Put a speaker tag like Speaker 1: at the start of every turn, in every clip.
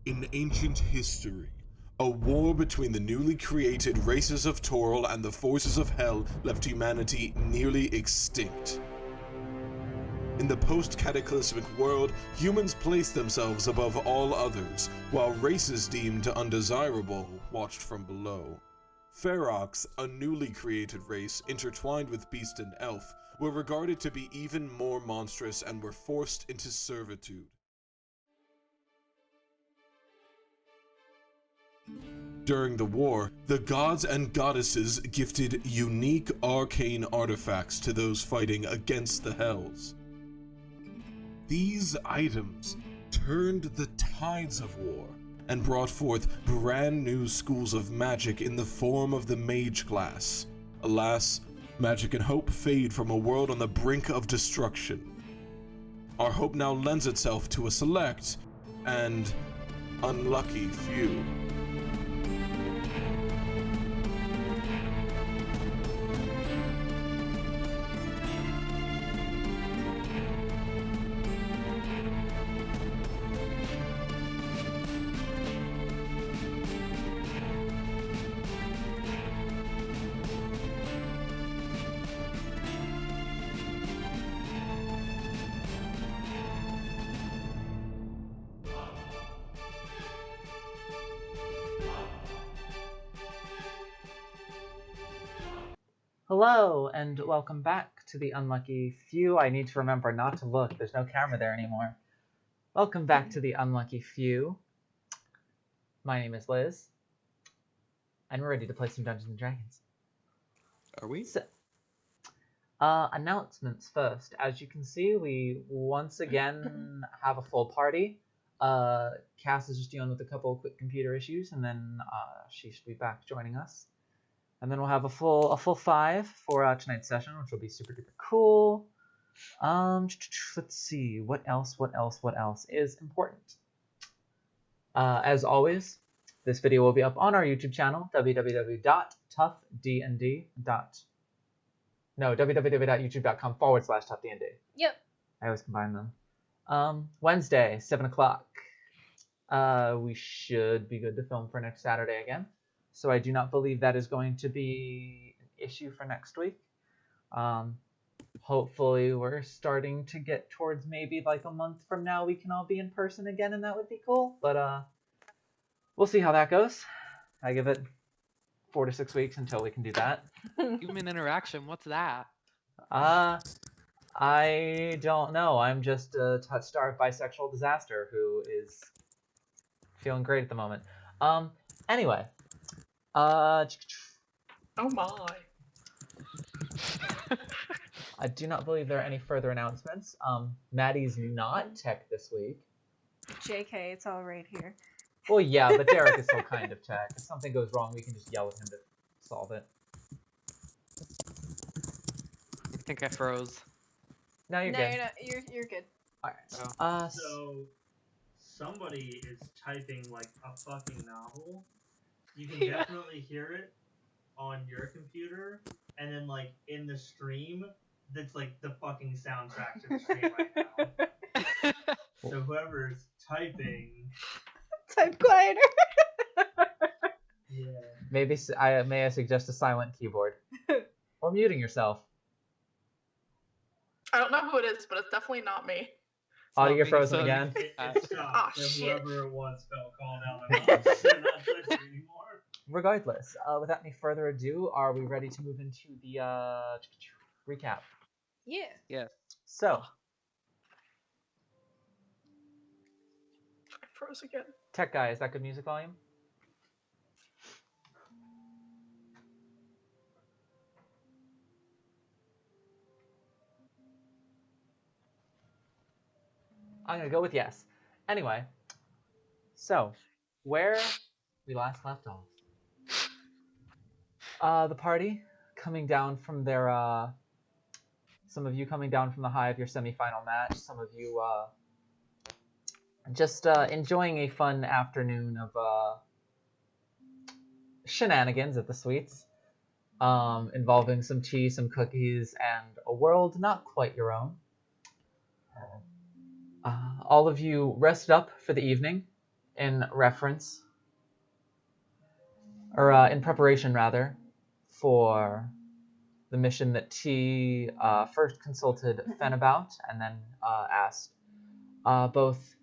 Speaker 1: In ancient history, a war between the newly created races of Toril and the forces of Hell left humanity nearly extinct. In the post-cataclysmic world, humans placed themselves above all others, while races deemed undesirable watched from below. Ferox, a newly created race intertwined with beast and elf, were regarded to be even more monstrous and were forced into servitude. During the war, the gods and goddesses gifted unique arcane artifacts to those fighting against the Hells. These items turned the tides of war and brought forth brand new schools of magic in the form of the mage class. Alas, magic and hope fade from a world on the brink of destruction. Our hope now lends itself to a select and unlucky few.
Speaker 2: Hello, and welcome back to the Unlucky Few. I need to remember not to look. There's no camera there anymore. Welcome back to the Unlucky Few. My name is Liz, and we're ready to play some Dungeons & Dragons.
Speaker 3: Are we?
Speaker 2: So, announcements first. As you can see, we once again have a full party. Cass is just dealing with a couple of quick computer issues, and then she should be back joining us. And then we'll have a full 5 for tonight's session, which will be super duper cool. Let's see, what else is important? As always, this video will be up on our YouTube channel, www.youtube.com/toughdnd.
Speaker 4: Yep.
Speaker 2: I always combine them. Wednesday, 7 o'clock. We should be good to film for next Saturday again. So I do not believe that is going to be an issue for next week. Hopefully we're starting to get towards maybe like a month from now we can all be in person again, and that would be cool. But we'll see how that goes. I give it 4 to 6 weeks until we can do that.
Speaker 3: Human interaction, what's that?
Speaker 2: I don't know. I'm just a touch-starved bisexual disaster who is feeling great at the moment. Anyway.
Speaker 4: Oh my.
Speaker 2: I do not believe there are any further announcements. Maddie's not tech this week.
Speaker 4: JK, it's all right here.
Speaker 2: Well, yeah, but Derek is still kind of tech. If something goes wrong, we can just yell at him to solve it.
Speaker 3: I think I froze.
Speaker 2: No, you're
Speaker 4: no,
Speaker 2: good.
Speaker 4: you're good.
Speaker 2: Alright.
Speaker 3: Oh.
Speaker 5: So, somebody is typing like a fucking novel. You can definitely hear it on your computer, and then like in the stream, that's like the fucking soundtrack to the stream right now. So whoever's typing,
Speaker 4: Type quieter.
Speaker 5: yeah.
Speaker 2: Maybe may I suggest a silent keyboard? Or muting yourself.
Speaker 6: I don't know who it is, but it's definitely not me.
Speaker 2: Audio,
Speaker 3: not
Speaker 2: you're
Speaker 3: being
Speaker 2: frozen
Speaker 3: funny.
Speaker 2: again.
Speaker 5: It stopped.
Speaker 6: Oh,
Speaker 5: So
Speaker 6: shit.
Speaker 5: whoever it was felt called out. They're not listening anymore.
Speaker 2: Regardless, without any further ado, are we ready to move into the recap?
Speaker 4: Yeah.
Speaker 3: Yes.
Speaker 2: So,
Speaker 6: I froze again.
Speaker 2: tech guy, is that good music volume? I'm gonna go with yes. Anyway, so where we last left off, the party coming down from their some of you coming down from the high of your semifinal match, some of you just enjoying a fun afternoon of shenanigans at the Sweets, involving some tea, some cookies, and a world not quite your own. All of you rested up for the evening in reference, or in preparation rather, for the mission that T first consulted Fen about, and then asked both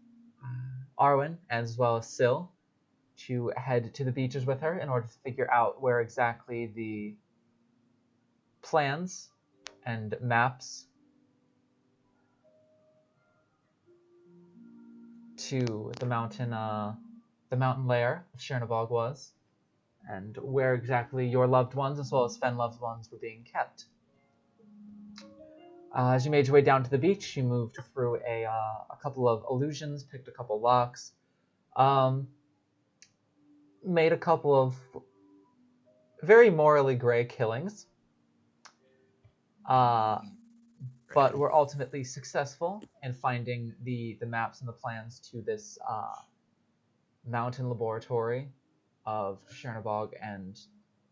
Speaker 2: Arwen as well as Syl to head to the beaches with her in order to figure out where exactly the plans and maps to the mountain lair of Chernobog was, and where exactly your loved ones as well as Fen loved ones were being kept. As you made your way down to the beach, you moved through a couple of illusions, picked a couple locks, made a couple of very morally gray killings, but were ultimately successful in finding the maps and the plans to this mountain laboratory of Chernobog and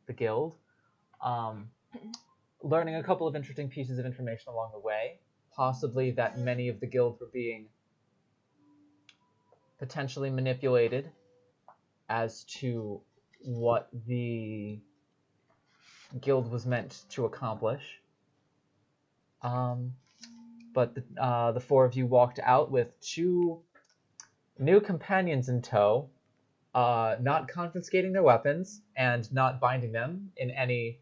Speaker 2: the Guild. Learning a couple of interesting pieces of information along the way, possibly that many of the Guild were being potentially manipulated as to what the Guild was meant to accomplish. But the four of you walked out with 2 new companions in tow, not confiscating their weapons and not binding them in any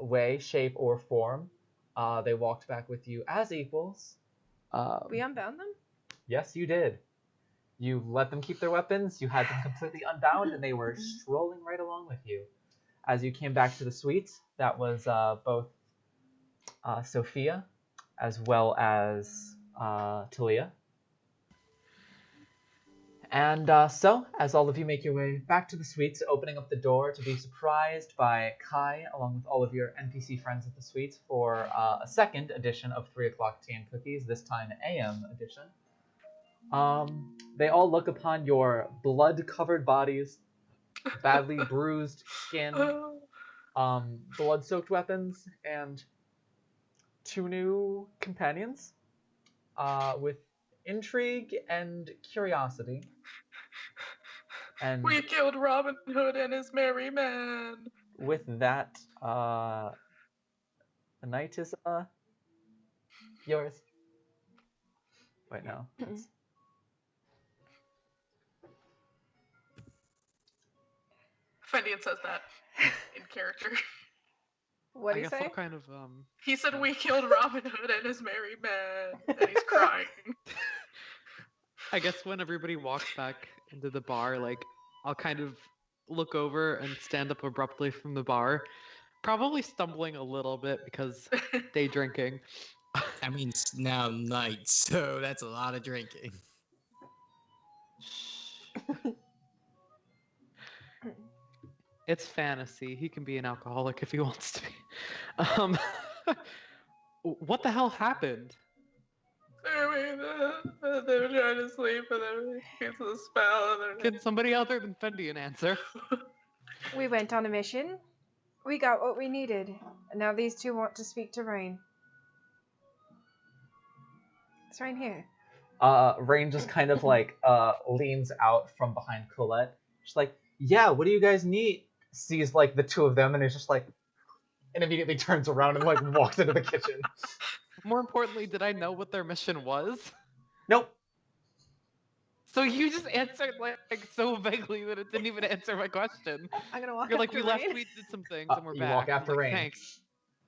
Speaker 2: way, shape, or form. They walked back with you as equals.
Speaker 4: We unbound them?
Speaker 2: Yes, you did. You let them keep their weapons, you had them completely unbound, and they were strolling right along with you. As you came back to the suite, that was both Sophia as well as Talia. And so, as all of you make your way back to the suites, opening up the door to be surprised by Kai, along with all of your NPC friends at the suites, for a second edition of 3 o'clock tea and cookies, this time AM edition. They all look upon your blood-covered bodies, badly bruised skin, blood-soaked weapons, and 2 new companions, with intrigue and curiosity. And
Speaker 6: We killed Robin Hood and his merry men.
Speaker 2: with that, the night is yours. Wait, no.
Speaker 6: Fendian says that in character.
Speaker 4: What
Speaker 3: I
Speaker 4: did he
Speaker 3: guess
Speaker 4: say?
Speaker 3: I'll kind of
Speaker 6: He said we killed Robin Hood and his merry men, and he's crying.
Speaker 3: I guess when everybody walks back into the bar, like, I'll kind of look over and stand up abruptly from the bar, probably stumbling a little bit because day drinking.
Speaker 7: I mean, it's now night, so that's a lot of drinking.
Speaker 3: It's fantasy. He can be an alcoholic if he wants to be. What the hell happened?
Speaker 6: I mean, they were trying to sleep and then it's a spell and then...
Speaker 3: Can somebody other than Fendian answer?
Speaker 4: We went on a mission. We got what we needed. And now these 2 want to speak to Rain. It's Rain here.
Speaker 2: Rain just kind of like leans out from behind Colette. She's like, yeah, what do you guys need? Sees like the 2 of them and is just like, and immediately turns around and like walks into the kitchen.
Speaker 3: More importantly, did I know what their mission was?
Speaker 2: Nope.
Speaker 3: So you just answered like so vaguely that it didn't even answer my question.
Speaker 4: I'm gonna walk
Speaker 3: You're like,
Speaker 4: after
Speaker 3: we left,
Speaker 4: Rain.
Speaker 3: we did some things, and we're
Speaker 2: You
Speaker 3: back.
Speaker 2: walk after
Speaker 3: I'm like,
Speaker 2: Rain.
Speaker 3: Thanks.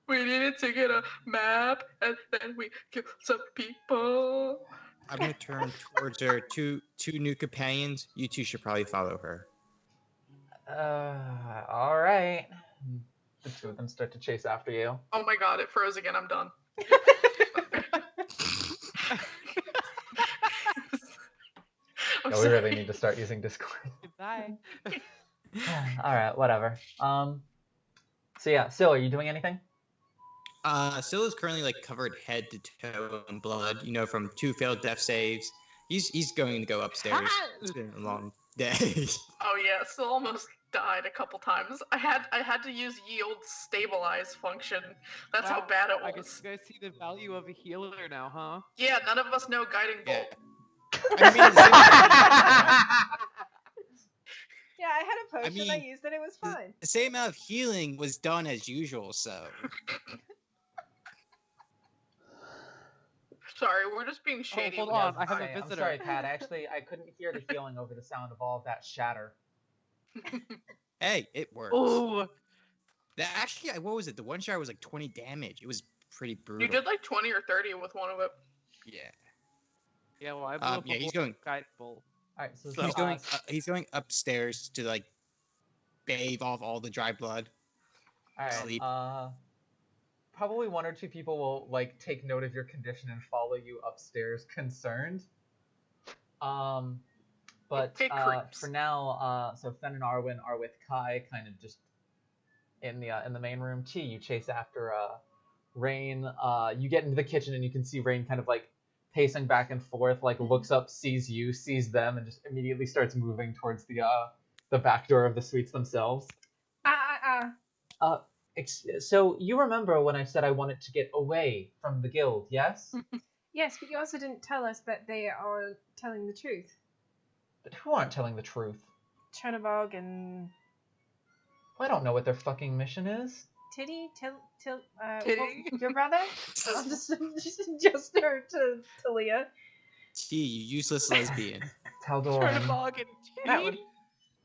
Speaker 6: We needed to get a map and then we killed some people.
Speaker 7: I'm gonna turn towards her. Two new companions. You 2 should probably follow her.
Speaker 2: All right. The 2 of them start to chase after you.
Speaker 6: Oh my god, it froze again, I'm done. I'm
Speaker 2: No, we really
Speaker 6: sorry.
Speaker 2: need to start using Discord.
Speaker 3: Goodbye.
Speaker 2: All right, whatever. So yeah, Syl, are you doing anything?
Speaker 7: Syl is currently like covered head to toe in blood. You know, from 2 failed death saves. He's going to go upstairs. It's been a long day.
Speaker 6: Oh yeah, still almost died a couple times. I had to use yield stabilize function. That's how
Speaker 3: Wow,
Speaker 6: bad it
Speaker 3: I
Speaker 6: was.
Speaker 3: guess you guys see the value of a healer now, huh?
Speaker 6: Yeah, none of us know guiding
Speaker 7: Yeah.
Speaker 6: bolt.
Speaker 7: I
Speaker 4: potion I
Speaker 7: mean,
Speaker 4: used and it was fine.
Speaker 7: The same amount of healing was done as usual, so.
Speaker 6: Sorry, we're just being shady.
Speaker 3: hold
Speaker 6: with
Speaker 3: on,
Speaker 6: this.
Speaker 3: I have a
Speaker 2: I'm
Speaker 3: visitor.
Speaker 2: sorry, Pat. Actually, I couldn't hear the healing over the sound of all of that shatter.
Speaker 7: Hey, it works.
Speaker 3: Oh,
Speaker 7: Actually, what was it? The one shot was like 20 damage. It was pretty brutal.
Speaker 6: You did like 20 or 30 with one of it.
Speaker 7: Yeah.
Speaker 3: yeah. Well, I blew up
Speaker 7: Yeah,
Speaker 3: a
Speaker 7: he's
Speaker 3: whole
Speaker 7: going.
Speaker 3: guiding bolt.
Speaker 2: All right, so
Speaker 3: So,
Speaker 7: He's going upstairs to like bathe off all the dry blood.
Speaker 2: all
Speaker 7: sleep.
Speaker 2: right. Probably one or two people will like take note of your condition and follow you upstairs, concerned. But
Speaker 6: Okay, creeps.
Speaker 2: for now, so Fen and Arwen are with Kai, kind of just in the main room. T, you chase after Rain. You get into the kitchen and you can see Rain kind of like pacing back and forth, like looks up, sees you, sees them, and just immediately starts moving towards the back door of the suites themselves. So you remember when I said I wanted to get away from the guild, yes?
Speaker 4: Yes, but you also didn't tell us that they are telling the truth.
Speaker 2: But who aren't telling the truth?
Speaker 4: Chernobog and
Speaker 2: I don't know what their fucking mission is.
Speaker 4: Titty,
Speaker 6: Titty?
Speaker 4: your brother? I'll just adjust her to Talia.
Speaker 7: T, you useless lesbian.
Speaker 2: Taldoran.
Speaker 3: Chernobog and
Speaker 4: That one.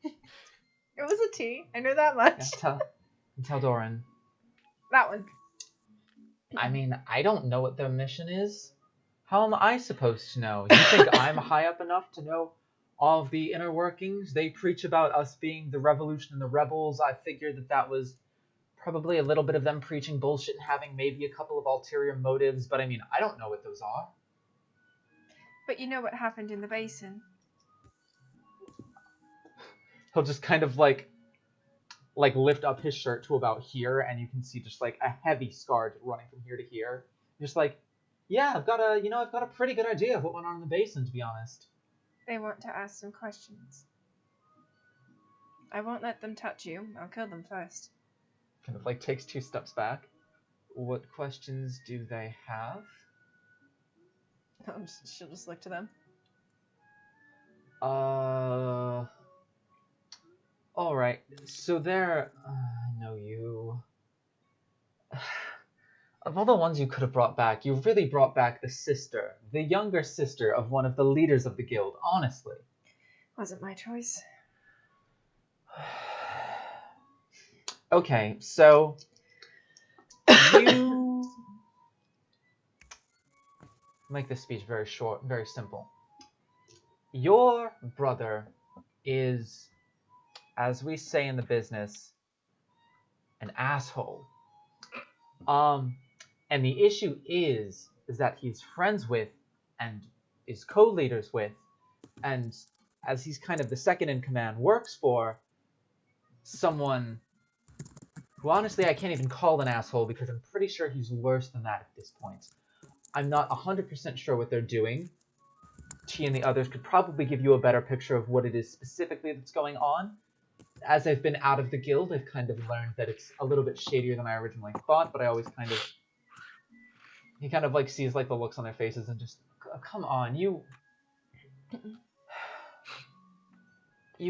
Speaker 4: It was a T. I know that much.
Speaker 2: Yeah, Taldoran.
Speaker 4: That one.
Speaker 2: I mean, I don't know what their mission is. How am I supposed to know? You think I'm high up enough to know all of the inner workings? They preach about us being the revolution and the rebels. I figured that was probably a little bit of them preaching bullshit and having maybe a couple of ulterior motives, but I mean, I don't know what those are.
Speaker 4: But you know what happened in the basin.
Speaker 2: He'll just kind of like lift up his shirt to about here, and you can see just like a heavy scar running from here to here. Just like, yeah, I've got a pretty good idea of what went on in the basin, to be honest.
Speaker 4: They want to ask some questions. I won't let them touch you. I'll kill them first.
Speaker 2: Kind of like takes 2 steps back. What questions do they have?
Speaker 4: She'll just look to them.
Speaker 2: Alright, so they're... I know you... Of all the ones you could have brought back, you really brought back the younger sister of one of the leaders of the guild, honestly.
Speaker 4: Wasn't my choice.
Speaker 2: Okay, so... You... Make this speech very short, very simple. Your brother is, as we say in the business, an asshole. And the issue is that he's friends with and is co-leaders with, and as he's kind of the second in command, works for someone who honestly I can't even call an asshole because I'm pretty sure he's worse than that at this point. I'm not 100% sure what they're doing. Chi and the others could probably give you a better picture of what it is specifically that's going on. As I've been out of the guild, I've kind of learned that it's a little bit shadier than I originally thought, but I always kind of... He kind of like sees like the looks on their faces and just, come on, you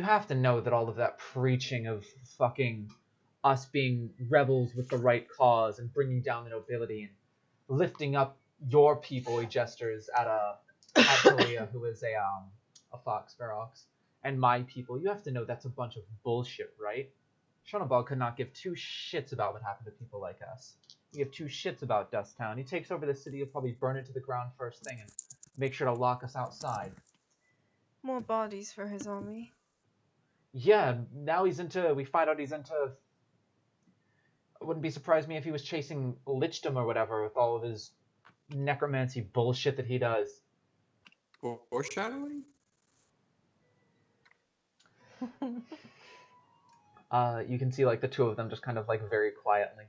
Speaker 2: have to know that all of that preaching of fucking us being rebels with the right cause and bringing down the nobility and lifting up your people, he gestures at Talia, who is a fox ferox, and my people, you have to know that's a bunch of bullshit, right? Shonabal could not give 2 shits about what happened to people like us. He give 2 shits about Dust Town. He takes over the city, he'll probably burn it to the ground first thing and make sure to lock us outside.
Speaker 4: More bodies for his army.
Speaker 2: Yeah, now we find out he's into... It wouldn't be surprised me if he was chasing lichdom or whatever with all of his necromancy bullshit that he does.
Speaker 7: Foreshadowing?
Speaker 2: You can see like the 2 of them just kind of like very quietly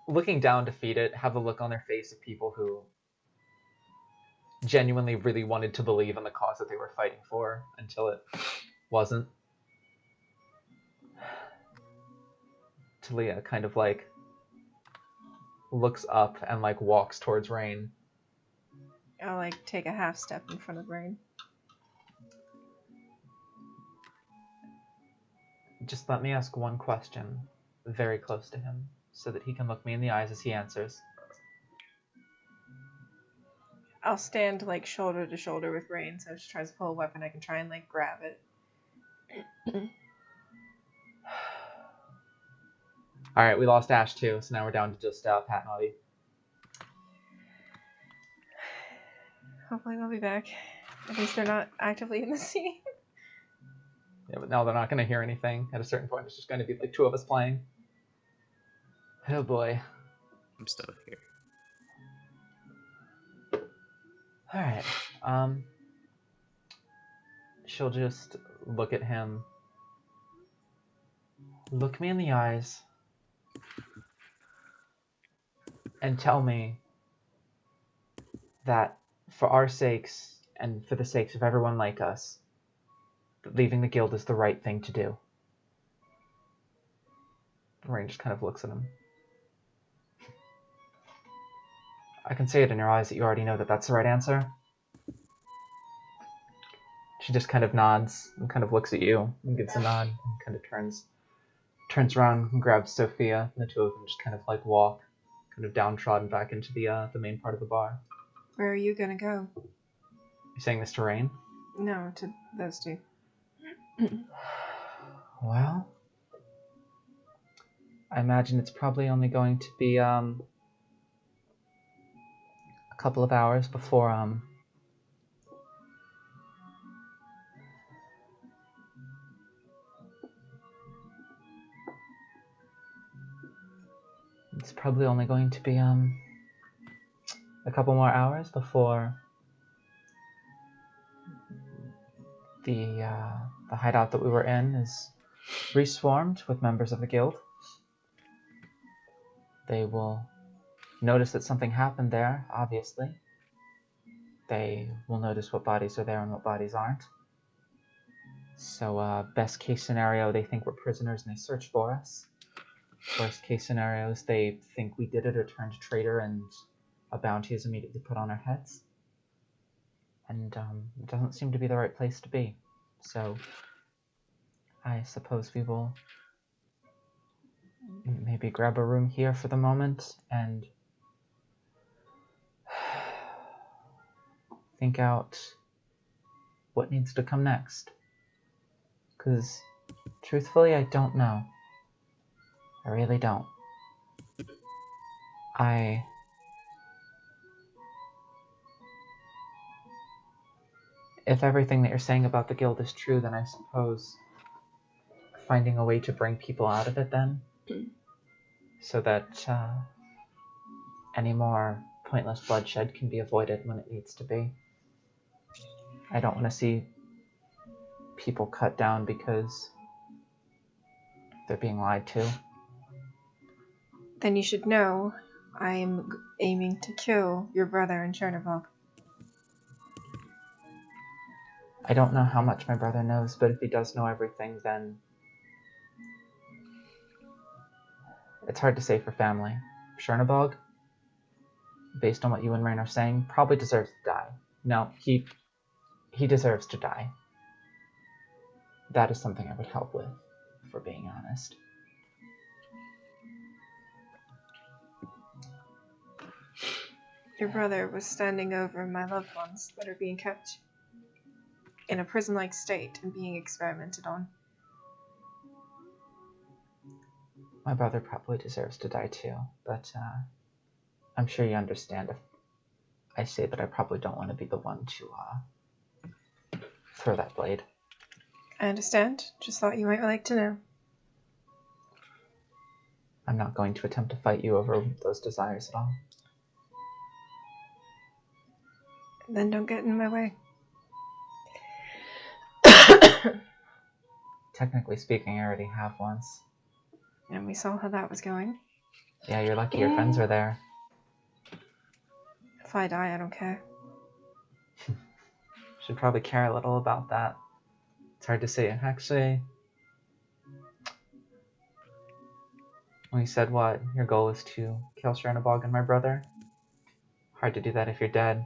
Speaker 2: looking down to feed it, have a look on their face of people who genuinely really wanted to believe in the cause that they were fighting for until it wasn't. Talia kind of like looks up and like walks towards Rain.
Speaker 4: I'll like take a half step in front of Rain.
Speaker 2: Just let me ask one question very close to him so that he can look me in the eyes as he answers.
Speaker 4: I'll stand like shoulder to shoulder with Rain, so if she tries to pull a weapon, I can try and like grab it.
Speaker 2: Alright, we lost Ash too, so now we're down to just Pat and Audie.
Speaker 4: Hopefully they'll be back. At least they're not actively in the scene.
Speaker 2: Yeah, but now they're not going to hear anything. At a certain point, it's just going to be like 2 of us playing. Oh boy.
Speaker 7: I'm still here.
Speaker 2: Alright, she'll just look at him. Look me in the eyes. And tell me that for our sakes, and for the sakes of everyone like us, that leaving the guild is the right thing to do. Rain just kind of looks at him. I can see it in your eyes that you already know that that's the right answer. She just kind of nods and kind of looks at you and gives a nod and kind of turns around and grabs Sophia, and the 2 of them just kind of like walk kind of downtrodden back into the main part of the bar.
Speaker 4: Where are you gonna go?
Speaker 2: You saying this to Rain?
Speaker 4: No, to those 2.
Speaker 2: Well, I imagine it's probably only going to be a couple of hours before it's probably only going to be a couple more hours before the hideout that we were in is reswarmed with members of the guild. They will notice that something happened there, obviously. They will notice what bodies are there and what bodies aren't. So, best case scenario, they think we're prisoners and they search for us. Worst case scenarios, they think we did it or turned traitor and a bounty is immediately put on our heads. And it doesn't seem to be the right place to be. So, I suppose we will maybe grab a room here for the moment and think out what needs to come next. Because, truthfully, I don't know. I really don't. If everything that you're saying about the guild is true, then I suppose finding a way to bring people out of it then, so that any more pointless bloodshed can be avoided when it needs to be. I don't want to see people cut down because they're being lied to.
Speaker 4: Then you should know I'm aiming to kill your brother in Chernobog.
Speaker 2: I don't know how much my brother knows, but if he does know everything, then it's hard to say for family. Chernobog, based on what you and Rain are saying, probably deserves to die. No, he deserves to die. That is something I would help with, if we're being honest.
Speaker 4: Your brother was standing over my loved ones that are being kept in a prison-like state and being experimented on.
Speaker 2: My brother probably deserves to die too, but I'm sure you understand if I say that I probably don't want to be the one to throw that blade.
Speaker 4: I understand. Just thought you might like to know.
Speaker 2: I'm not going to attempt to fight you over those desires at all.
Speaker 4: Then don't get in my way.
Speaker 2: Technically speaking, I already have once.
Speaker 4: And we saw how that was going.
Speaker 2: Yeah, you're lucky your friends are there.
Speaker 4: If I die, I don't care.
Speaker 2: Should probably care a little about that. It's hard to say. Actually, when you said what, your goal is to kill Chernobog and my brother, hard to do that if you're dead.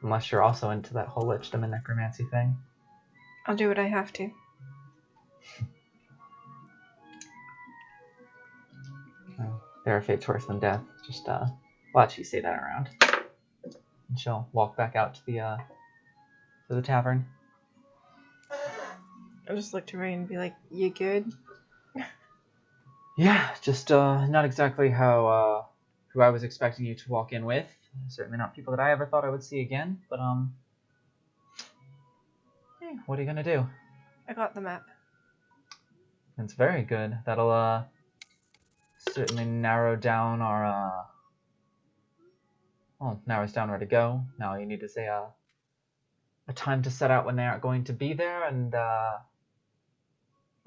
Speaker 2: Unless you're also into that whole lichdom and necromancy thing.
Speaker 4: I'll do what I have to.
Speaker 2: There are fates worse than death. Just watch you say that around. And she'll walk back out to the tavern.
Speaker 4: I'll just look to Ray and be like, "You good?"
Speaker 2: Yeah, just not exactly how who I was expecting you to walk in with. Certainly not people that I ever thought I would see again. But what are you gonna do?
Speaker 4: I got the map.
Speaker 2: It's very good. That'll certainly narrow down our narrows down where to go. Now you need to say a time to set out when they aren't going to be there, and a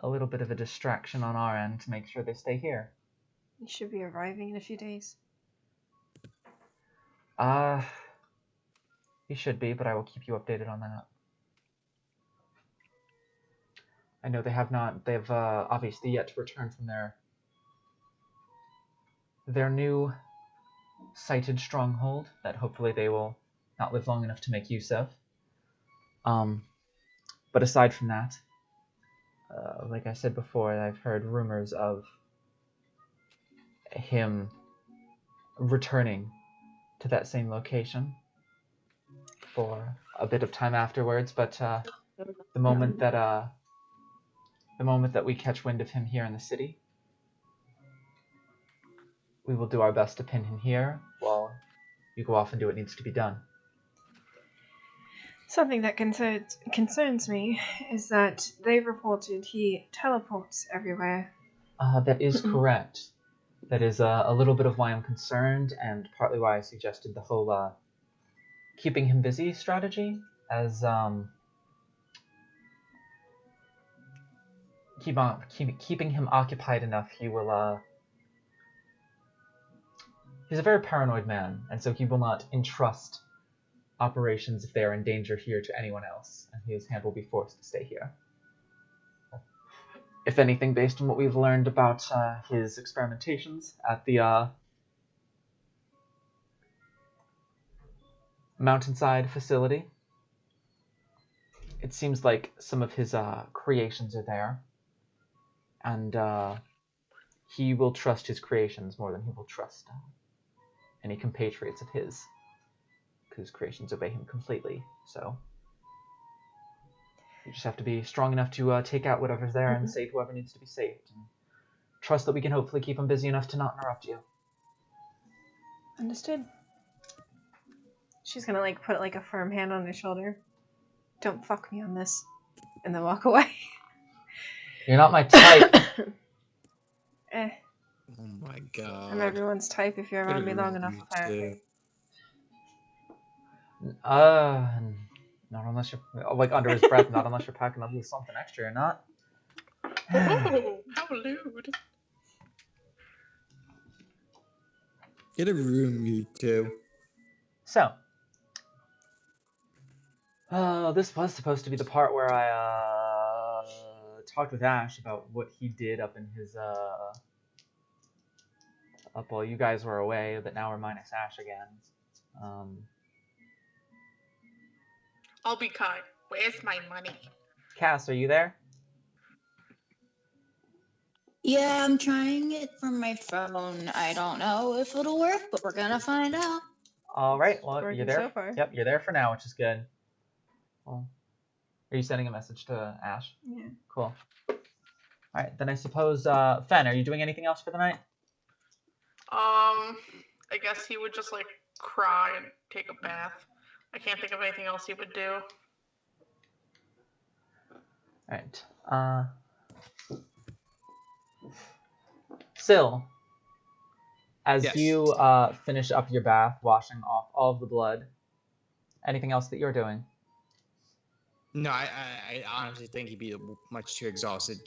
Speaker 2: little bit of a distraction on our end to make sure they stay here.
Speaker 4: You should be arriving in a few days.
Speaker 2: You should be, but I will keep you updated on that. I know they've obviously yet to return from their new sighted stronghold that hopefully they will not live long enough to make use of. But aside from that, like I said before, I've heard rumors of him returning to that same location for a bit of time afterwards, but the moment that we catch wind of him here in the city, we will do our best to pin him here while you go off and do what needs to be done.
Speaker 4: Something that concerns me is that they reported he teleports everywhere.
Speaker 2: That is correct. That is a little bit of why I'm concerned, and partly why I suggested the whole keeping him busy strategy, as keeping him occupied enough, he will he's a very paranoid man, and so he will not entrust operations if they are in danger here to anyone else, and his hand will be forced to stay here. If anything, based on what we've learned about his experimentations at the mountainside facility, it seems like some of his creations are there, and he will trust his creations more than he will trust any compatriots of his, whose creations obey him completely. So you just have to be strong enough to take out whatever's there and save whoever needs to be saved, and trust that we can hopefully keep him busy enough to not interrupt you.
Speaker 4: Understood. She's gonna put a firm hand on his shoulder. Don't fuck me on this, and then walk away.
Speaker 2: You're not my type.
Speaker 7: Oh my god.
Speaker 4: I'm everyone's type if you're around me long enough, apparently.
Speaker 2: Not unless you're under his breath. Not unless you're packing up with something extra or not.
Speaker 6: Oh, how lewd.
Speaker 7: Get a room, you two.
Speaker 2: So, this was supposed to be the part where I talked with Ash about what he did up in his up while you guys were away, but now we're minus Ash again.
Speaker 6: I'll be kind. Where's my money?
Speaker 2: Cass, are you there?
Speaker 8: Yeah, I'm trying it from my phone. I don't know if it'll work, but we're gonna find out.
Speaker 2: All right. Well,
Speaker 4: Working
Speaker 2: you're there.
Speaker 4: so far.
Speaker 2: Yep, you're there for now, which is good. Well, are you sending a message to Ash?
Speaker 4: Yeah.
Speaker 2: Cool. All right. Then I suppose, Fen, are you doing anything else for the night?
Speaker 6: I guess he would just cry and take a bath. I can't think of anything else he would do.
Speaker 2: All right. Syl, as
Speaker 7: Yes.
Speaker 2: you finish up your bath, washing off all of the blood, anything else that you're doing?
Speaker 7: No, I honestly think he'd be much too exhausted.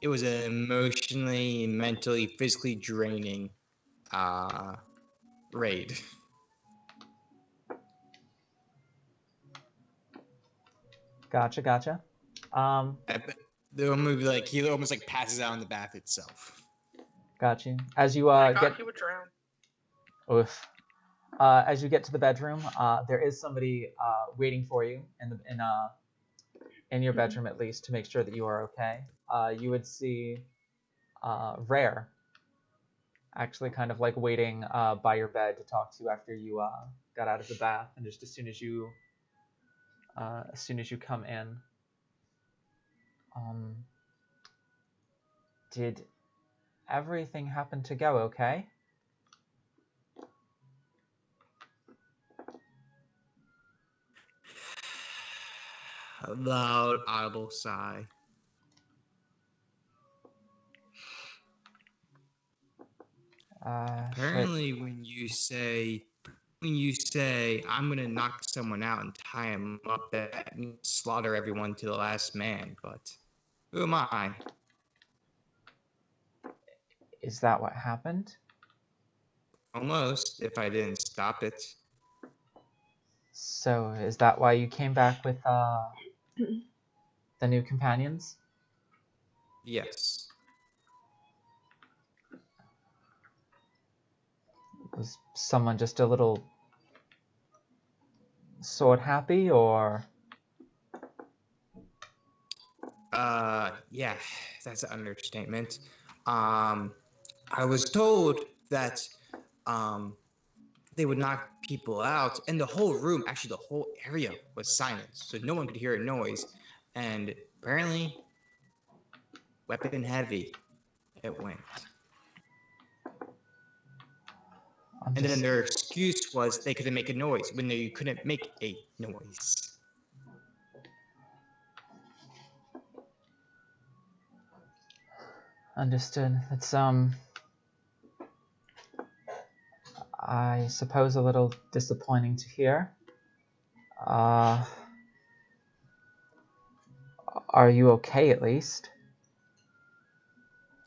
Speaker 7: It was an emotionally, mentally, physically draining raid.
Speaker 2: Gotcha.
Speaker 7: The movie, he almost passes out in the bath itself.
Speaker 2: Gotcha. As you
Speaker 6: I thought
Speaker 2: get
Speaker 6: he would drown.
Speaker 2: Oof. As you get to the bedroom, there is somebody waiting for you in your bedroom, at least, to make sure that you are okay. You would see Rare actually kind of like waiting by your bed to talk to you after you got out of the bath, and just as soon as you come in, did everything happen to go okay?
Speaker 7: A loud, audible sigh. Apparently, when you say I'm gonna knock someone out and tie him up, that means slaughter everyone to the last man. But who am I?
Speaker 2: Is that what happened?
Speaker 7: Almost, if I didn't stop it.
Speaker 2: So is that why you came back with the new companions?
Speaker 7: Yes.
Speaker 2: Was someone just a little sword happy, or?
Speaker 7: Yeah, that's an understatement. I was told that they would knock people out, and the whole room, actually the whole area, was silent, so no one could hear a noise. And apparently, weapon heavy, it went. And then their excuse was they couldn't make a noise when they couldn't make a noise.
Speaker 2: Understood. It's I suppose a little disappointing to hear. Are you okay at least?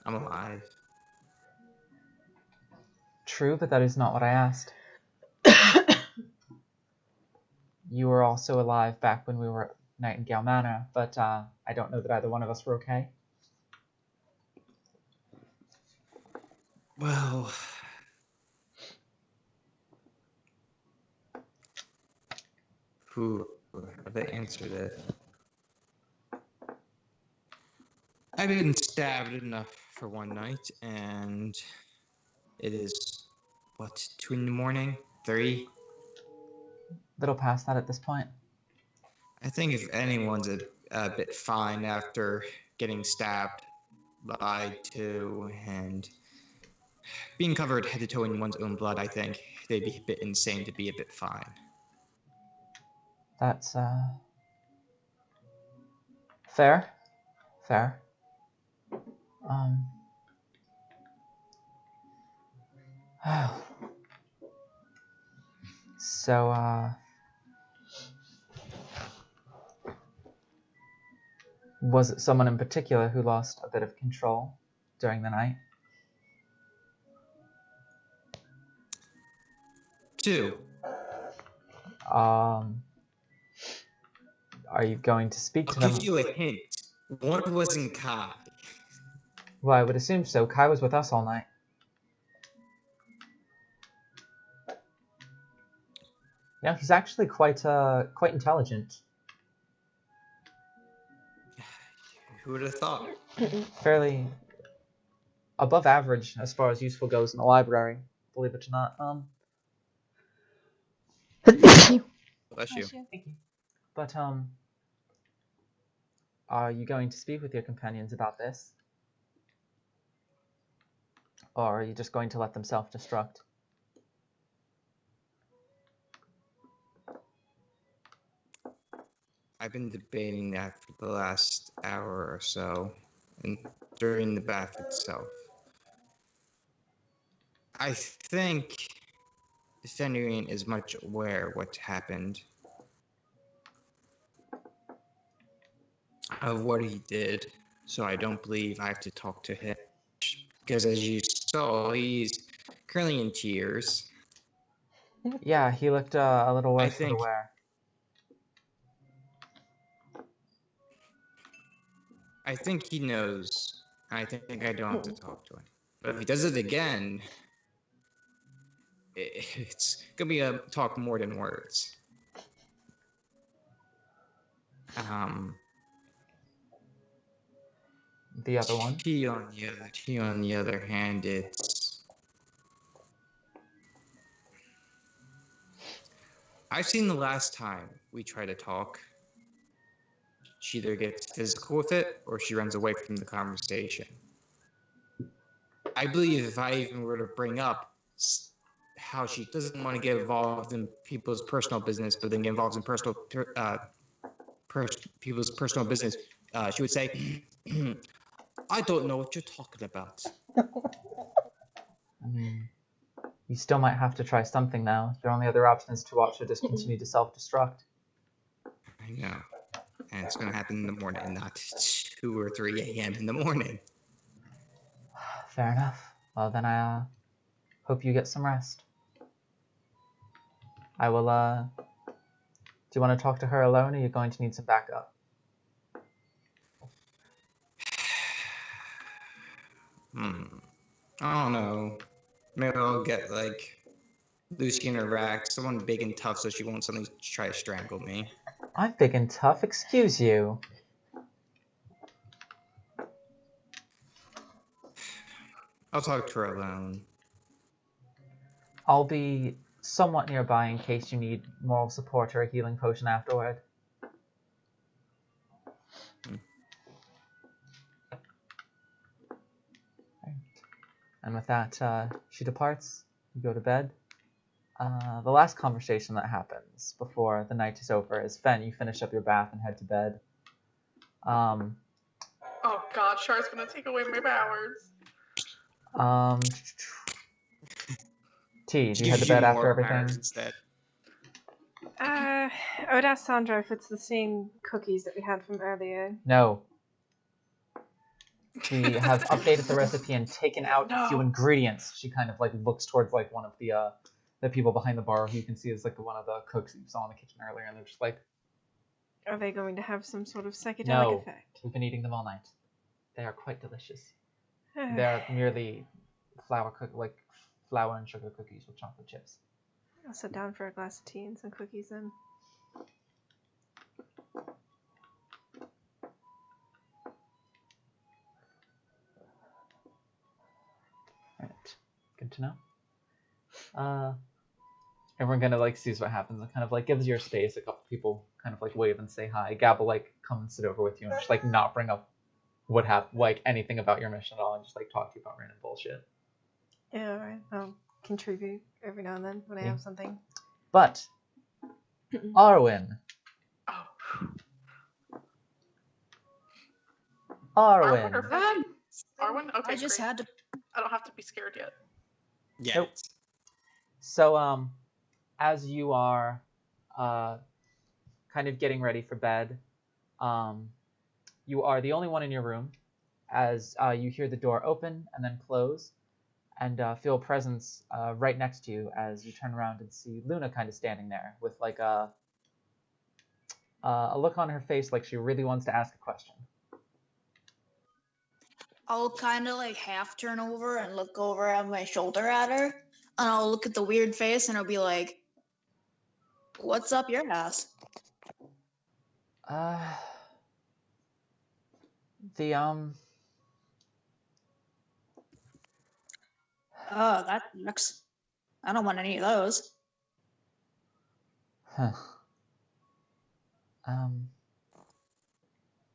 Speaker 7: I'm alive.
Speaker 2: True, but that is not what I asked. You were also alive back when we were at Nightingale Manor, but I don't know that either one of us were okay.
Speaker 7: Well, who the answer to that? I've been stabbed enough for one night, and it is, what, 2 in the morning? 3?
Speaker 2: Little past that at this point.
Speaker 7: I think if anyone's a bit fine after getting stabbed, lied to, and being covered head to toe in one's own blood, I think they'd be a bit insane to be a bit fine.
Speaker 2: That's fair. Fair. So was it someone in particular who lost a bit of control during the night?
Speaker 7: 2.
Speaker 2: Are you going to speak to
Speaker 7: I'll
Speaker 2: them?
Speaker 7: give you a hint. One wasn't Kai.
Speaker 2: Well, I would assume so. Kai was with us all night. Yeah, he's actually quite intelligent.
Speaker 7: Who would have thought?
Speaker 2: Fairly above average as far as useful goes in the library, believe it or not.
Speaker 7: Bless you.
Speaker 2: Thank you. But are you going to speak with your companions about this? Or are you just going to let them self-destruct?
Speaker 7: I've been debating that for the last hour or so, and during the bath itself. I think the Fenrir is much aware of what happened, of what he did, so I don't believe I have to talk to him. Because as you saw, he's currently in tears.
Speaker 2: Yeah, he looked a little worse for the wear.
Speaker 7: I think he knows. I think I don't have to talk to him. But if he does it again, it's gonna be a talk more than words.
Speaker 2: The other one?
Speaker 7: He on the other hand, it's I've seen the last time we try to talk. She either gets physical with it or she runs away from the conversation. I believe if I even were to bring up how she doesn't want to get involved in people's personal business, but then get involved in people's personal business, she would say, I don't know what you're talking about.
Speaker 2: I mean, you still might have to try something now. Your only other option is to watch her just continue to self-destruct.
Speaker 7: I know. And it's going to happen in the morning, not 2 or 3 a.m. in the morning.
Speaker 2: Fair enough. Well, then I hope you get some rest. I will, do you want to talk to her alone, or are you going to need some backup?
Speaker 7: I don't know. Maybe I'll get, like, Lucy in her rack, someone big and tough so she won't suddenly try to strangle me.
Speaker 2: I'm big and tough, excuse you.
Speaker 7: I'll talk to her alone.
Speaker 2: I'll be somewhat nearby in case you need moral support or a healing potion afterward. Right. And with that, she departs. You go to bed. The last conversation that happens before the night is over is, Fen, you finish up your bath and head to bed.
Speaker 6: Oh god, Char's gonna take away my powers.
Speaker 2: T, do you head to bed after
Speaker 7: More
Speaker 2: everything?
Speaker 7: powers instead.
Speaker 4: I would ask Sandra if it's the same cookies that we had from earlier.
Speaker 2: No. We have updated the recipe and taken out a few ingredients. She kind of like looks towards like one of the people behind the bar who you can see is like one of the cooks that you saw in the kitchen earlier, and they're just like,
Speaker 4: Are they going to have some sort of psychedelic
Speaker 2: no,
Speaker 4: effect?
Speaker 2: we've been eating them all night. They are quite delicious. They're merely flour and sugar cookies with chocolate chips.
Speaker 4: I'll sit down for a glass of tea and some cookies then.
Speaker 2: Right. Good to know. Everyone kind of like sees what happens and kind of like gives your space. A couple people kind of like wave and say hi. Gab will like come and sit over with you and just like not bring up what happened, like anything about your mission at all, and just like talk to you about random bullshit.
Speaker 4: Yeah, alright. I'll contribute every now and then when I have something.
Speaker 2: But Arwen. Arwen.
Speaker 6: Arwen? Okay,
Speaker 8: I just
Speaker 6: great.
Speaker 8: had to.
Speaker 6: I don't have to be scared yet.
Speaker 7: Yeah.
Speaker 2: Nope. So, as you are, kind of getting ready for bed, you are the only one in your room, as you hear the door open and then close, and feel a presence right next to you as you turn around and see Luna kind of standing there with like a look on her face like she really wants to ask a question.
Speaker 8: I'll kind of like half turn over and look over at my shoulder at her, and I'll look at the weird face and I'll be like, "What's up your ass?" Oh, that sucks. I don't want any of those.
Speaker 2: Huh.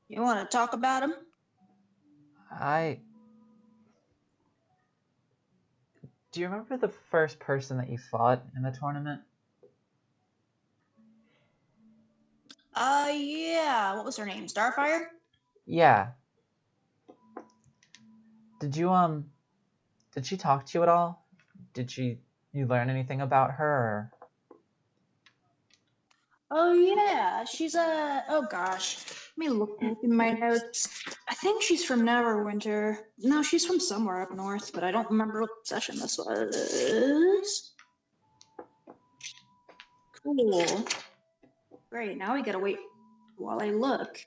Speaker 8: You want to talk about them?
Speaker 2: Do you remember the first person that you fought in the tournament?
Speaker 8: Yeah. What was her name? Starfire?
Speaker 2: Yeah. Did she talk to you at all? You learn anything about her? Or...
Speaker 8: Oh yeah, she's oh gosh. Let me look in my notes. I think she's from Neverwinter. No, she's from somewhere up north, but I don't remember what session this was. Cool. Great, now we gotta wait while I look.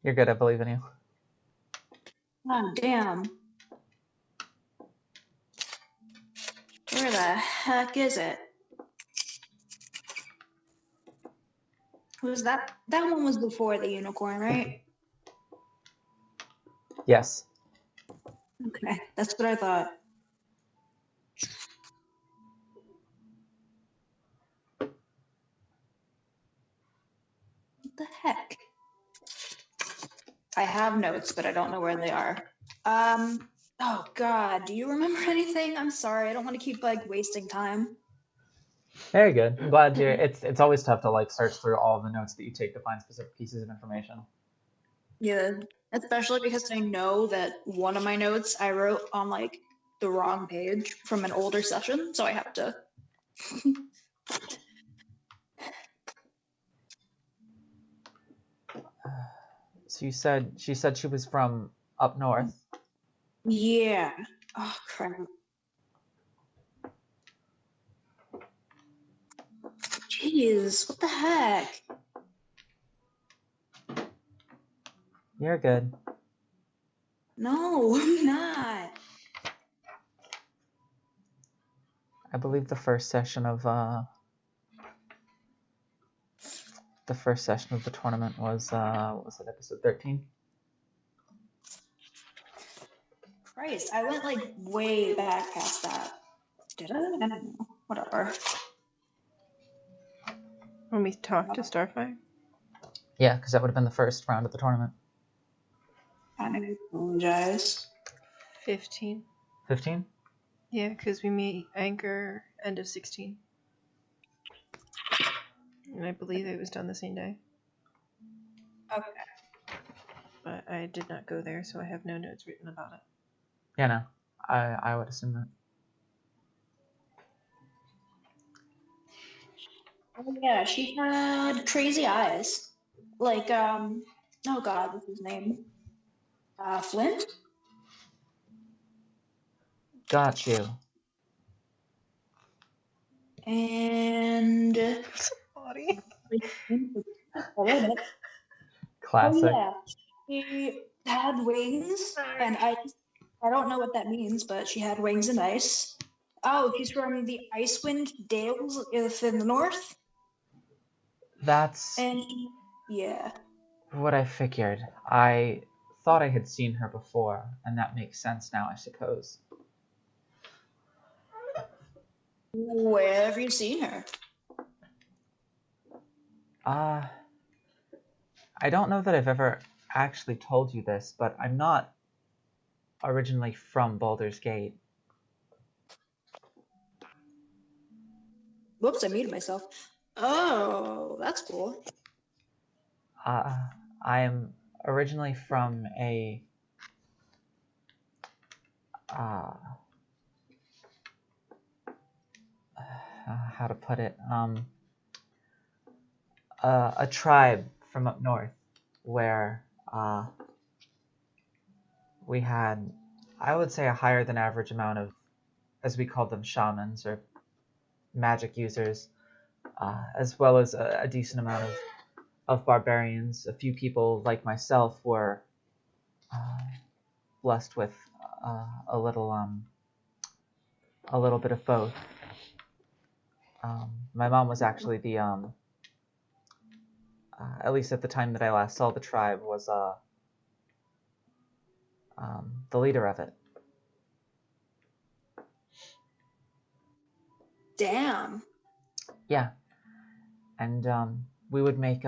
Speaker 2: You're good, I believe in you.
Speaker 8: Oh, damn. Where the heck is it? Who's that? That one was before the unicorn, right?
Speaker 2: Yes.
Speaker 8: Okay, that's what I thought. What the heck? I have notes, but I don't know where they are. Oh God, do you remember anything? I'm sorry, I don't want to keep like wasting time.
Speaker 2: Very good. I'm glad you're. It's always tough to like search through all of the notes that you take to find specific pieces of information.
Speaker 8: Yeah, especially because I know that one of my notes I wrote on like the wrong page from an older session, so I have to.
Speaker 2: So she said she was from up north.
Speaker 8: Yeah. Oh crap. Jeez, what the heck?
Speaker 2: You're good.
Speaker 8: No, I'm not.
Speaker 2: I believe the first session of the tournament was what was it, episode 13?
Speaker 8: Christ, I went like way back past that. Did I? I don't know. Whatever.
Speaker 4: When we talked to Starfire?
Speaker 2: Yeah, because that would have been the first round of the tournament.
Speaker 8: I apologize.
Speaker 4: 15.
Speaker 2: 15?
Speaker 4: Yeah, because we meet Anchor end of 16. And I believe it was done the same day.
Speaker 8: Okay.
Speaker 4: But I did not go there, so I have no notes written about it.
Speaker 2: Yeah, no. I would assume that.
Speaker 8: Oh yeah, she had crazy eyes. Like, oh God, what's his name? Flint?
Speaker 2: Got you.
Speaker 8: And
Speaker 4: Body.
Speaker 2: Classic.
Speaker 8: Oh yeah, she had wings, and I don't know what that means, but she had wings and ice. Oh, she's from the Icewind Dales in the north,
Speaker 2: That's
Speaker 8: and yeah.
Speaker 2: what I figured. I thought I had seen her before, and that makes sense now, I suppose.
Speaker 8: Where have you seen her?
Speaker 2: I don't know that I've ever actually told you this, but I'm not originally from Baldur's Gate.
Speaker 8: Whoops, I muted myself. Oh, that's cool.
Speaker 2: I am originally from a how to put it, a tribe from up north where we had, I would say, a higher than average amount of, as we called them, shamans or magic users, as well as a decent amount of barbarians. A few people like myself were blessed with a little bit of both. My mom was actually the at least at the time that I last saw the tribe, was the leader of it.
Speaker 8: Damn.
Speaker 2: Yeah, and we would make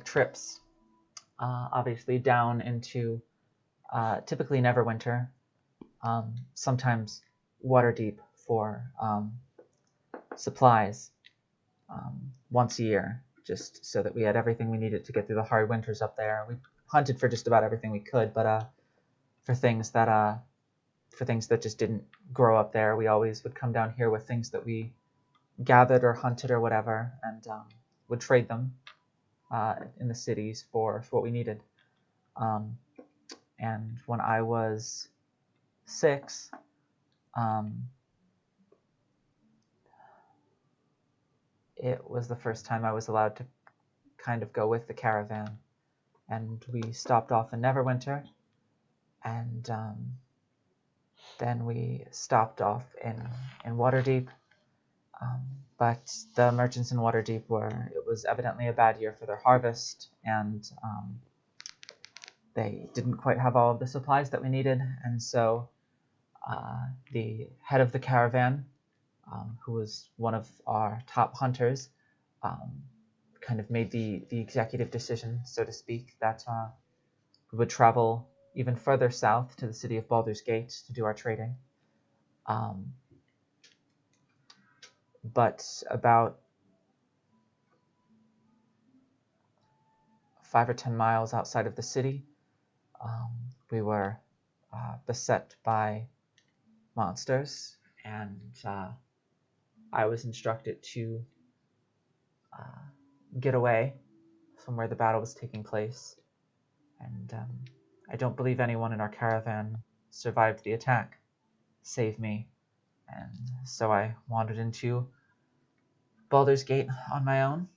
Speaker 2: trips, obviously down into typically Neverwinter, sometimes Waterdeep for supplies once a year, just so that we had everything we needed to get through the hard winters up there. We hunted for just about everything we could, but for things that just didn't grow up there, we always would come down here with things that we gathered or hunted or whatever, and would trade them in the cities for what we needed. And when I was 6, it was the first time I was allowed to kind of go with the caravan, and we stopped off in Neverwinter, and then we stopped off in Waterdeep. But the merchants in Waterdeep it was evidently a bad year for their harvest, and they didn't quite have all of the supplies that we needed, and so the head of the caravan, who was one of our top hunters, kind of made the executive decision, so to speak, that we would travel even further south to the city of Baldur's Gate to do our trading. But about 5 or 10 miles outside of the city, we were beset by monsters, and I was instructed to get away from where the battle was taking place. And I don't believe anyone in our caravan survived the attack, save me. And so I wandered into Baldur's Gate on my own.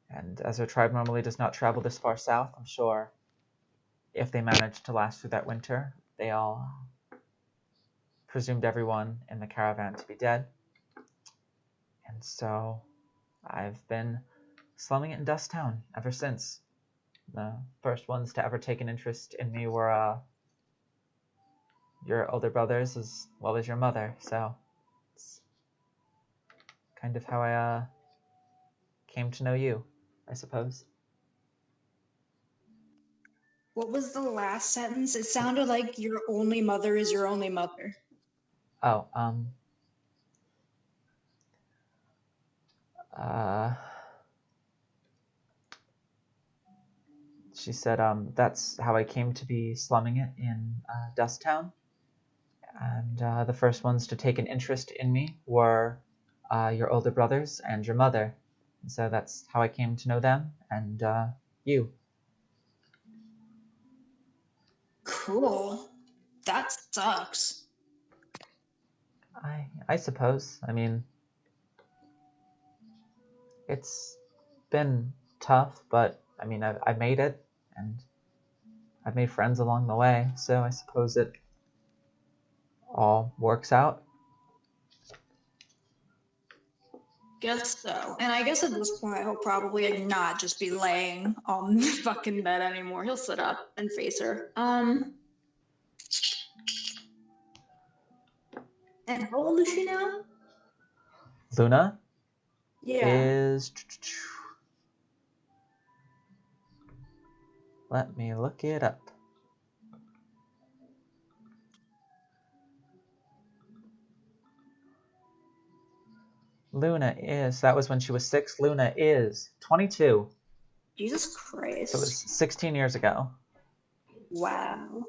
Speaker 2: And as our tribe normally does not travel this far south, I'm sure if they managed to last through that winter, they all presumed everyone in the caravan to be dead. And so I've been slumming it in Dust Town ever since. The first ones to ever take an interest in me were your older brothers as well as your mother, so it's kind of how I came to know you, I suppose.
Speaker 8: What was the last sentence? It sounded like your only mother is your only mother.
Speaker 2: Oh, she said, that's how I came to be slumming it in Dust Town. And the first ones to take an interest in me were your older brothers and your mother. And so that's how I came to know them and you.
Speaker 8: Cool. That sucks.
Speaker 2: I suppose. I mean, it's been tough, but I mean, I made it, and I've made friends along the way, so I suppose it all works out.
Speaker 8: Guess so. And I guess at this point, he'll probably not just be laying on the fucking bed anymore. He'll sit up and face her. And how old is she now?
Speaker 2: Luna
Speaker 8: Yeah.
Speaker 2: is... Let me look it up. Luna is... That was when she was 6. Luna is 22.
Speaker 8: Jesus Christ.
Speaker 2: So it was 16 years ago.
Speaker 8: Wow.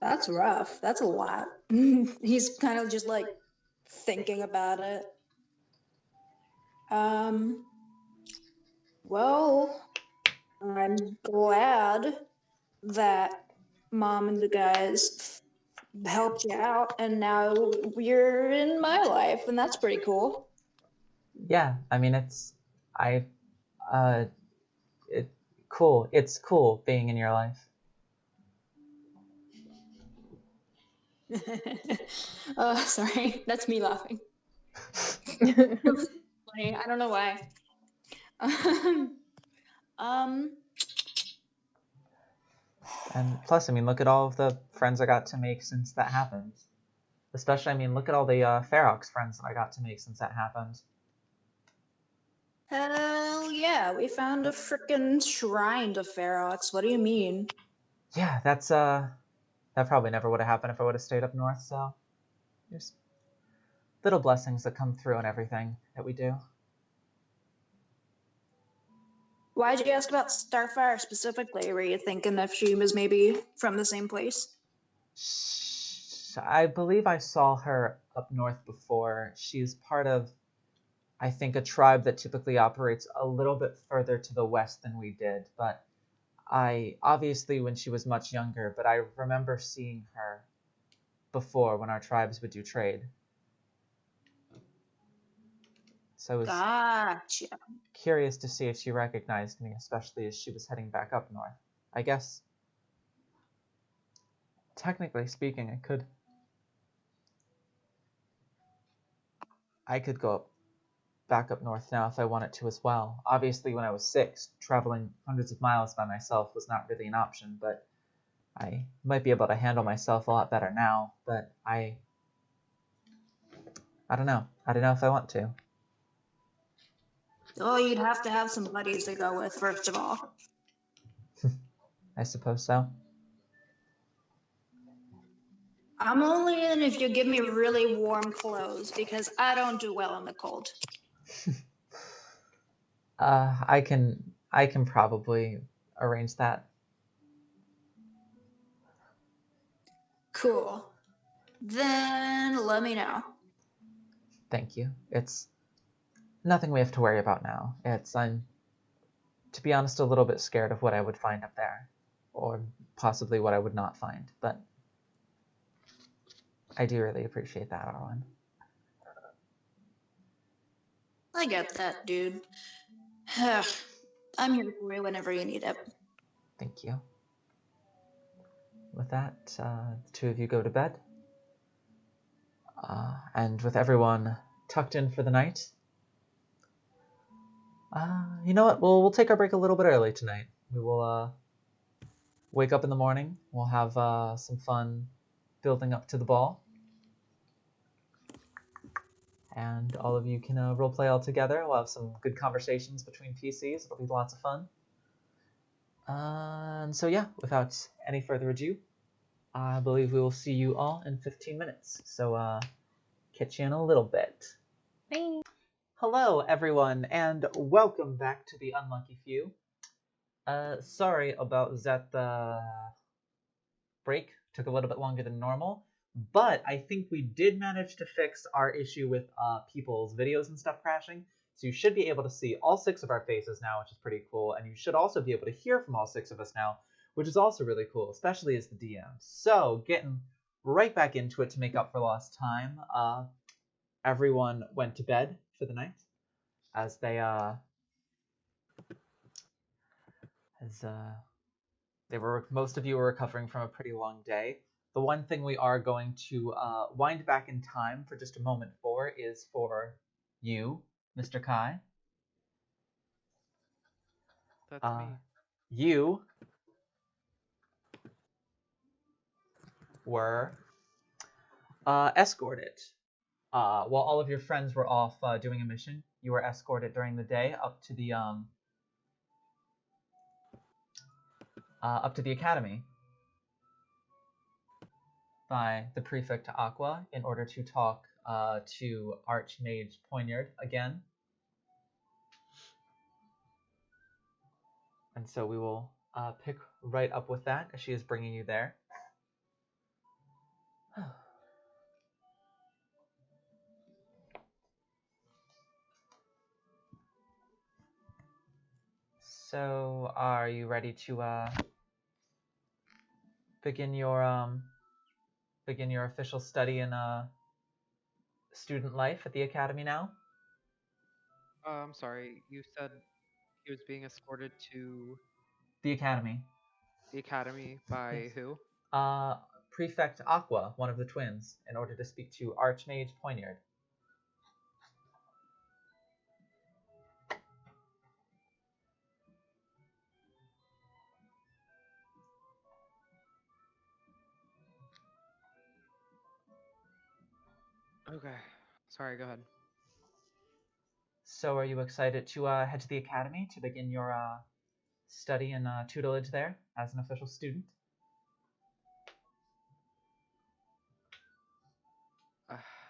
Speaker 8: That's rough. That's a lot. He's kind of just like thinking about it. Well, I'm glad that Mom and the guys helped you out, and now you're in my life, and that's pretty cool.
Speaker 2: Yeah, I mean, cool. It's cool being in your life.
Speaker 8: Sorry, that's me laughing. Funny, I don't know why.
Speaker 2: And plus, I mean, look at all of the friends I got to make since that happened. Especially, I mean, look at all the Ferox friends that I got to make since that happened.
Speaker 8: Hell yeah, we found a frickin' shrine to Ferox. What do you mean?
Speaker 2: Yeah, that's that probably never would have happened if I would have stayed up north. So there's little blessings that come through and everything that we do.
Speaker 8: Why'd you ask about Starfire specifically? Were you thinking if she was maybe from the same place?
Speaker 2: I believe I saw her up north before. She's part of, I think, a tribe that typically operates a little bit further to the west than we did. But I, obviously when she was much younger, but I remember seeing her before when our tribes would do trade. So I was
Speaker 8: Gotcha.
Speaker 2: curious to see if she recognized me, especially as she was heading back up north. I guess, technically speaking, I could go back up north now if I wanted to as well. Obviously, when I was 6, traveling hundreds of miles by myself was not really an option, but I might be able to handle myself a lot better now, but I don't know. I don't know if I want to.
Speaker 8: Oh, you'd have to have some buddies to go with, first of all.
Speaker 2: I suppose so.
Speaker 8: I'm only in if you give me really warm clothes, because I don't do well in the cold.
Speaker 2: I can probably arrange that.
Speaker 8: Cool. Then let me know.
Speaker 2: Thank you. It's nothing we have to worry about now. I'm, to be honest, a little bit scared of what I would find up there, or possibly what I would not find, but I do really appreciate that, Arwen.
Speaker 8: I get that, dude. I'm here for you whenever you need it.
Speaker 2: Thank you. With that, the two of you go to bed. And with everyone tucked in for the night, you know what? We'll take our break a little bit early tonight. We will wake up in the morning. We'll have some fun building up to the ball. And all of you can roleplay all together. We'll have some good conversations between PCs. It'll be lots of fun. And so yeah, without any further ado, I believe we will see you all in 15 minutes. So catch you in a little bit.
Speaker 8: Bye.
Speaker 2: Hello everyone, and welcome back to the Unlucky Few. Sorry about that break. Took a little bit longer than normal. But I think we did manage to fix our issue with people's videos and stuff crashing. So you should be able to see all 6 of our faces now, which is pretty cool. And you should also be able to hear from all 6 of us now, which is also really cool, especially as the DM. So getting right back into it to make up for lost time, everyone went to bed for the night, as most of you were recovering from a pretty long day. The one thing we are going to wind back in time for just a moment for is for you, Mr. Kai.
Speaker 3: That's me.
Speaker 2: You were escorted. While all of your friends were off doing a mission, you were escorted during the day up to the academy by the prefect Aqua in order to talk to Archmage Poignard again. And so we will pick right up with that as she is bringing you there. So, are you ready to begin your official study in student life at the academy now?
Speaker 3: I'm sorry. You said he was being escorted to
Speaker 2: The academy.
Speaker 3: the academy by
Speaker 2: Yes.
Speaker 3: who?
Speaker 2: Prefect Aqua, one of the twins, in order to speak to Archmage Poignard.
Speaker 3: Okay. Sorry, go ahead.
Speaker 2: So, are you excited to head to the academy to begin your study and tutelage there as an official student?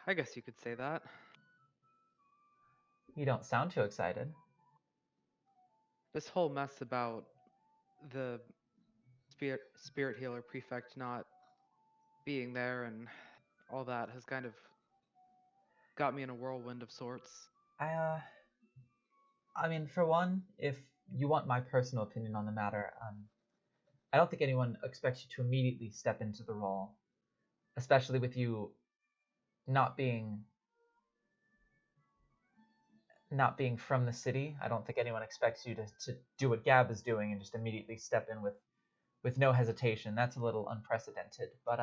Speaker 3: I guess you could say that.
Speaker 2: You don't sound too excited.
Speaker 3: This whole mess about the spirit healer prefect not being there and all that has kind of got me in a whirlwind of sorts.
Speaker 2: I mean, for one, if you want my personal opinion on the matter, I don't think anyone expects you to immediately step into the role, especially with you not being from the city. I don't think anyone expects you to do what Gab is doing and just immediately step in with no hesitation. That's a little unprecedented. But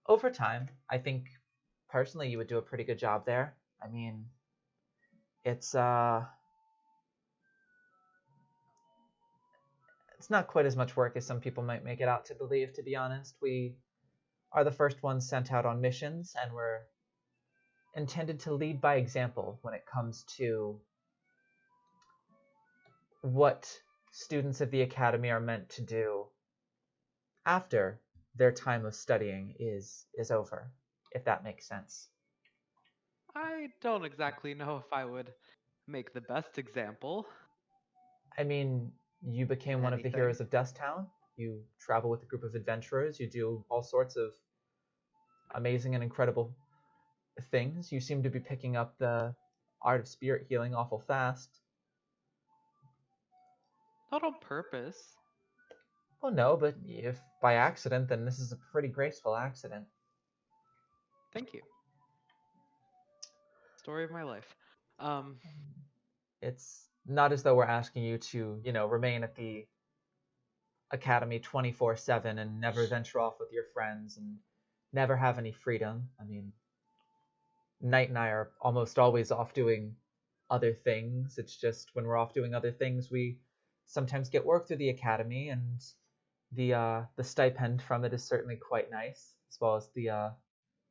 Speaker 2: over time, I think personally you would do a pretty good job there. I mean, it's It's not quite as much work as some people might make it out to believe, to be honest. We are the first ones sent out on missions, and we're intended to lead by example when it comes to what students of the Academy are meant to do after their time of studying is over, if that makes sense.
Speaker 3: I don't exactly know if I would make the best example.
Speaker 2: I mean, you became one of the
Speaker 3: Anything.
Speaker 2: heroes of Dusttown. You travel with a group of adventurers. You do all sorts of amazing and incredible things. You seem to be picking up the art of spirit healing awful fast.
Speaker 3: Not on purpose.
Speaker 2: Well, no, but if by accident, then this is a pretty graceful accident.
Speaker 3: Thank you. Story of my life.
Speaker 2: It's not as though we're asking you to, remain at the Academy 24/7 and never venture off with your friends and never have any freedom. I mean, Knight and I are almost always off doing other things. It's just when we're off doing other things, we sometimes get work through the Academy, and the stipend from it is certainly quite nice, as well as the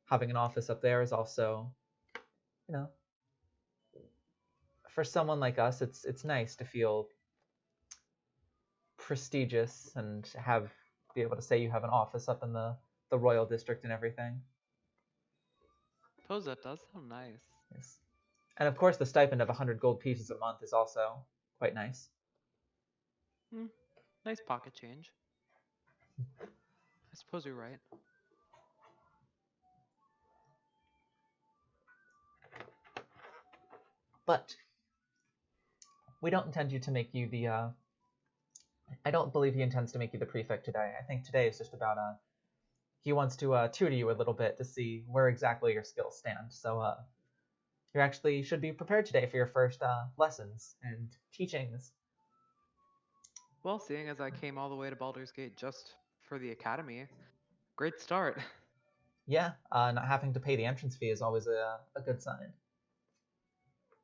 Speaker 2: having an office up there is also, for someone like us, it's nice to feel prestigious and be able to say you have an office up in the Royal District and everything.
Speaker 3: Suppose that does sound nice.
Speaker 2: Yes. And of course, the stipend of 100 gold pieces a month is also quite nice.
Speaker 3: Nice pocket change. I suppose you're right.
Speaker 2: But we don't intend you to make you the I don't believe he intends to make you the prefect today. I think today is just about he wants to tutor you a little bit to see where exactly your skills stand. So you actually should be prepared today for your first lessons and teachings.
Speaker 3: Well, seeing as I came all the way to Baldur's Gate just for the Academy, great start.
Speaker 2: Yeah, not having to pay the entrance fee is always a good sign.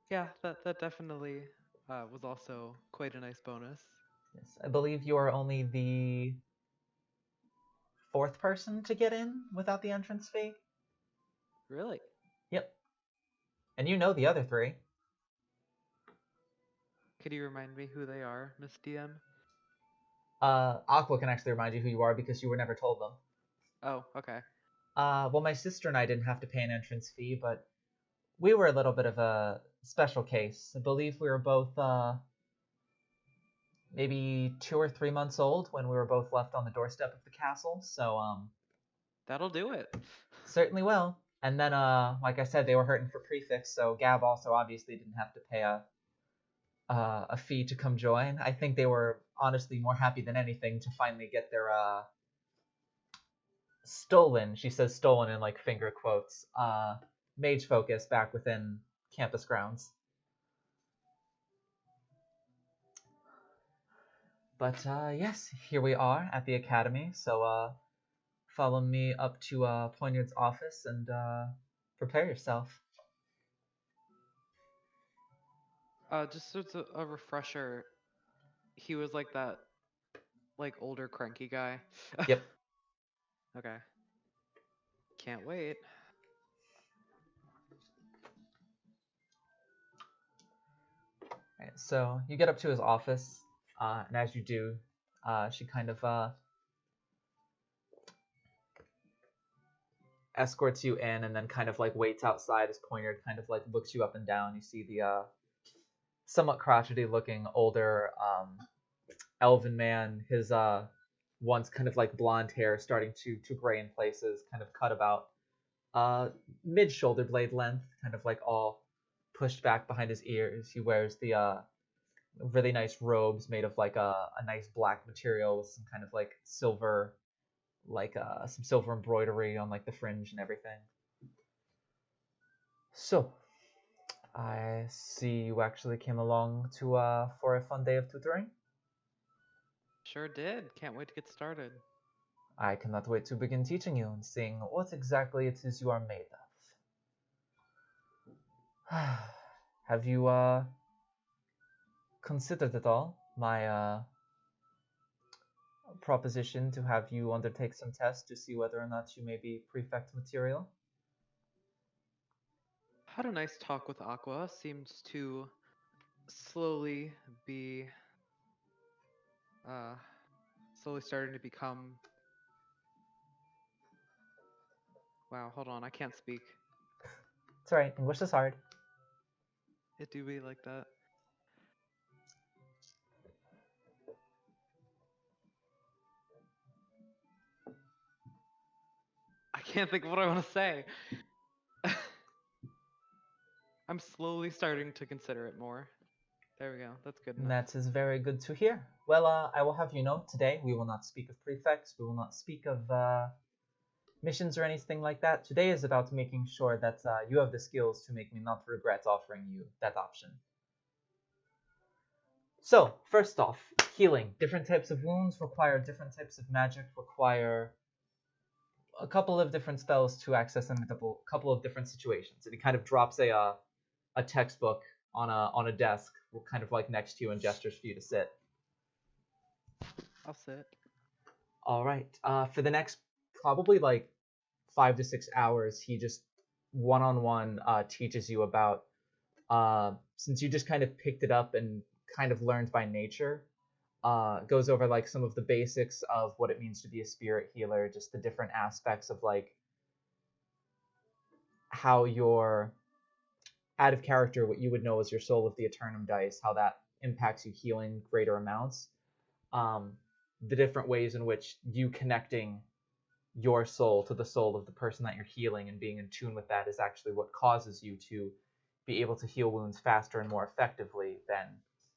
Speaker 3: Yeah, that definitely was also quite a nice bonus.
Speaker 2: Yes, I believe you are only the 4th person to get in without the entrance fee.
Speaker 3: Really?
Speaker 2: Yep. And you know the other 3.
Speaker 3: Could you remind me who they are, Miss DM?
Speaker 2: Aqua can actually remind you who you are because you were never told them.
Speaker 3: Oh, okay.
Speaker 2: Well, my sister and I didn't have to pay an entrance fee, but we were a little bit of a special case. I believe we were both maybe 2 or 3 months old when we were both left on the doorstep of the castle. So
Speaker 3: That'll do it.
Speaker 2: certainly will. And then like I said, they were hurting for prefix, so Gab also obviously didn't have to pay a fee to come join. I think they were honestly more happy than anything to finally get their stolen, she says stolen in like finger quotes, mage focus back within campus grounds. But yes, here we are at the Academy, so follow me up to Poignard's office and prepare yourself.
Speaker 3: Just as a refresher, he was like that, like older cranky guy.
Speaker 2: Yep.
Speaker 3: Okay. Can't wait.
Speaker 2: Right, so you get up to his office, and as you do, she kind of escorts you in and then kind of like waits outside as Poignard kind of like looks you up and down. You see the somewhat crotchety looking older elven man, his once kind of like blonde hair starting to gray in places, kind of cut about mid shoulder blade length, kind of like all pushed back behind his ears. He wears the really nice robes made of like a nice black material with some kind of like silver, like some silver embroidery on like the fringe and everything. So I see you actually came along to for a fun day of tutoring.
Speaker 3: Sure did. Can't wait to get started.
Speaker 2: I cannot wait to begin teaching you and seeing what exactly it is you are made of. Have you considered at all my proposition to have you undertake some tests to see whether or not you may be prefect material.
Speaker 3: Had a nice talk with Aqua. Seems to slowly be slowly starting to become. Wow, hold on, I can't speak.
Speaker 2: It's alright, English is hard.
Speaker 3: It do be like that. I can't think of what I want to say. I'm slowly starting to consider it more. There we go. That's good enough.
Speaker 2: That is very good to hear. Well, I will have you know, today we will not speak of prefects, we will not speak of missions or anything like that. Today is about making sure that you have the skills to make me not regret offering you that option. So, first off, healing. Different types of wounds require different types of magic, require a couple of different spells to access in a couple of different situations. And he kind of drops a textbook on a desk, kind of like next to you, and gestures for you to sit.
Speaker 3: I'll sit.
Speaker 2: All right. For the next probably like 5 to 6 hours, he just one-on-one teaches you about, since you just kind of picked it up and kind of learned by nature, goes over like some of the basics of what it means to be a spirit healer, just the different aspects of like how you're out of character, what you would know as your Soul of the Eternum dice, how that impacts you healing greater amounts, the different ways in which you connecting your soul to the soul of the person that you're healing and being in tune with that is actually what causes you to be able to heal wounds faster and more effectively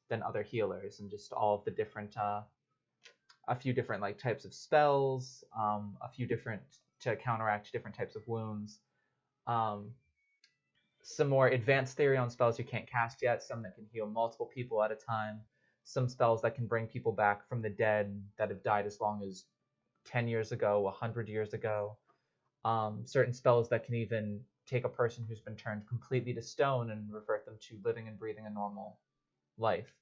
Speaker 2: than other healers, and just all of the different a few different like types of spells, a few different to counteract different types of wounds, some more advanced theory on spells you can't cast yet, some that can heal multiple people at a time, some spells that can bring people back from the dead that have died as long as 10 years ago, 100 years ago, certain spells that can even take a person who's been turned completely to stone and revert them to living and breathing a normal life.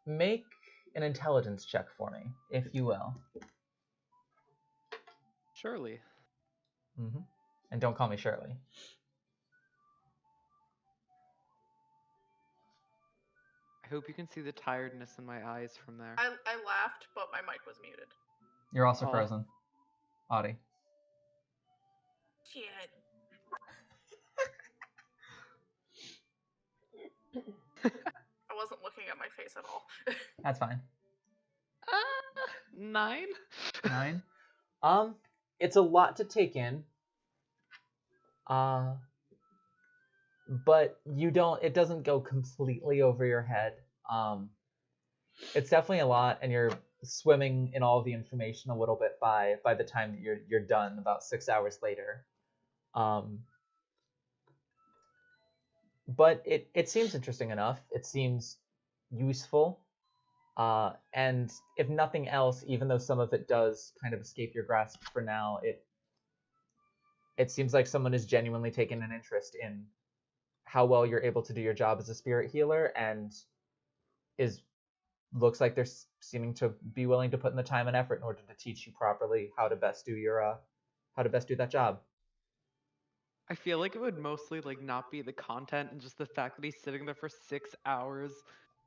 Speaker 2: Make an intelligence check for me, if you will.
Speaker 3: Surely.
Speaker 2: Mm-hmm. And don't call me Shirley.
Speaker 3: I hope you can see the tiredness in my eyes from there.
Speaker 6: I laughed, but my mic was muted.
Speaker 2: You're also
Speaker 3: Aw.
Speaker 2: frozen. Audie.
Speaker 6: Shit. I wasn't looking at my face at all.
Speaker 2: That's fine.
Speaker 3: 9?
Speaker 2: 9. It's a lot to take in. But it doesn't go completely over your head. It's definitely a lot, and you're swimming in all of the information a little bit by the time that you're done, about 6 hours later. But it seems interesting enough. It seems useful. And if nothing else, even though some of it does kind of escape your grasp for now, it seems like someone is genuinely taking an interest in how well you're able to do your job as a spirit healer, and looks like they're seeming to be willing to put in the time and effort in order to teach you properly how to best do that job.
Speaker 3: I feel like it would mostly like not be the content and just the fact that he's sitting there for 6 hours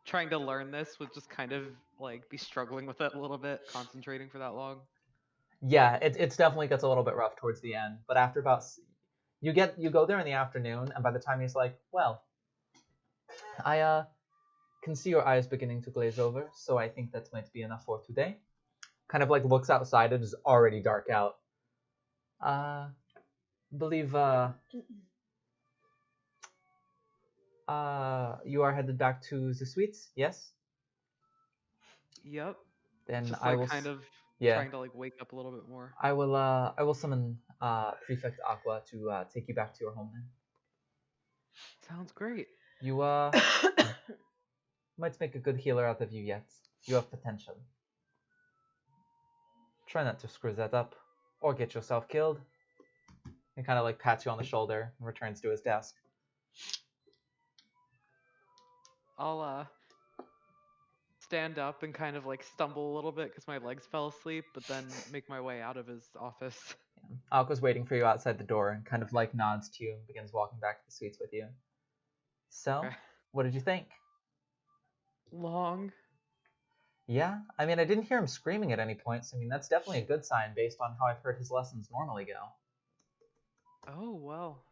Speaker 3: trying to learn this would just kind of like be struggling with it a little bit, concentrating for that long.
Speaker 2: Yeah, it's definitely gets a little bit rough towards the end, but after about you go there in the afternoon, and by the time he's like, well, I can see your eyes beginning to glaze over, so I think that might be enough for today. Kind of like looks outside, it is already dark out. Believe you are headed back to the suites, yes?
Speaker 3: Yep.
Speaker 2: Then
Speaker 3: Just
Speaker 2: I
Speaker 3: like
Speaker 2: will
Speaker 3: kind of
Speaker 2: yeah.
Speaker 3: trying to like wake up a little bit more.
Speaker 2: I will summon Prefect Aqua to take you back to your home then.
Speaker 3: Sounds great.
Speaker 2: You might make a good healer out of you yet. You have potential. Try not to screw that up or get yourself killed. He kind of like pats you on the shoulder and returns to his desk.
Speaker 3: I'll stand up and kind of like stumble a little bit because my legs fell asleep, but then make my way out of his office.
Speaker 2: Alka's waiting for you outside the door and kind of like nods to you and begins walking back to the suites with you. So,
Speaker 3: Okay.
Speaker 2: what did you think?
Speaker 3: Long.
Speaker 2: Yeah, I mean, I didn't hear him screaming at any point, so I mean, that's definitely a good sign based on how I've heard his lessons normally go.
Speaker 3: Oh, well.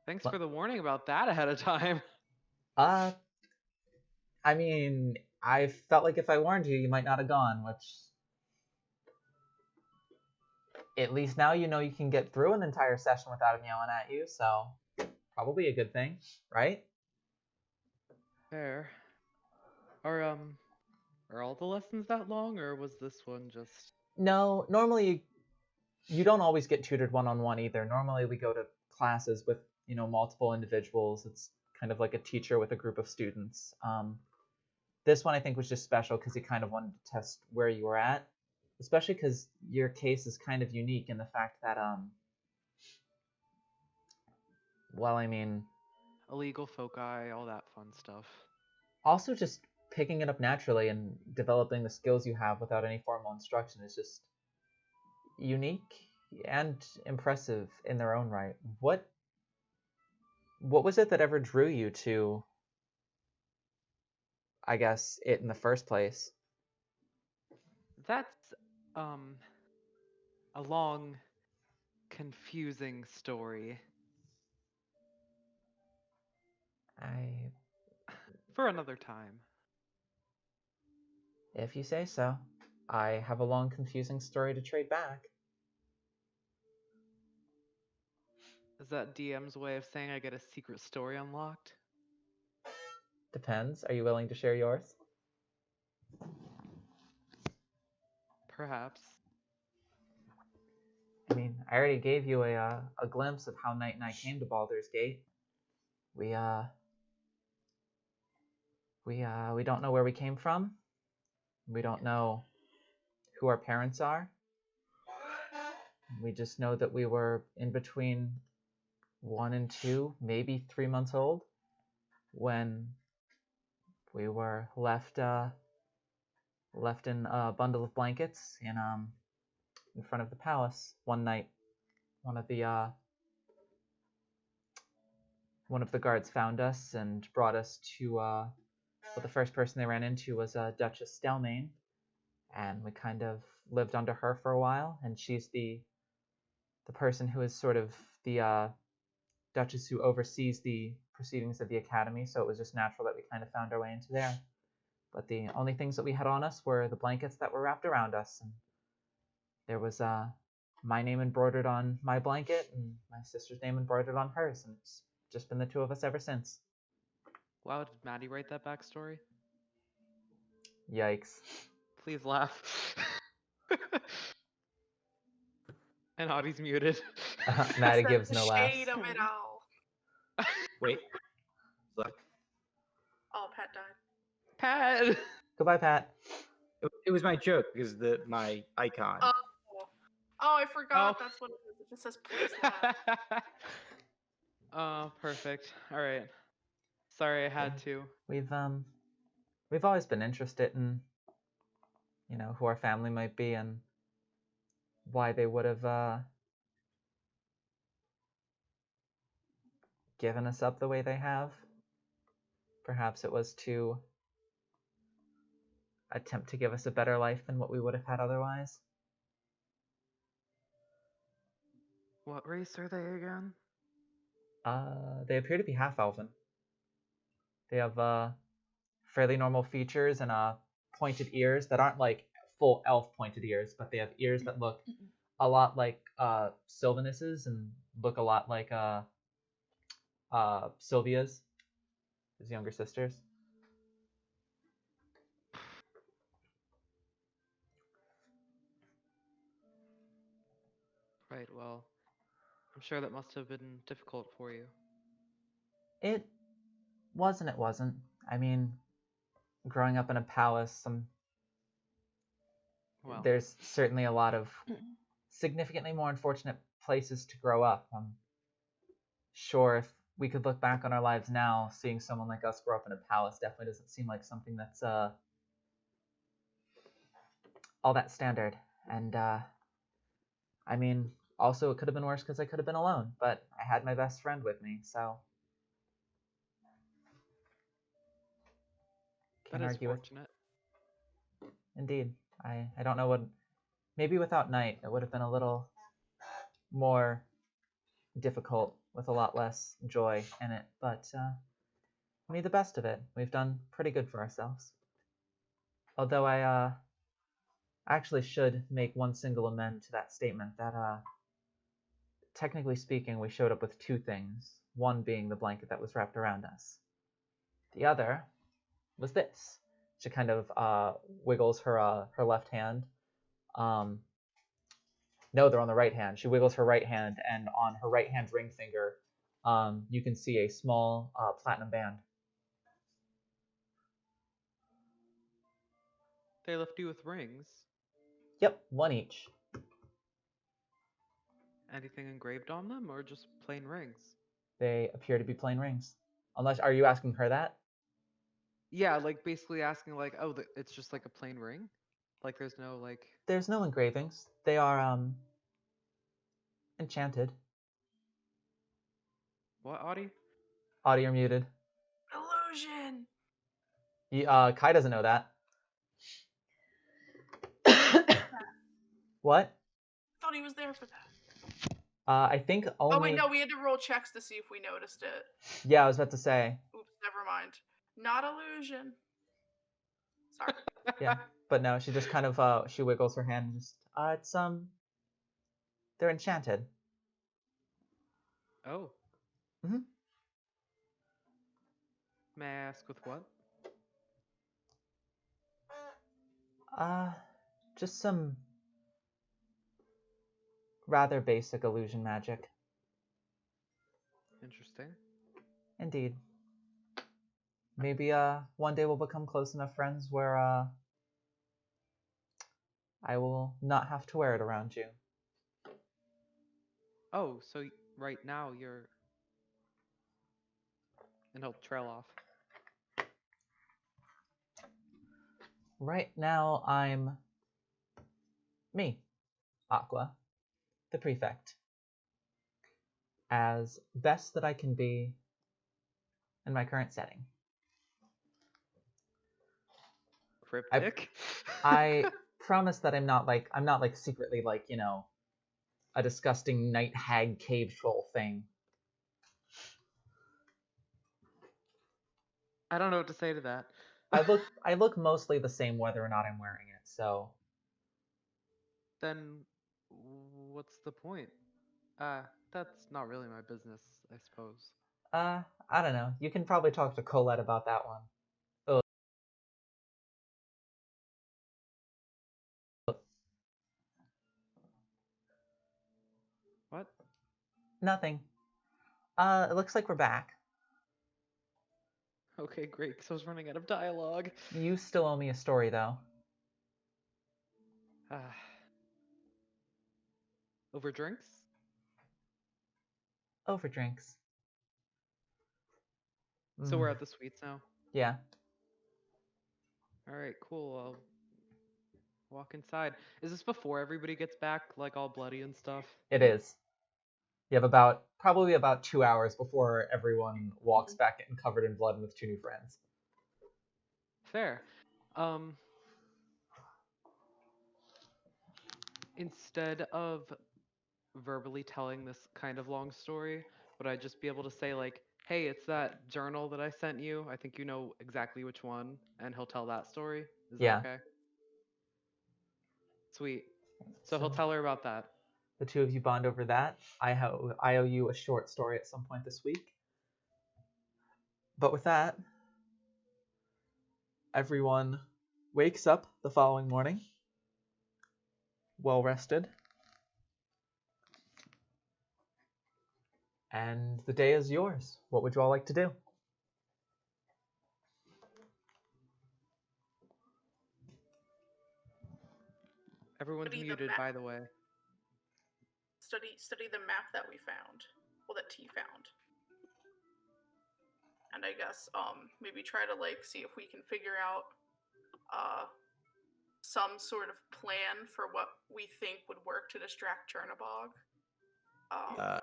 Speaker 3: Thanks
Speaker 2: What?
Speaker 3: for the warning about that ahead of time.
Speaker 2: I mean, I felt like if I warned you, you might not have gone, which... At least now you know you can get through an entire session without him yelling at you, so probably a good thing, right?
Speaker 3: Fair. Are all the lessons that long, or was this one just...
Speaker 2: No, normally you don't always get tutored one-on-one either. Normally we go to classes with, you know, multiple individuals. It's kind of like a teacher with a group of students. This one I think was just special because he kind of wanted to test where you were at, especially because your case is kind of unique in the fact that, well, I mean,
Speaker 3: illegal foci, all that fun stuff.
Speaker 2: also just picking it up naturally and developing the skills you have without any formal instruction is just unique and impressive in their own right. What was it that ever drew you to, I guess, it in the first place?
Speaker 3: That's a long, confusing story. For another time.
Speaker 2: If you say so. I have a long, confusing story to trade back.
Speaker 3: Is that DM's way of saying I get a secret story unlocked?
Speaker 2: Depends. Are you willing to share yours?
Speaker 3: Perhaps.
Speaker 2: I mean, I already gave you a glimpse of how Knight and I came to Baldur's Gate. We don't know where we came from. We don't know who our parents are. We just know that we were in between 1 and 2, maybe 3 months old, when we were left in a bundle of blankets in front of the palace one night. One of the guards found us and brought us to well, the first person they ran into was Duchess Stelmane, and we kind of lived under her for a while, and she's the person who is sort of the Duchess who oversees the proceedings of the academy, so it was just natural that we kind of found our way into there. But the only things that we had on us were the blankets that were wrapped around us, and there was my name embroidered on my blanket and my sister's name embroidered on hers, and it's just been the two of us ever since.
Speaker 3: Wow, did Maddie write that backstory?
Speaker 2: Yikes.
Speaker 3: Please laugh. And Audie's muted.
Speaker 2: Maddie
Speaker 6: That's
Speaker 2: gives
Speaker 6: the
Speaker 2: no laughs.
Speaker 6: shade of it all.
Speaker 7: Wait. Look,
Speaker 6: Oh, Pat died.
Speaker 3: Pat!
Speaker 2: Goodbye, Pat.
Speaker 7: it was my joke because my icon.
Speaker 6: Oh, I forgot.
Speaker 3: Oh.
Speaker 6: That's what it is. It just says please laugh.
Speaker 3: Oh, perfect. Alright. Sorry I had to.
Speaker 2: We've always been interested in, you know, who our family might be and why they would have given us up the way they have. Perhaps it was to attempt to give us a better life than what we would have had otherwise.
Speaker 3: What race are they again?
Speaker 2: They appear to be half-elven. They have fairly normal features and pointed ears that aren't like full elf pointed ears, but they have ears that look a lot like Sylvanus's and look a lot like Sylvia's, his younger sisters.
Speaker 3: Right, well, I'm sure that must have been difficult for you.
Speaker 2: It wasn't. I mean, growing up in a palace,
Speaker 3: Well,
Speaker 2: there's certainly a lot of significantly more unfortunate places to grow up. I'm sure if we could look back on our lives now, seeing someone like us grow up in a palace definitely doesn't seem like something that's all that standard. And I mean, also it could have been worse because I could have been alone, but I had my best friend with me, so
Speaker 3: That
Speaker 2: can't
Speaker 3: is
Speaker 2: argue with.
Speaker 3: fortunate.
Speaker 2: Indeed, I don't know what. Maybe without Night, it would have been a little more difficult with a lot less joy in it, but we made the best of it. We've done pretty good for ourselves. Although I actually should make one single amend to that statement that technically speaking, we showed up with two things. One being the blanket that was wrapped around us. The other was this. She kind of wiggles her left hand. No, they're on the right hand. She wiggles her right hand, and on her right hand ring finger, you can see a small platinum band.
Speaker 3: They left you with rings.
Speaker 2: Yep, one each.
Speaker 3: Anything engraved on them, or just plain rings?
Speaker 2: They appear to be plain rings. Unless, are you asking her that?
Speaker 3: Yeah, like basically asking like, oh, it's just like a plain ring? Like there's no like...
Speaker 2: There's no engravings. They are, enchanted.
Speaker 3: What, Audie?
Speaker 2: Audie, you're muted.
Speaker 6: Illusion.
Speaker 2: Kai doesn't know that. What?
Speaker 6: Thought he was there for that.
Speaker 2: I think only...
Speaker 6: Oh wait, no, we had to roll checks to see if we noticed it.
Speaker 2: Yeah, I was about to say.
Speaker 6: Oops, never mind. Not illusion. Sorry.
Speaker 2: Yeah, but no, she just kind of, she wiggles her hand and just, it's, they're enchanted.
Speaker 3: Oh.
Speaker 2: Mm-hmm.
Speaker 3: May I ask with what?
Speaker 2: Just some rather basic illusion magic.
Speaker 3: Interesting.
Speaker 2: Indeed. Maybe, one day we'll become close enough friends where, I will not have to wear it around you.
Speaker 3: Oh, so right now you're... And he'll trail off.
Speaker 2: Right now, I'm me, Aqua, the prefect, as best that I can be in my current setting.
Speaker 3: Cryptic?
Speaker 2: I promise that I'm not like secretly like, you know, a disgusting night hag cave troll thing.
Speaker 3: I don't know what to say to that.
Speaker 2: I look mostly the same whether or not I'm wearing it, so.
Speaker 3: Then what's the point? That's not really my business, I suppose.
Speaker 2: I don't know. You can probably talk to Colette about that one.
Speaker 3: What?
Speaker 2: Nothing. It looks like we're back.
Speaker 3: Okay, great, because I was running out of dialogue.
Speaker 2: You still owe me a story, though.
Speaker 3: Over drinks?
Speaker 2: Over drinks.
Speaker 3: So we're at the suites now?
Speaker 2: Yeah.
Speaker 3: Alright, cool. I'll walk inside. Is this before everybody gets back, like all bloody and stuff?
Speaker 2: It is. You have probably about 2 hours before everyone walks back in covered in blood with two new friends.
Speaker 3: Fair. Instead of verbally telling this kind of long story, would I just be able to say like, hey, it's that journal that I sent you. I think you know exactly which one, and he'll tell that story. Is that okay? Sweet. So he'll tell her about that.
Speaker 2: The two of you bond over that. I owe you a short story at some point this week. But with that, everyone wakes up the following morning, well rested, and the day is yours. What would you all like to do?
Speaker 3: Everyone's
Speaker 6: Study the
Speaker 3: muted,
Speaker 6: map.
Speaker 3: by the way.
Speaker 6: Study the map that we found. Well, that T found. and I guess maybe try to like see if we can figure out some sort of plan for what we think would work to distract Chernobog. I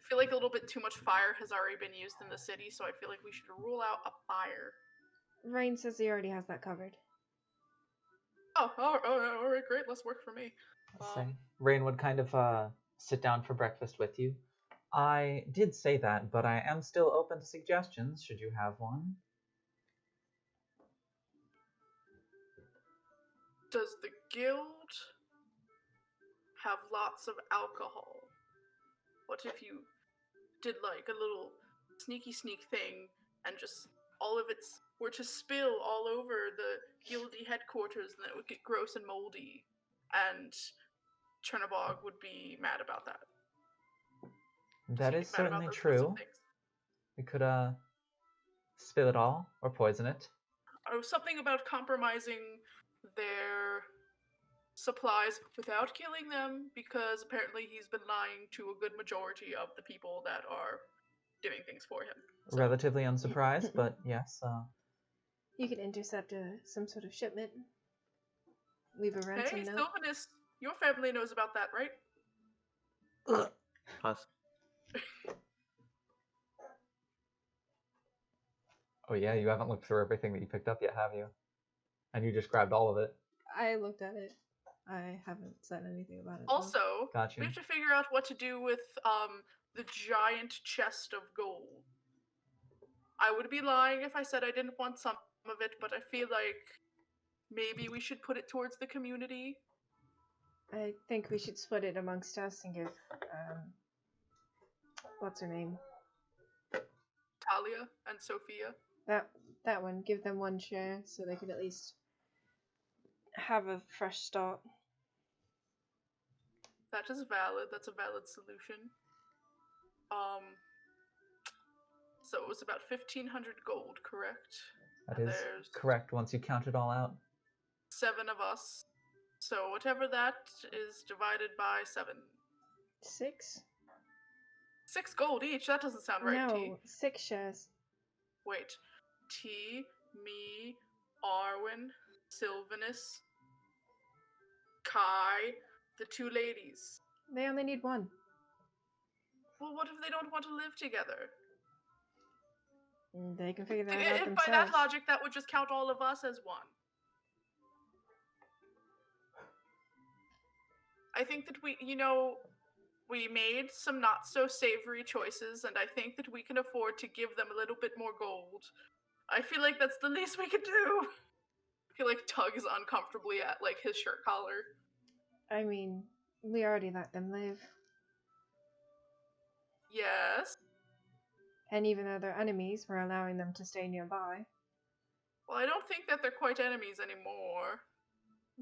Speaker 6: feel like a little bit too much fire has already been used in the city, so I feel like we should rule out a fire.
Speaker 4: Rain says he already has that covered.
Speaker 6: Oh, all right, great. Let's work for me.
Speaker 2: Let's say Rain would kind of sit down for breakfast with you. I did say that, but I am still open to suggestions, should you have one.
Speaker 6: Does the guild have lots of alcohol? What if you did like a little sneak thing and just all of it were to spill all over the guildy headquarters, and then it would get gross and moldy, and Chernobog would be mad about that.
Speaker 2: That is certainly true. We could spill it all or poison it.
Speaker 6: Oh, something about compromising their supplies without killing them, because apparently he's been lying to a good majority of the people that are doing things for him. So.
Speaker 2: Relatively unsurprised, but yes.
Speaker 4: You could intercept some sort of shipment. Leave a ransom
Speaker 6: Hey,
Speaker 4: note.
Speaker 6: Sylvanus, your family knows about that, right?
Speaker 9: Us.
Speaker 2: Oh yeah, you haven't looked through everything that you picked up yet, have you? And you just grabbed all of it.
Speaker 4: I looked at it. I haven't said anything about it.
Speaker 6: Also,
Speaker 2: Gotcha.
Speaker 6: we have to figure out what to do with the giant chest of gold. I would be lying if I said I didn't want some of it, but I feel like maybe we should put it towards the community.
Speaker 4: I think we should split it amongst us and give, what's her name?
Speaker 6: Talia and Sophia.
Speaker 4: That one. Give them one share so they can at least have a fresh start.
Speaker 6: That is valid. That's a valid solution. So it was about 1,500 gold, correct?
Speaker 2: That
Speaker 6: And
Speaker 2: is
Speaker 6: there's
Speaker 2: correct once you count it all out.
Speaker 6: 7 of us. So whatever that is divided by 7.
Speaker 4: 6?
Speaker 6: 6 gold each. That doesn't sound right,
Speaker 4: No,
Speaker 6: T.
Speaker 4: 6 shares.
Speaker 6: Wait. T, me, Arwen, Sylvanus, Kai, the 2 ladies.
Speaker 4: They only need 1.
Speaker 6: Well, what if they don't want to live together?
Speaker 4: They can figure that out themselves.
Speaker 6: By that logic, that would just count all of us as 1. I think that we made some not so savory choices, and I think that we can afford to give them a little bit more gold. I feel like that's the least we could do. He tugs uncomfortably at his shirt collar.
Speaker 4: I mean, we already let them live.
Speaker 6: Yes.
Speaker 4: And even though they're enemies, we're allowing them to stay nearby.
Speaker 6: Well, I don't think that they're quite enemies anymore.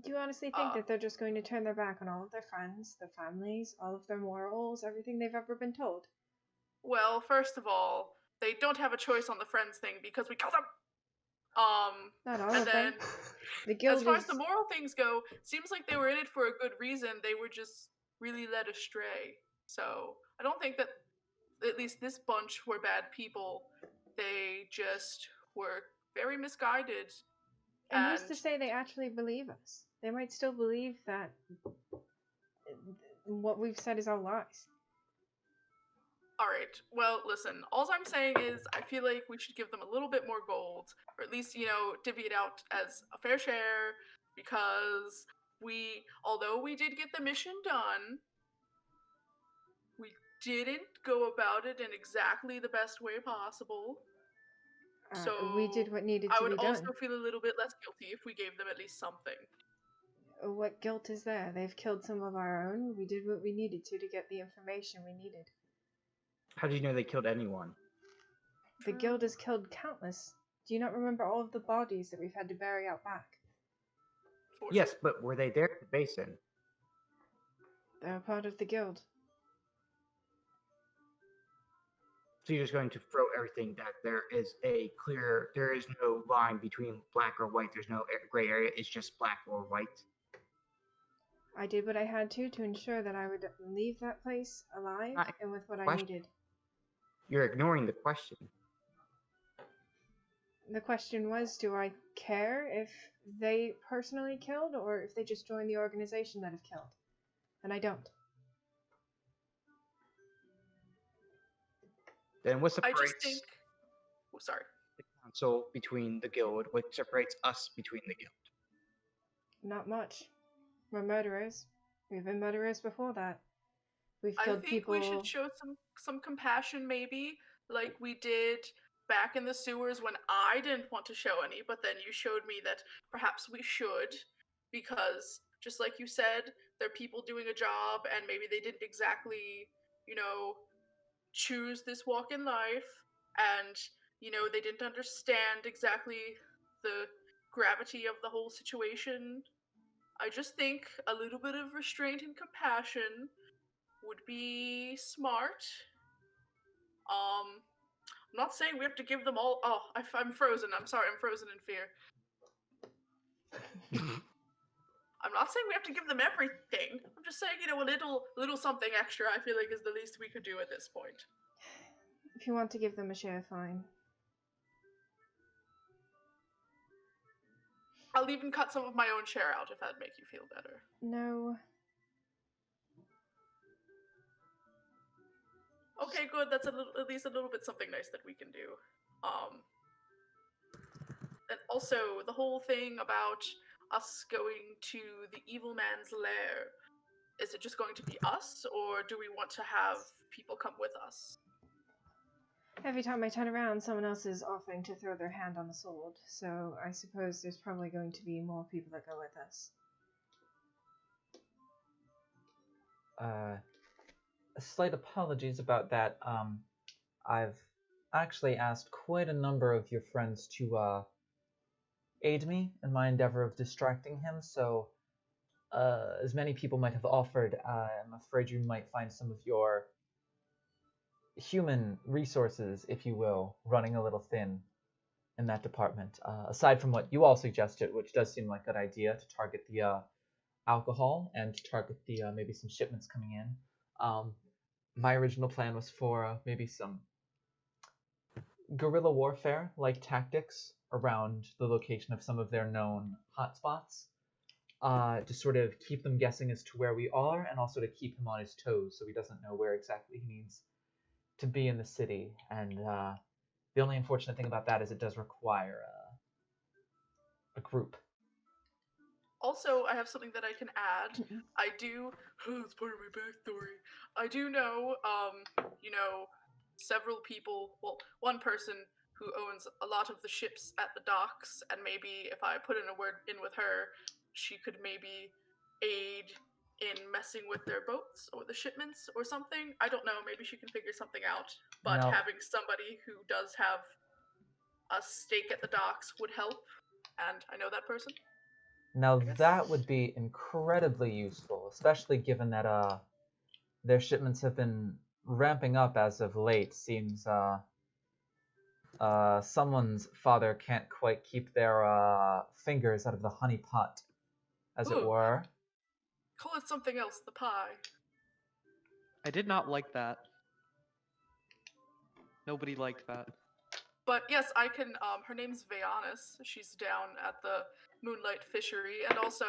Speaker 4: Do you honestly think that they're just going to turn their back on all of their friends, their families, all of their morals, everything they've ever been told?
Speaker 6: Well, first of all, they don't have a choice on the friends thing because we killed them.
Speaker 4: Not all
Speaker 6: and
Speaker 4: of
Speaker 6: then,
Speaker 4: them. The guild
Speaker 6: as far as the moral things go, seems like they were in it for a good reason. They were just really led astray. So I don't think that at least this bunch were bad people. They just were very misguided.
Speaker 4: And who's to say they actually believe us? They might still believe that what we've said is all lies.
Speaker 6: Alright, well, listen, all I'm saying is I feel like we should give them a little bit more gold, or at least, divvy it out as a fair share, because although we did get the mission done, we didn't go about it in exactly the best way possible. So
Speaker 4: we did what needed to
Speaker 6: I would
Speaker 4: be done.
Speaker 6: also feel a little bit less guilty if we gave them at least something.
Speaker 4: What guilt is there? They've killed some of our own. We did what we needed to get the information we needed.
Speaker 9: How did you know they killed anyone?
Speaker 4: The guild has killed countless. Do you not remember all of the bodies that we've had to bury out back?
Speaker 9: Yes, but were they there at the basin?
Speaker 4: They're a part of the guild.
Speaker 9: So you're just going to throw everything that there is no line between black or white. There's no gray area. It's just black or white.
Speaker 4: I did what I had to ensure that I would leave that place alive and with what I needed.
Speaker 9: You're ignoring the question.
Speaker 4: The question was, do I care if they personally killed or if they just joined the organization that have killed? And I don't.
Speaker 9: Then what
Speaker 6: I
Speaker 9: separates
Speaker 6: just think. Oh, sorry.
Speaker 9: the council between the guild? What separates us between the guild?
Speaker 4: Not much. We're murderers. We've been murderers before that. We've
Speaker 6: I
Speaker 4: killed
Speaker 6: think
Speaker 4: people.
Speaker 6: we should show some compassion, maybe, like we did back in the sewers when I didn't want to show any, but then you showed me that perhaps we should, because just like you said, they're people doing a job, and maybe they didn't exactly, choose this walk in life, and they didn't understand exactly the gravity of the whole situation. I just think a little bit of restraint and compassion would be smart. I'm not saying we have to give them all. Oh, I'm frozen. I'm sorry. I'm frozen in fear. I'm not saying we have to give them everything. I'm just saying, a little something extra. I feel like is the least we could do at this point.
Speaker 4: If you want to give them a share, fine.
Speaker 6: I'll even cut some of my own share out if that'd make you feel better.
Speaker 4: No.
Speaker 6: Okay, good. That's at least a little bit something nice that we can do. And also the whole thing about us going to the evil man's lair. Is it just going to be us, or do we want to have people come with us?
Speaker 4: Every time I turn around, someone else is offering to throw their hand on the sword, so I suppose there's probably going to be more people that go with us.
Speaker 2: Slight apologies about that. I've actually asked quite a number of your friends to aid me in my endeavor of distracting him, so as many people might have offered, I'm afraid you might find some of your human resources, if you will, running a little thin in that department. Aside from what you all suggested, which does seem like a good idea, to target the alcohol and to target the maybe some shipments coming in. My original plan was for maybe some guerrilla warfare-like tactics around the location of some of their known hotspots, to sort of keep them guessing as to where we are, and also to keep him on his toes so he doesn't know where exactly he needs to be in the city. And the only unfortunate thing about that is it does require a group.
Speaker 6: Also, I have something that I can add. I do. It's part of my backstory. I do know, several people. Well, one person who owns a lot of the ships at the docks, and maybe if I put in a word in with her, she could maybe aid in messing with their boats or the shipments or something. I don't know. Maybe she can figure something out. But
Speaker 2: No.
Speaker 6: having somebody who does have a stake at the docks would help, and I know that person.
Speaker 2: Now that would be incredibly useful, especially given that their shipments have been ramping up as of late. Seems someone's father can't quite keep their fingers out of the honey pot, as it were.
Speaker 6: Call it something else, the pie.
Speaker 3: I did not like that. Nobody liked that.
Speaker 6: But yes, I can, her name's Vayanis. She's down at the Moonlight Fishery, and also,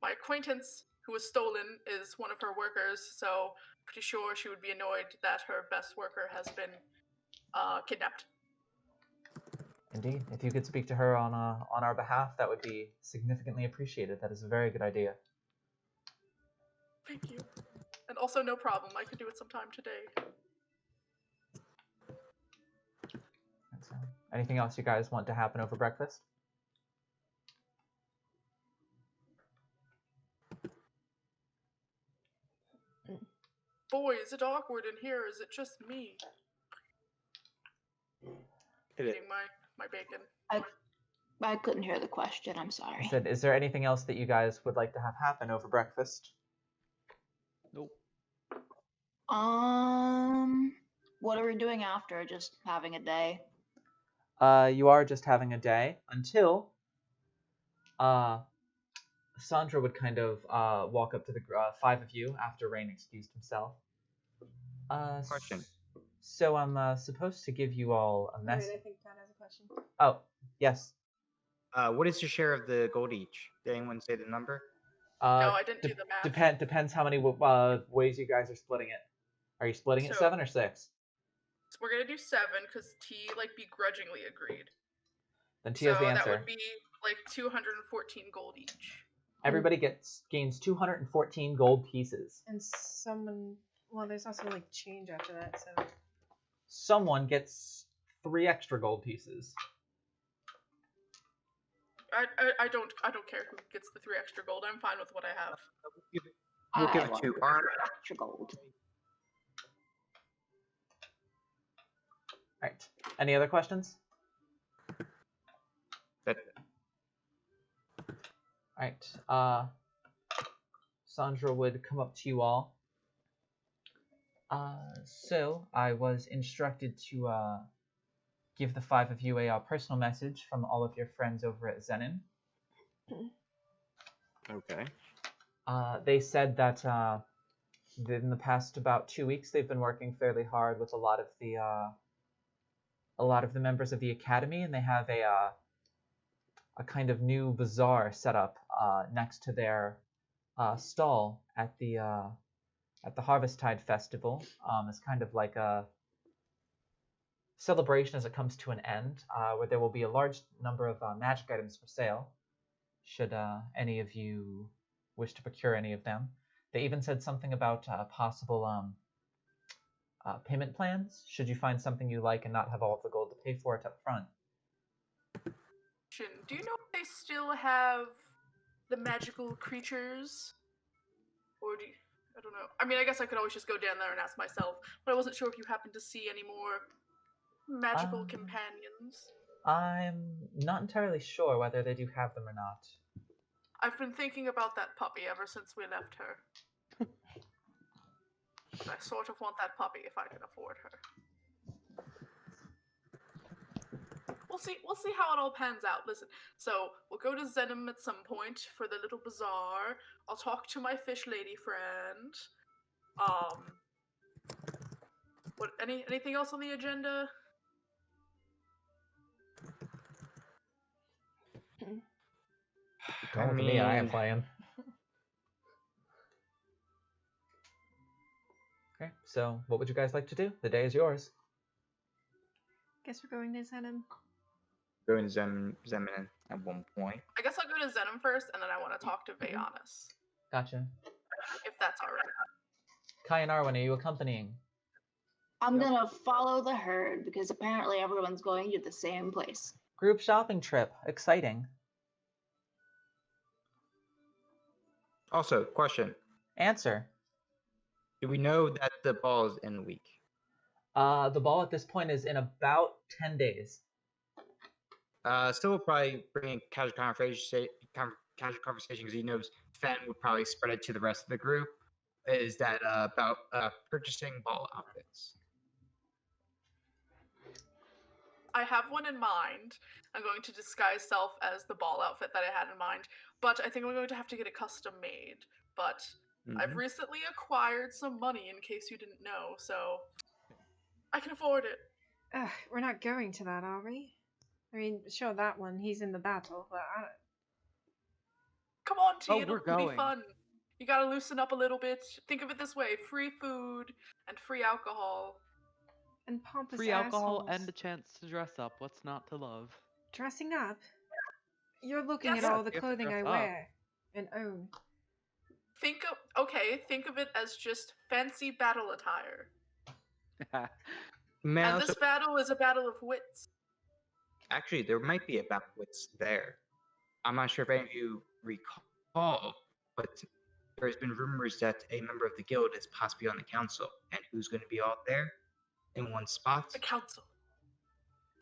Speaker 6: my acquaintance who was stolen is one of her workers, so pretty sure she would be annoyed that her best worker has been, kidnapped.
Speaker 2: Indeed, if you could speak to her on our behalf, that would be significantly appreciated. That is a very good idea.
Speaker 6: Thank you. And also, no problem. I could do it sometime today.
Speaker 2: Anything else you guys want to happen over breakfast?
Speaker 6: Boy, is it awkward in here. Is it just me? Eating my bacon.
Speaker 8: I couldn't hear the question. I'm sorry.
Speaker 2: I said, is there anything else that you guys would like to have happen over breakfast?
Speaker 3: Nope.
Speaker 8: What are we doing after? Just having a day?
Speaker 2: You are just having a day until Sandra would kind of walk up to the five of you after Rain excused himself.
Speaker 9: Question.
Speaker 2: So I'm supposed to give you all a message.
Speaker 4: Wait, I think that has a question.
Speaker 2: Oh, yes.
Speaker 9: What is your share of the gold each? Did anyone say the number?
Speaker 6: No, I didn't do the math.
Speaker 2: Depends how many ways you guys are splitting it. Are you splitting it
Speaker 6: So-
Speaker 2: 7 or 6?
Speaker 6: So we're gonna do 7 because T like begrudgingly agreed.
Speaker 2: Then T has the
Speaker 6: So
Speaker 2: answer.
Speaker 6: that would be like 214 gold each.
Speaker 2: Everybody gains 214 gold pieces.
Speaker 4: And someone, well, there's also like change after that, so.
Speaker 2: Someone gets 3 extra gold pieces.
Speaker 6: I don't care who gets the 3 extra gold. I'm fine with what I have.
Speaker 9: We'll give
Speaker 8: I
Speaker 9: it
Speaker 8: want
Speaker 9: to Arm.
Speaker 8: extra gold.
Speaker 2: Alright. Any other questions?
Speaker 9: That
Speaker 2: Alright. Sandra would come up to you all. So I was instructed to give the 5 of you a personal message from all of your friends over at Zenim.
Speaker 10: Okay.
Speaker 2: They said that in the past about 2 weeks they've been working fairly hard with a lot of the members of the academy, and they have a kind of new bazaar set up next to their stall at the Harvesttide Festival. It's kind of like a celebration as it comes to an end, where there will be a large number of magic items for sale, should any of you wish to procure any of them. They even said something about possible payment plans, should you find something you like and not have all of the gold to pay for it up front.
Speaker 6: Do you know if they still have the magical creatures? Or do you, I don't know. I mean, I guess I could always just go down there and ask myself, but I wasn't sure if you happened to see any more magical companions.
Speaker 2: I'm not entirely sure whether they do have them or not.
Speaker 6: I've been thinking about that puppy ever since we left her. But I sort of want that puppy if I can afford her. We'll see how it all pans out. Listen, so we'll go to Zenim at some point for the little bazaar. I'll talk to my fish lady friend. What anything else on the agenda?
Speaker 2: Don't look at me, I am playing. Okay, so what would you guys like to do? The day is yours.
Speaker 4: Guess we're going to Zenim.
Speaker 9: going to Zemin at one point.
Speaker 6: I guess I'll go to Zenim first, and then I want to talk to Vayanis.
Speaker 2: Gotcha.
Speaker 6: If that's alright.
Speaker 2: Kai and Arwen, are you accompanying?
Speaker 8: I'm gonna follow the herd because apparently everyone's going to the same place.
Speaker 2: Group shopping trip. Exciting.
Speaker 9: Also, question.
Speaker 2: Answer.
Speaker 9: Do we know that the ball is in a week?
Speaker 2: The ball at this point is in about 10 days.
Speaker 9: Still will probably bring a casual conversation because he knows Fen would probably spread it to the rest of the group. Is that about purchasing ball outfits?
Speaker 6: I have one in mind. I'm going to disguise self as the ball outfit that I had in mind, but I think I'm going to have to get it custom made. But I've recently acquired some money in case you didn't know, so I can afford it.
Speaker 4: We're not going to that, are we? I mean, sure, that one, he's in the battle, but I don't...
Speaker 6: Come on, T,
Speaker 3: Oh,
Speaker 6: it'll
Speaker 3: we're
Speaker 6: be
Speaker 3: going.
Speaker 6: fun. You gotta loosen up a little bit. Think of it this way, free food and free alcohol.
Speaker 4: And pompous
Speaker 3: Free alcohol
Speaker 4: assholes.
Speaker 3: and a chance to dress up. What's not to love?
Speaker 4: Dressing up? You're looking
Speaker 6: Yes.
Speaker 4: at all the
Speaker 3: You have to
Speaker 4: clothing I
Speaker 3: dress up.
Speaker 4: wear and own.
Speaker 6: Think of it as just fancy battle attire.
Speaker 9: May I
Speaker 6: And
Speaker 9: also-
Speaker 6: this battle is a battle of wits.
Speaker 9: Actually, there might be a Bapwits there. I'm not sure if any of you recall, but there's been rumors that a member of the guild is possibly on the council, and who's going to be out there in one spot.
Speaker 6: The council.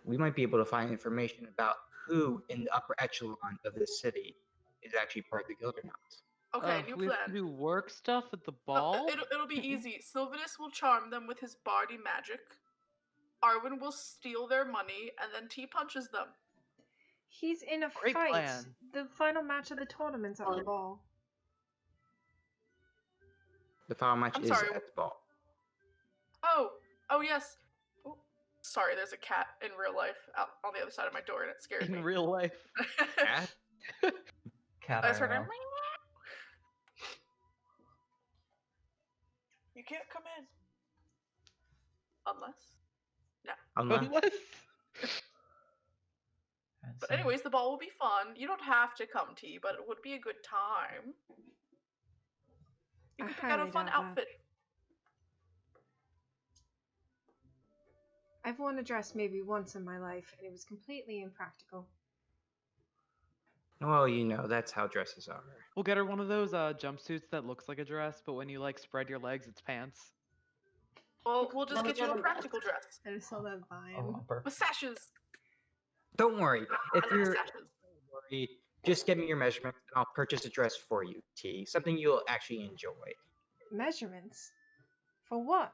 Speaker 9: We might be able to find information about who in the upper echelon of this city is actually part of the guild or not.
Speaker 6: Okay, new
Speaker 3: we have to
Speaker 6: plan.
Speaker 3: do work stuff at the
Speaker 6: No,
Speaker 3: ball?
Speaker 6: it'll be easy. Sylvanus will charm them with his bardy magic. Arwen will steal their money, and then T punches them.
Speaker 4: He's in a
Speaker 3: Great
Speaker 4: fight.
Speaker 3: plan.
Speaker 4: The final match of the tournament's at the ball.
Speaker 9: The final match
Speaker 6: I'm
Speaker 9: is
Speaker 6: sorry.
Speaker 9: at the ball.
Speaker 6: Oh yes. Oh. Sorry, there's a cat in real life out on the other side of my door, and it scared me.
Speaker 3: In real life.
Speaker 9: Cat?
Speaker 2: Cat
Speaker 6: I just heard
Speaker 2: IRL.
Speaker 6: him. You can't come in. Unless.
Speaker 9: Unless
Speaker 6: But anyways, the ball will be fun. You don't have to come, T, but it would be a good time. You
Speaker 4: I
Speaker 6: can pick out a
Speaker 4: highly
Speaker 6: fun
Speaker 4: doubt that.
Speaker 6: outfit.
Speaker 4: I've worn a dress maybe once in my life, and it was completely impractical.
Speaker 9: well, you know, that's how dresses are.
Speaker 3: We'll get her one of those jumpsuits that looks like a dress, but when you like spread your legs, it's pants.
Speaker 6: Well, we'll just
Speaker 8: Never
Speaker 6: get you a
Speaker 8: done that.
Speaker 6: practical dress.
Speaker 4: I just saw that
Speaker 2: A
Speaker 4: vine.
Speaker 2: romper.
Speaker 6: With sashes.
Speaker 9: Don't worry. If
Speaker 6: I love
Speaker 9: you're
Speaker 6: sashes.
Speaker 9: worried, just give me your measurements and I'll purchase a dress for you, T. Something you'll actually enjoy.
Speaker 4: Measurements? For what?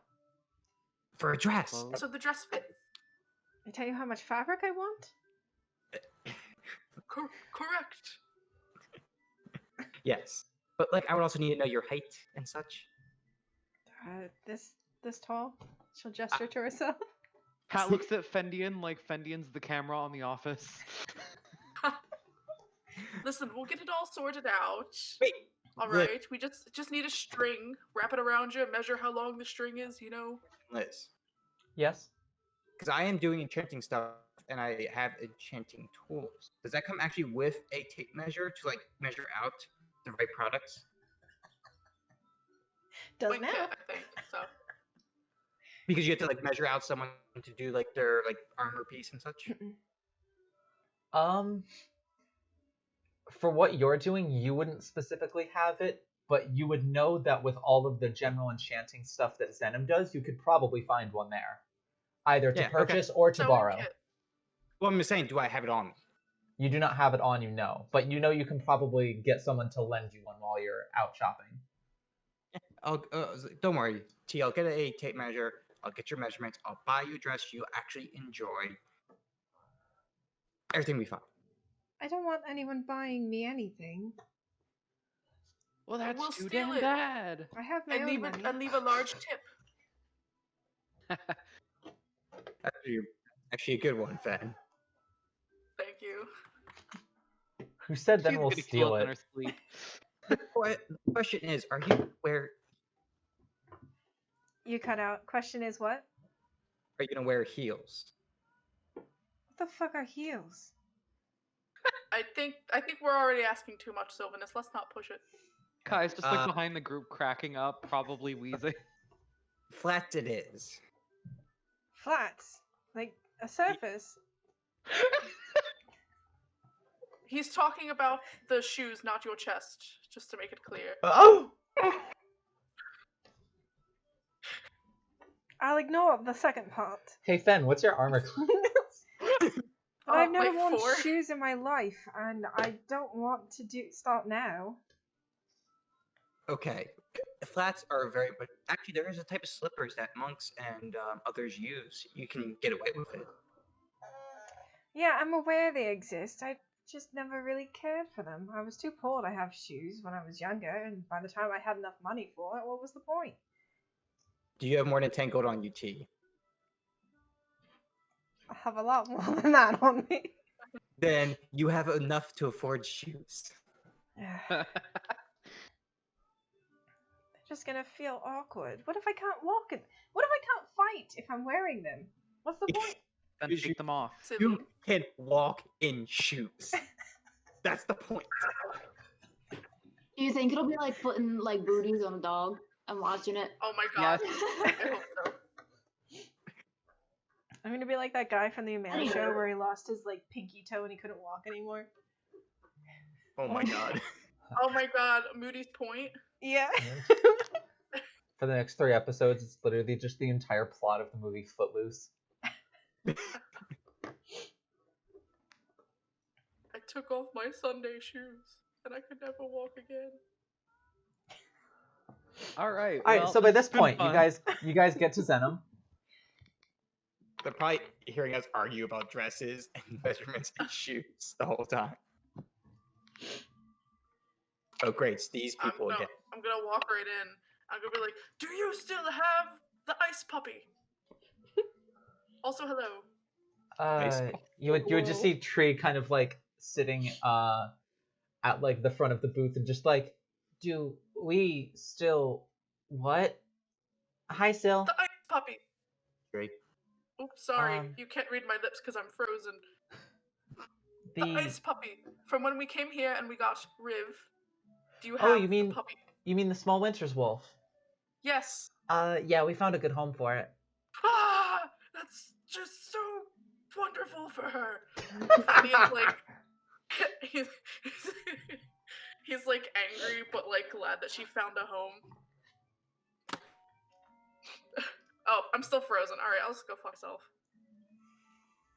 Speaker 9: For a dress.
Speaker 3: Clothes.
Speaker 6: So the dress fits.
Speaker 4: I tell you how much fabric I want?
Speaker 6: Correct.
Speaker 9: Yes. But like I would also need to know your height and such.
Speaker 4: This tall? She'll gesture to herself.
Speaker 3: Pat looks at Fendian like Fendian's the camera on The Office.
Speaker 6: Listen, we'll get it all sorted out.
Speaker 9: Wait.
Speaker 6: All
Speaker 9: Liz.
Speaker 6: right, we just need a string. Wrap it around you. Measure how long the string is. You know.
Speaker 9: Liz.
Speaker 2: Yes.
Speaker 9: Because I am doing enchanting stuff and I have enchanting tools. Does that come actually with a tape measure to like measure out the right products?
Speaker 4: Does
Speaker 6: Wink
Speaker 4: now.
Speaker 6: it, I think so.
Speaker 9: Because you have to like measure out someone to do like their like armor piece and such.
Speaker 2: For what you're doing, you wouldn't specifically have it, but you would know that with all of the general enchanting stuff that Zenim does, you could probably find one there. Either to
Speaker 9: Yeah, okay.
Speaker 2: purchase or to
Speaker 6: So
Speaker 2: borrow.
Speaker 6: kit.
Speaker 9: Well, I'm just saying, do I have it on me?
Speaker 2: You do not have it on you, no. But you know you can probably get someone to lend you one while you're out shopping.
Speaker 9: Don't worry, T. I'll get a tape measure. I'll get your measurements. I'll buy you a dress you actually enjoy. Everything will be fine.
Speaker 4: I don't want anyone buying me anything.
Speaker 3: Well,
Speaker 6: And
Speaker 3: that's
Speaker 6: we'll
Speaker 3: too
Speaker 6: steal
Speaker 3: damn
Speaker 6: it.
Speaker 3: bad.
Speaker 4: I have my
Speaker 6: And
Speaker 4: own
Speaker 6: leave
Speaker 4: money.
Speaker 6: and leave a large tip.
Speaker 9: Actually a good one, Fen.
Speaker 6: Thank you.
Speaker 2: Who said then
Speaker 3: She's
Speaker 2: we'll
Speaker 3: gonna kill
Speaker 2: steal
Speaker 3: us in
Speaker 2: it?
Speaker 3: her sleep.
Speaker 9: The question is, are you wear?
Speaker 4: You cut out. Question is what?
Speaker 9: Are you gonna wear heels?
Speaker 4: What the fuck are heels?
Speaker 6: I think we're already asking too much, Sylvanus. Let's not push it.
Speaker 3: Kai's just like behind the group cracking up, probably wheezing.
Speaker 9: Flat it is.
Speaker 4: Flats. Like a surface.
Speaker 6: He's talking about the shoes, not your chest, just to make it clear.
Speaker 2: Oh!
Speaker 4: I'll ignore the second part.
Speaker 2: Hey Fen, what's your armor class?
Speaker 4: But I've never
Speaker 6: like
Speaker 4: worn
Speaker 6: 4.
Speaker 4: shoes in my life, and I don't want to start now.
Speaker 9: Okay. Flats are very, but actually there is a type of slippers that monks and others use. You can get away with it.
Speaker 4: Yeah, I'm aware they exist. I just never really cared for them. I was too poor to have shoes when I was younger, and by the time I had enough money for it, what was the point?
Speaker 9: Do you have more than 10 gold on UT?
Speaker 4: I have a lot more than that on me.
Speaker 9: Then you have enough to afford shoes.
Speaker 4: They're just gonna feel awkward. What if I can't walk in? What if I can't fight if I'm wearing them? What's the point?
Speaker 3: Then
Speaker 9: Use
Speaker 3: take them off.
Speaker 9: You can walk in shoes. That's the point.
Speaker 8: Do you think it'll be like putting like booties on a dog and watching it?
Speaker 6: Oh my god.
Speaker 3: Yes.
Speaker 6: I hope so.
Speaker 4: I'm gonna be like that guy from the Amanda show where he lost his like pinky toe and he couldn't walk anymore.
Speaker 9: Oh my god.
Speaker 6: Oh my god, Moody's point.
Speaker 4: Yeah.
Speaker 2: For the next 3 episodes, it's literally just the entire plot of the movie Footloose.
Speaker 6: I took off my Sunday shoes and I could never walk again.
Speaker 3: All right.
Speaker 2: All right,
Speaker 3: well,
Speaker 2: so by this
Speaker 3: has been
Speaker 2: point,
Speaker 3: fun.
Speaker 2: you guys get to Zenim.
Speaker 9: They're probably hearing us argue about dresses and measurements and shoes the whole time. Oh great, it's these people again.
Speaker 6: I'm gonna walk right in. I'm gonna be like, do you still have the ice puppy? Also, hello.
Speaker 2: You would just
Speaker 4: Whoa.
Speaker 2: see Tree kind of like sitting at like the front of the booth and just like, do we still what? Hi, Sil.
Speaker 6: The ice puppy.
Speaker 9: Drake.
Speaker 6: Oops, sorry.
Speaker 2: Um,
Speaker 6: You can't read my lips because I'm frozen. The
Speaker 2: The
Speaker 6: ice puppy. From when we came here and we got Riv. Do you
Speaker 2: Oh,
Speaker 6: have
Speaker 2: you mean
Speaker 6: the puppy?
Speaker 2: you mean the small winter's wolf?
Speaker 6: Yes.
Speaker 2: Yeah, we found a good home for it.
Speaker 6: Ah, that's just so wonderful for her. Fanian's like, he's, he's like angry, but like glad that she found a home. Oh, I'm still frozen. All right, I'll just go fuck myself.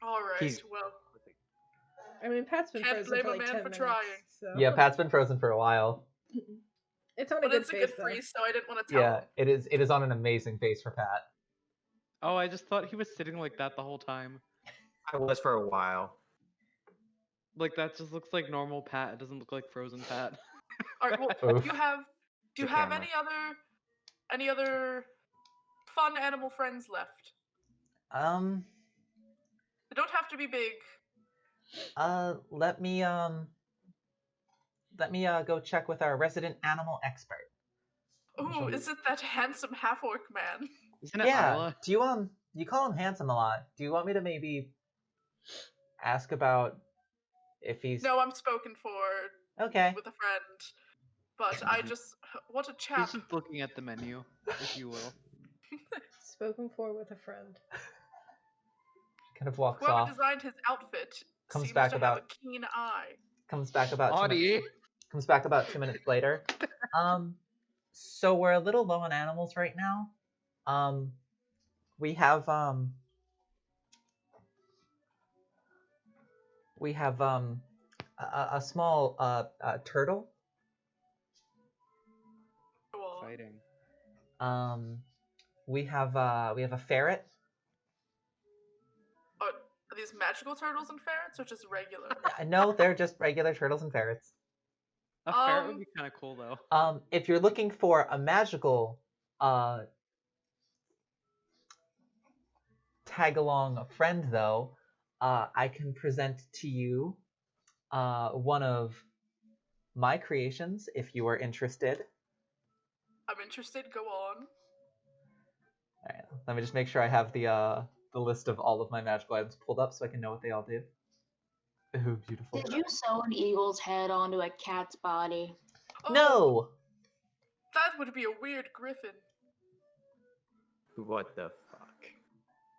Speaker 6: All right,
Speaker 9: He's-
Speaker 6: well,
Speaker 4: I mean, Pat's been
Speaker 6: can't
Speaker 4: frozen
Speaker 6: blame
Speaker 4: for
Speaker 6: a
Speaker 4: like
Speaker 6: man
Speaker 4: 10
Speaker 6: for
Speaker 4: minutes.
Speaker 6: trying.
Speaker 4: So.
Speaker 2: Yeah, Pat's been frozen for a while.
Speaker 4: It's on a
Speaker 6: But
Speaker 4: good
Speaker 6: it's a
Speaker 4: face,
Speaker 6: good
Speaker 4: though.
Speaker 6: freeze, so I didn't want to tell
Speaker 2: Yeah,
Speaker 6: him.
Speaker 2: it is on an amazing face for Pat.
Speaker 3: Oh, I just thought he was sitting like that the whole time.
Speaker 9: I was for a while.
Speaker 3: Like that just looks like normal Pat. It doesn't look like frozen Pat.
Speaker 6: All right, well,
Speaker 2: Oof.
Speaker 6: do you have
Speaker 9: The
Speaker 6: any
Speaker 9: camera.
Speaker 6: other fun animal friends left? They don't have to be big.
Speaker 2: Let me go check with our resident animal expert.
Speaker 6: Ooh, is it that handsome half-orc man?
Speaker 3: Isn't it
Speaker 2: Yeah.
Speaker 3: Isla?
Speaker 2: Do you call him handsome a lot? Do you want me to maybe ask about if he's
Speaker 6: No, I'm spoken for
Speaker 2: okay?
Speaker 6: with a friend. But I just, what a chap.
Speaker 3: He's just looking at the menu, if you will.
Speaker 4: Spoken for with a friend.
Speaker 2: Kind of walks
Speaker 6: Whoever
Speaker 2: off.
Speaker 6: designed his outfit
Speaker 2: Comes
Speaker 6: seems
Speaker 2: back
Speaker 6: to
Speaker 2: about-
Speaker 6: have a keen eye.
Speaker 2: Comes back about 2
Speaker 3: Audie.
Speaker 2: minutes. Comes back about 2 minutes later. So we're a little low on animals right now. We have a small turtle.
Speaker 6: Go on.
Speaker 3: Fighting.
Speaker 2: We have a ferret.
Speaker 6: Are these magical turtles and ferrets, or just regular?
Speaker 2: No, they're just regular turtles and ferrets.
Speaker 3: A ferret would be kind of cool though.
Speaker 2: If you're looking for a magical tag along a friend though, I can present to you one of my creations if you are interested.
Speaker 6: I'm interested. Go on.
Speaker 2: All right, let me just make sure I have the list of all of my magical items pulled up so I can know what they all do. Ooh, beautiful.
Speaker 8: Did you sew an eagle's head onto a cat's body?
Speaker 6: Oh,
Speaker 2: No.
Speaker 6: that would be a weird griffin.
Speaker 9: What the fuck?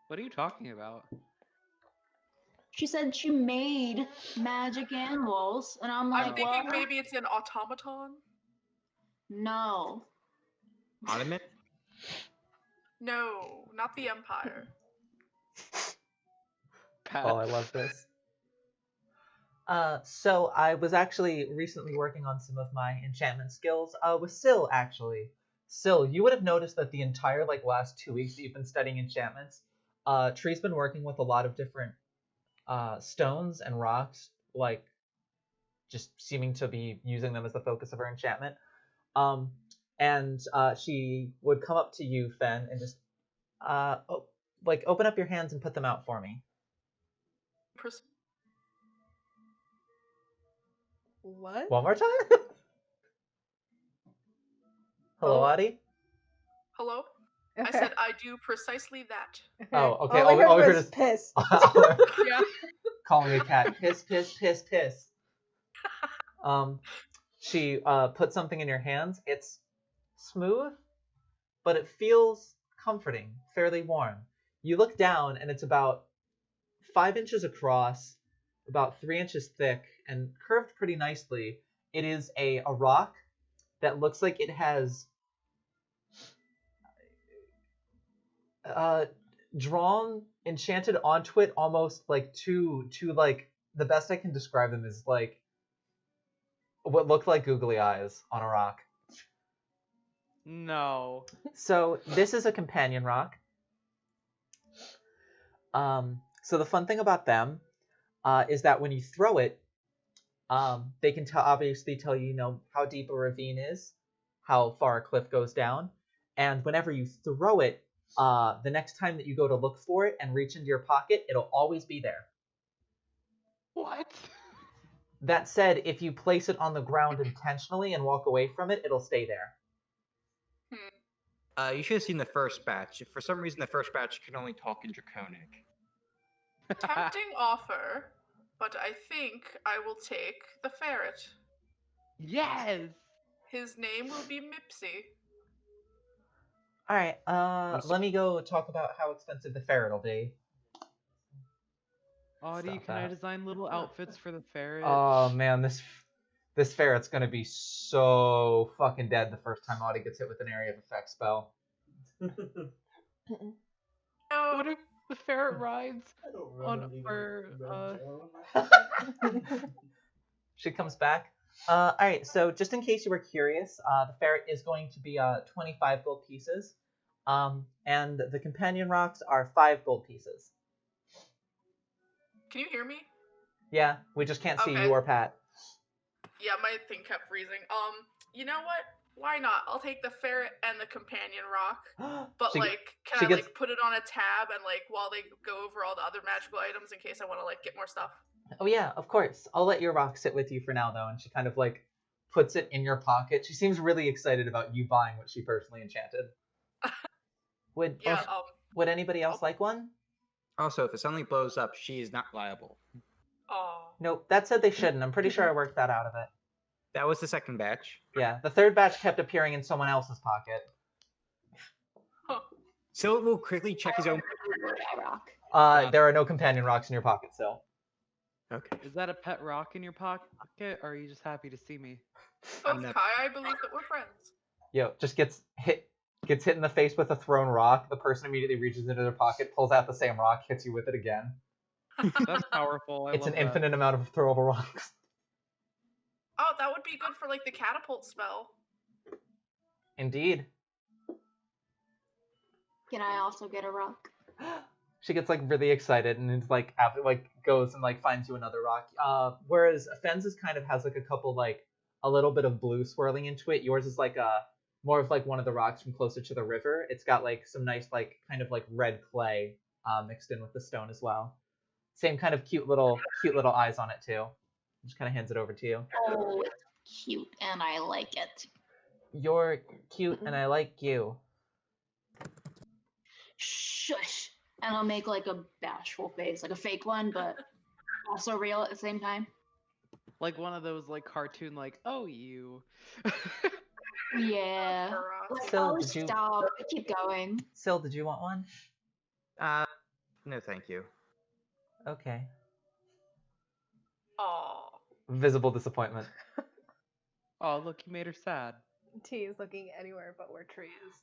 Speaker 3: What are you talking about?
Speaker 8: She said she made magic animals, and I'm like,
Speaker 6: I'm thinking
Speaker 8: what?
Speaker 6: maybe it's an automaton.
Speaker 8: No.
Speaker 9: Ottoman?
Speaker 6: No, not the Empire.
Speaker 3: Pat.
Speaker 2: Oh, I love this. So I was actually recently working on some of my enchantment skills with Syl, actually. Syl, you would have noticed that the entire last 2 weeks that you've been studying enchantments, Tree's been working with a lot of different stones and rocks, just seeming to be using them as the focus of her enchantment. And she would come up to you, Fen, and just open up your hands and put them out for me.
Speaker 4: What?
Speaker 2: One more time? Hello,
Speaker 4: Oh.
Speaker 2: Audie?
Speaker 6: Hello?
Speaker 4: Okay.
Speaker 6: I said I do precisely that.
Speaker 4: Okay.
Speaker 2: Oh, okay.
Speaker 4: All I
Speaker 2: All we
Speaker 4: heard
Speaker 2: heard
Speaker 4: was
Speaker 2: is-
Speaker 4: piss.
Speaker 6: Yeah.
Speaker 2: Calling a cat. Piss, piss, piss, piss. She put something in your hands. It's smooth, but it feels comforting, fairly warm. You look down, and it's about 5 inches across, about 3 inches thick, and curved pretty nicely. It is a rock that looks like it has drawn, enchanted onto it almost two the best I can describe them is what look like googly eyes on a rock.
Speaker 3: No.
Speaker 2: So this is a companion rock. So the fun thing about them is that when you throw it, they can obviously tell you, how deep a ravine is, how far a cliff goes down, and whenever you throw it, The next time that you go to look for it and reach into your pocket, it'll always be there.
Speaker 3: What?
Speaker 2: That said, if you place it on the ground intentionally and walk away from it, it'll stay there.
Speaker 9: You should have seen the first batch. For some reason, the first batch can only talk in Draconic.
Speaker 6: Tempting offer, but I think I will take the ferret.
Speaker 3: Yes!
Speaker 6: His name will be Mipsy.
Speaker 2: Alright, let me go talk about how expensive the ferret will be.
Speaker 3: Audie,
Speaker 2: Stop
Speaker 3: can I
Speaker 2: that.
Speaker 3: design little outfits for the ferret?
Speaker 2: Oh man, this ferret's gonna be so fucking dead the first time Audie gets hit with an area of effect spell.
Speaker 3: What if the ferret rides on our,
Speaker 2: She comes back. Alright, so just in case you were curious, the ferret is going to be 25 gold pieces. And the companion rocks are 5 gold pieces.
Speaker 6: Can you hear me?
Speaker 2: Yeah, we just can't see
Speaker 6: Okay.
Speaker 2: you or Pat.
Speaker 6: Yeah, my thing kept freezing. You know what? Why not? I'll take the ferret and the companion rock. But
Speaker 2: She-
Speaker 6: like, can
Speaker 2: she
Speaker 6: I
Speaker 2: gets-
Speaker 6: like put it on a tab and like while they go over all the other magical items in case I want to like get more stuff?
Speaker 2: Oh yeah, of course. I'll let your rock sit with you for now though, and she kind of like puts it in your pocket. She seems really excited about you buying what she personally enchanted. Would
Speaker 6: Yeah.
Speaker 2: would anybody else like one?
Speaker 9: Also, if it suddenly blows up, she is not liable.
Speaker 6: Oh.
Speaker 2: Nope. That said they shouldn't. I'm pretty sure I worked that out of it.
Speaker 9: That was the second batch.
Speaker 2: Yeah, the third batch kept appearing in someone else's pocket.
Speaker 9: So it will quickly check his own.
Speaker 8: Rock.
Speaker 2: There are no companion rocks in your pocket, so.
Speaker 9: Okay.
Speaker 3: Is that a pet rock in your pocket, or are you just happy to see me?
Speaker 6: Both Kai, I believe that we're friends.
Speaker 2: Yo, just gets hit in the face with a thrown rock. The person immediately reaches into their pocket, pulls out the same rock, hits you with it again.
Speaker 3: That's powerful. I
Speaker 2: It's
Speaker 3: love
Speaker 2: an
Speaker 3: that.
Speaker 2: infinite amount of throwable rocks.
Speaker 6: Oh, that would be good for like the catapult spell.
Speaker 2: Indeed.
Speaker 8: Can I also get a rock?
Speaker 2: She gets like really excited and is like after like goes and like finds you another rock. Whereas Fenz's kind of has like a couple like a little bit of blue swirling into it. Yours is like more of like one of the rocks from closer to the river. It's got like some nice like kind of like red clay mixed in with the stone as well. Same kind of cute little eyes on it too. Just kind of hands it over to you.
Speaker 8: Oh, it's cute, and I like it.
Speaker 2: You're cute and I like you.
Speaker 8: Shush. And I'll make like a bashful face, like a fake one, but also real at the same time.
Speaker 3: Like one of those like cartoon like, oh you.
Speaker 8: Yeah.
Speaker 6: For,
Speaker 8: Like,
Speaker 2: So,
Speaker 8: oh,
Speaker 2: did you-
Speaker 8: stop. Keep going.
Speaker 2: Syl, did you want one?
Speaker 9: No, thank you.
Speaker 2: Okay.
Speaker 6: Aw.
Speaker 2: Visible disappointment.
Speaker 3: Oh, look, you made her sad.
Speaker 4: T is looking anywhere but where Tree is.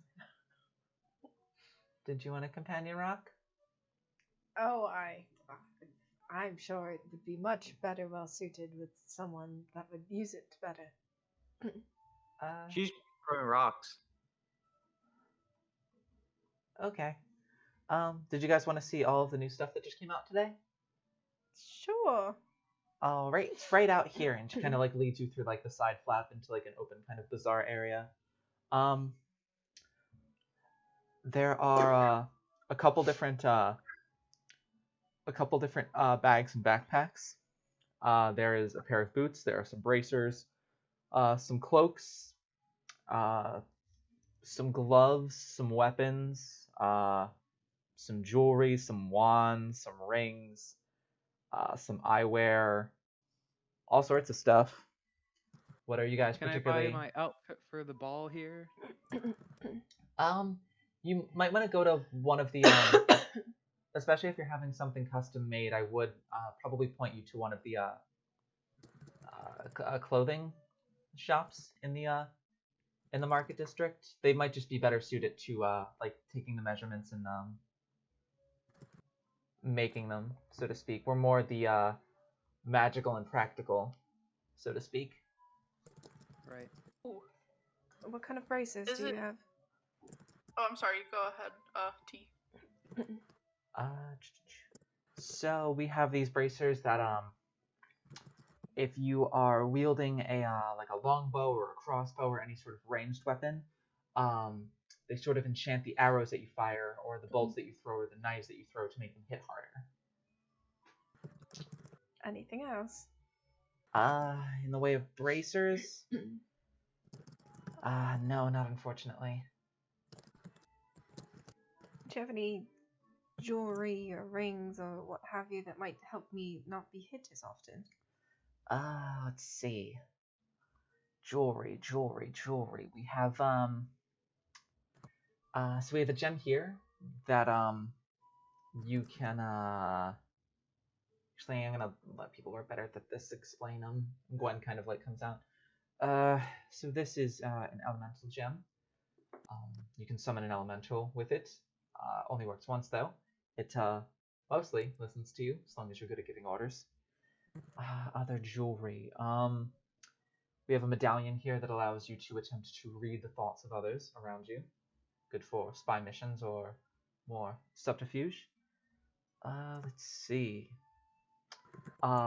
Speaker 2: Did you want a companion rock?
Speaker 4: Oh, I'm sure it would be much better well suited with someone that would use it better.
Speaker 9: She's throwing rocks.
Speaker 2: Okay. Did you guys want to see all of the new stuff that just came out today?
Speaker 4: Sure.
Speaker 2: All right, it's right out here, and she kind of like leads you through like the side flap into like an open kind of bazaar area. There are a couple different bags and backpacks. There is a pair of boots. There are some bracers, some cloaks, some gloves, some weapons, some jewelry, some wands, some rings, some eyewear, all sorts of stuff. What are you guys
Speaker 3: Can
Speaker 2: particularly?
Speaker 3: I buy my outfit for the ball here?
Speaker 2: You might want to go to one of the, especially if you're having something custom made. I would probably point you to one of the clothing shops in the market district. They might just be better suited to like taking the measurements and making them, so to speak. We're more the magical and practical, so to speak.
Speaker 3: Right.
Speaker 6: Ooh.
Speaker 4: What kind of braces
Speaker 6: Is
Speaker 4: do you
Speaker 6: it-
Speaker 4: have?
Speaker 6: Oh, I'm sorry. Go ahead, T.
Speaker 2: So we have these bracers that if you are wielding a like a longbow or a crossbow or any sort of ranged weapon, they sort of enchant the arrows that you fire, or the bolts that you throw, or the knives that you throw to make them hit harder.
Speaker 4: Anything else?
Speaker 2: In the way of bracers? No, not unfortunately.
Speaker 4: Do you have any jewelry or rings or what have you that might help me not be hit as often?
Speaker 2: Let's see. Jewelry. We have, so we have a gem here that, you can, actually, I'm gonna let people who are better at this explain them. Gwen kind of like comes out. So this is, an elemental gem. You can summon an elemental with it. Only works once though. It, mostly listens to you, as long as you're good at giving orders. Other jewelry. We have a medallion here that allows you to attempt to read the thoughts of others around you. Good for spy missions or more subterfuge. Let's see.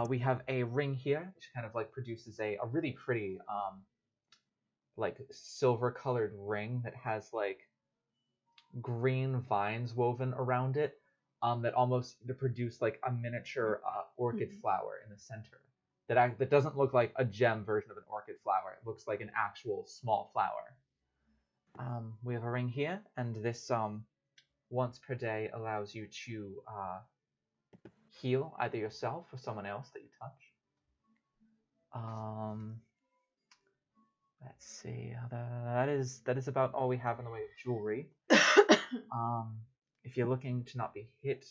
Speaker 2: We have a ring here, which kind of like produces a really pretty, like silver-colored ring that has like green vines woven around it, that almost produce like a miniature orchid flower in the center. That doesn't look like a gem version of an orchid flower. It looks like an actual small flower. We have a ring here, and this once per day allows you to heal either yourself or someone else that you touch. Let's see. That is about all we have in the way of jewelry. If you're looking to not be hit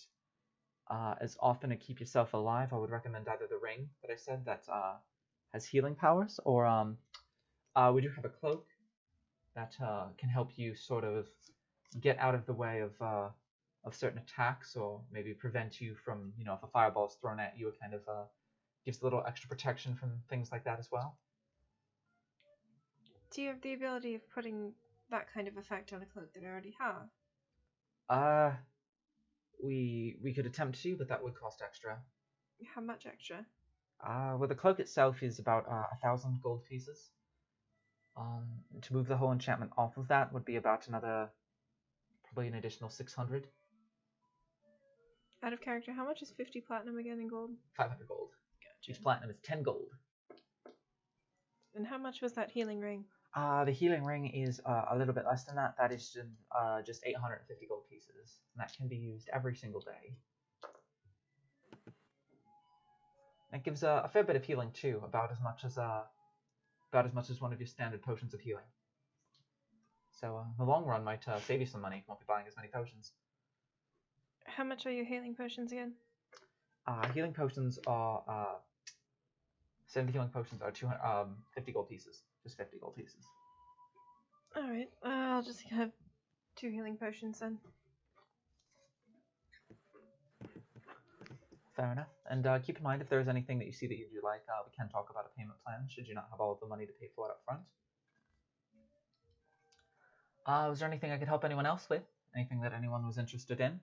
Speaker 2: as often to keep yourself alive, I would recommend either the ring that I said that has healing powers, or we do have a cloak that can help you sort of get out of the way of certain attacks, or maybe prevent you from, you know, if a fireball is thrown at you, it kind of gives a little extra protection from things like that as well.
Speaker 4: Do you have the ability of putting that kind of effect on a cloak that I already have?
Speaker 2: We could attempt to, but that would cost extra.
Speaker 4: How much extra?
Speaker 2: Well, the cloak itself is about 1,000 gold pieces. To move the whole enchantment off of that would be about probably an additional 600.
Speaker 4: Out of character, how much is 50 platinum again in gold?
Speaker 2: 500 gold.
Speaker 4: Gotcha.
Speaker 2: Each platinum is 10 gold.
Speaker 4: And how much was that healing ring?
Speaker 2: The healing ring is a little bit less than that. That is just 850 gold pieces, and that can be used every single day. It gives a fair bit of healing too, about as much as one of your standard potions of healing. So the long run might save you some money. You won't be buying as many potions.
Speaker 4: How much are your healing potions again?
Speaker 2: Healing potions are 70 healing potions are 50 gold pieces. Just 50 gold pieces.
Speaker 4: Alright, I'll just have 2 healing potions then.
Speaker 2: Fair enough. And keep in mind, if there's anything that you see that you do like, we can talk about a payment plan, should you not have all of the money to pay for it up front. Was there anything I could help anyone else with? Anything that anyone was interested in?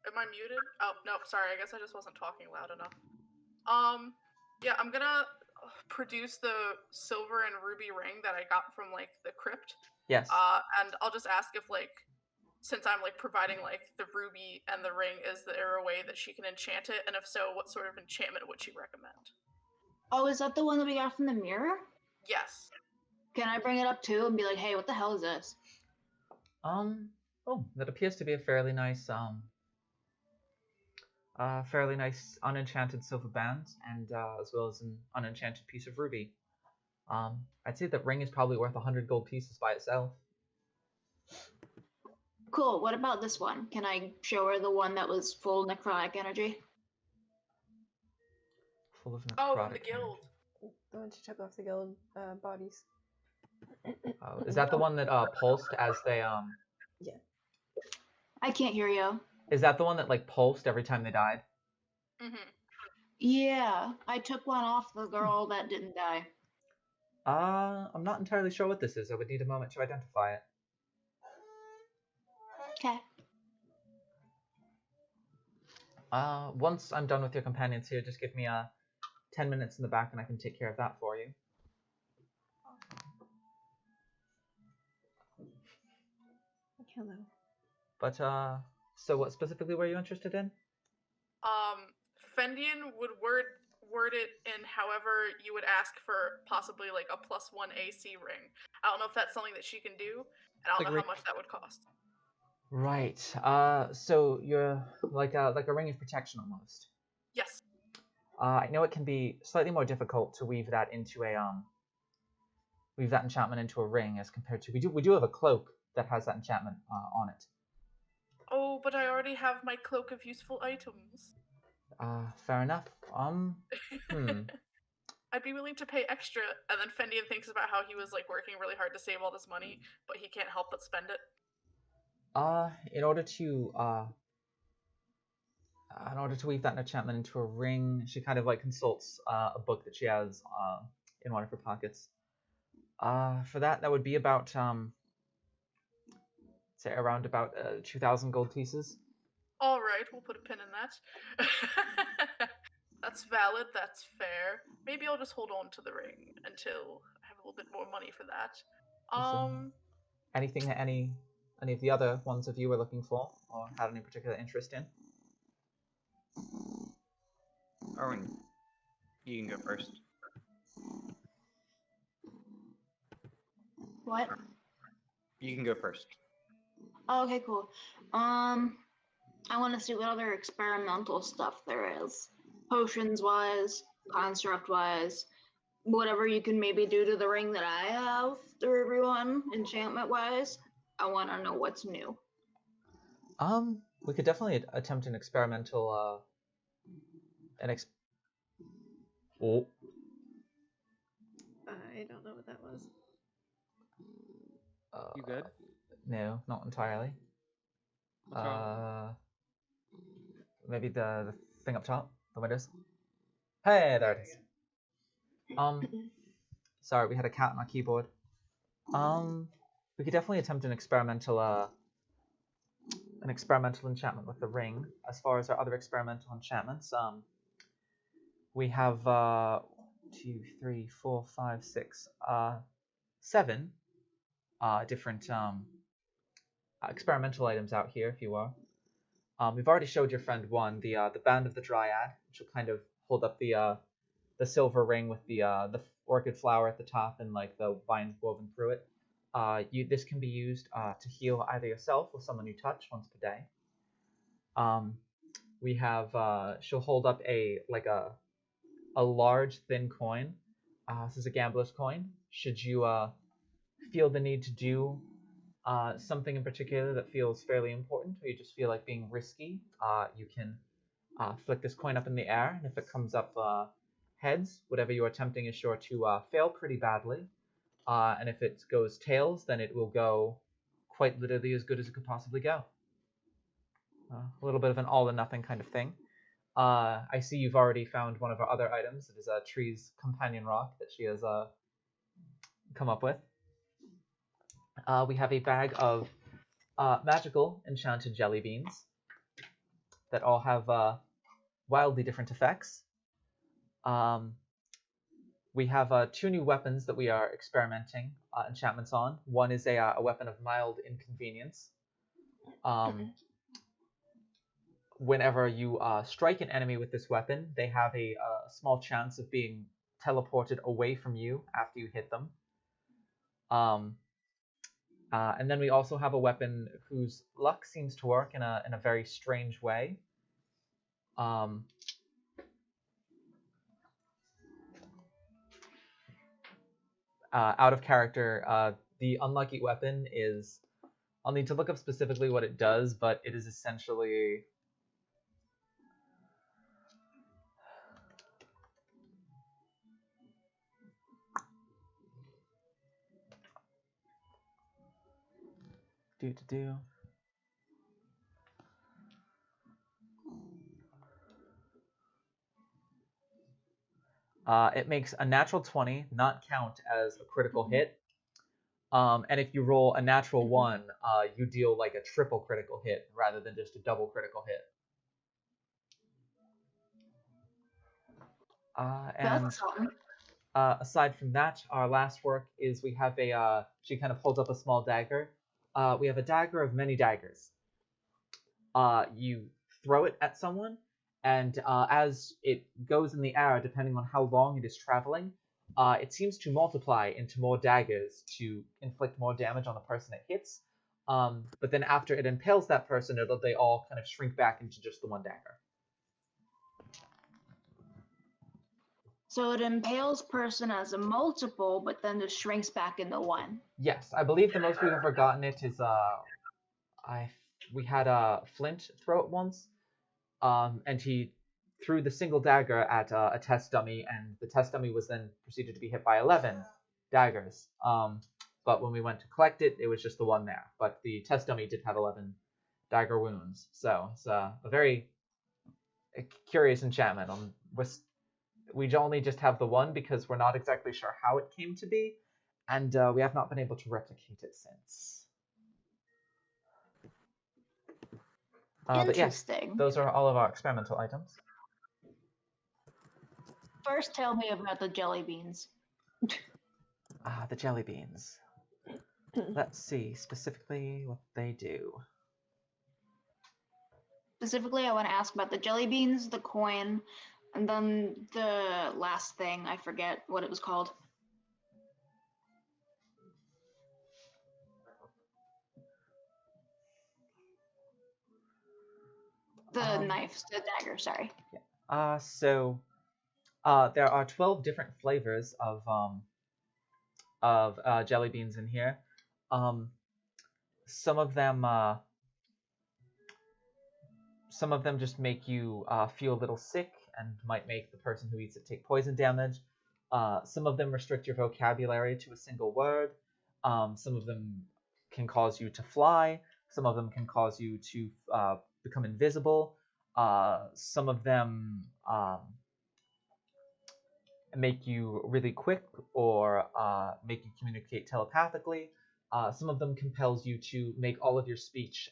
Speaker 6: Am I muted? Oh, no, sorry, I guess I just wasn't talking loud enough. Yeah, I'm gonna produce the silver and ruby ring that I got from, like, the crypt.
Speaker 2: Yes.
Speaker 6: And I'll just ask if, like, since I'm, like, providing, like, the ruby and the ring, is there a way that she can enchant it? And if so, what sort of enchantment would she recommend?
Speaker 8: Oh, is that the one that we got from the mirror?
Speaker 6: Yes.
Speaker 8: Can I bring it up too and be like, hey, what the hell is this?
Speaker 2: Oh, that appears to be a fairly nice, unenchanted silver band, and as well as an unenchanted piece of ruby. I'd say that ring is probably worth 100 gold pieces by itself.
Speaker 8: Cool, what about this one? Can I show her the one that was full necrotic energy?
Speaker 2: Full of necrotic.
Speaker 6: Oh, from the guild.
Speaker 4: The one she took off the guild bodies.
Speaker 2: Oh, is that the one that pulsed as they
Speaker 4: Yeah.
Speaker 8: I can't hear you.
Speaker 2: Is that the one that like pulsed every time they died?
Speaker 6: Mm-hmm.
Speaker 8: Yeah, I took one off the girl that didn't die.
Speaker 2: I'm not entirely sure what this is. I would need a moment to identify it.
Speaker 8: Okay.
Speaker 2: Once I'm done with your companions here, just give me 10 minutes in the back and I can take care of that for you.
Speaker 4: Hello.
Speaker 2: But so what specifically were you interested in?
Speaker 6: Fendian would word it in however you would ask for possibly like a +1 AC ring. I don't know if that's something that she can do, and I don't
Speaker 3: Like
Speaker 6: know how much that would cost.
Speaker 2: Right. So you're like a ring of protection almost.
Speaker 6: Yes.
Speaker 2: I know it can be slightly more difficult to weave that into a weave that enchantment into a ring as compared to we do have a cloak that has that enchantment on it.
Speaker 6: Oh, but I already have my cloak of useful items.
Speaker 2: Fair enough.
Speaker 6: I'd be willing to pay extra, and then Fendian thinks about how he was like working really hard to save all this money, but he can't help but spend it.
Speaker 2: In order to weave that enchantment into a ring, she kind of like consults a book that she has in one of her pockets. For that would be about say around about 2,000 gold pieces.
Speaker 6: All right, we'll put a pin in that. That's valid. That's fair. Maybe I'll just hold on to the ring until I have a little bit more money for that.
Speaker 2: Anything that any of the other ones of you were looking for or had any particular interest in?
Speaker 9: Arwen, you can go first.
Speaker 8: What?
Speaker 9: You can go first.
Speaker 8: Oh, okay, cool. I want to see what other experimental stuff there is. Potions wise, construct wise, whatever you can maybe do to the ring that I have through everyone, enchantment wise. I want to know what's new.
Speaker 2: We could definitely attempt an experimental Oh.
Speaker 4: I don't know what that was.
Speaker 3: You good?
Speaker 2: No, not entirely.
Speaker 3: What's wrong?
Speaker 2: Maybe the thing up top, the windows. Hey, there it is. Sorry, we had a cat on our keyboard. We could definitely attempt an experimental enchantment with the ring. As far as our other experimental enchantments, we have 2, 3, 4, 5, 6, 7 different experimental items out here, if you will. We've already showed your friend one, the Band of the Dryad, which will kind of hold up the silver ring with the orchid flower at the top and like the vines woven through it. This can be used to heal either yourself or someone you touch once per day. We have she'll hold up a large thin coin. This is a gambler's coin. Should you feel the need to do something in particular that feels fairly important, or you just feel like being risky, you can flick this coin up in the air, and if it comes up heads, whatever you're attempting is sure to fail pretty badly. And if it goes tails, then it will go quite literally as good as it could possibly go. A little bit of an all or nothing kind of thing. I see you've already found one of our other items. It is a tree's companion rock that she has come up with. We have a bag of magical enchanted jelly beans that all have wildly different effects. We have 2 new weapons that we are experimenting enchantments on. One is a weapon of mild inconvenience. Whenever you strike an enemy with this weapon, they have a small chance of being teleported away from you after you hit them. And then we also have a weapon whose luck seems to work in a very strange way. Out of character, the unlucky weapon is... I'll need to look up specifically what it does, but it is essentially... It makes a natural 20 not count as a critical hit. And if you roll a natural 1, you deal like a triple critical hit rather than just a double critical hit. And aside from that, our last work is we have a... she kind of holds up a small dagger. We have a dagger of many daggers. You throw it at someone, and as it goes in the air, depending on how long it is traveling, it seems to multiply into more daggers to inflict more damage on the person it hits. But then after it impales that person, they all kind of shrink back into just the one dagger.
Speaker 8: So it impales person as a multiple, but then just shrinks back into one.
Speaker 2: Yes, I believe the most we've ever gotten it is we had a Flint throw it once, and he threw the single dagger at a test dummy, and the test dummy was then proceeded to be hit by 11 daggers. But when we went to collect it, it was just the one there. But the test dummy did have 11 dagger wounds, so it's a very curious enchantment. We only just have the one because we're not exactly sure how it came to be, and we have not been able to replicate it since. But yes,
Speaker 8: Interesting.
Speaker 2: those are all of our experimental items.
Speaker 8: First, tell me about the jelly beans.
Speaker 2: The jelly beans. Let's see specifically what they do.
Speaker 8: Specifically, I want to ask about the jelly beans, the coin, and then the last thing. I forget what it was called. The knife, the dagger, sorry.
Speaker 2: So there are 12 different flavors of jelly beans in here. Some of them just make you feel a little sick and might make the person who eats it take poison damage. Some of them restrict your vocabulary to a single word. Some of them can cause you to fly. Some of them can cause you to become invisible. Some of them make you really quick or make you communicate telepathically. Some of them compels you to make all of your speech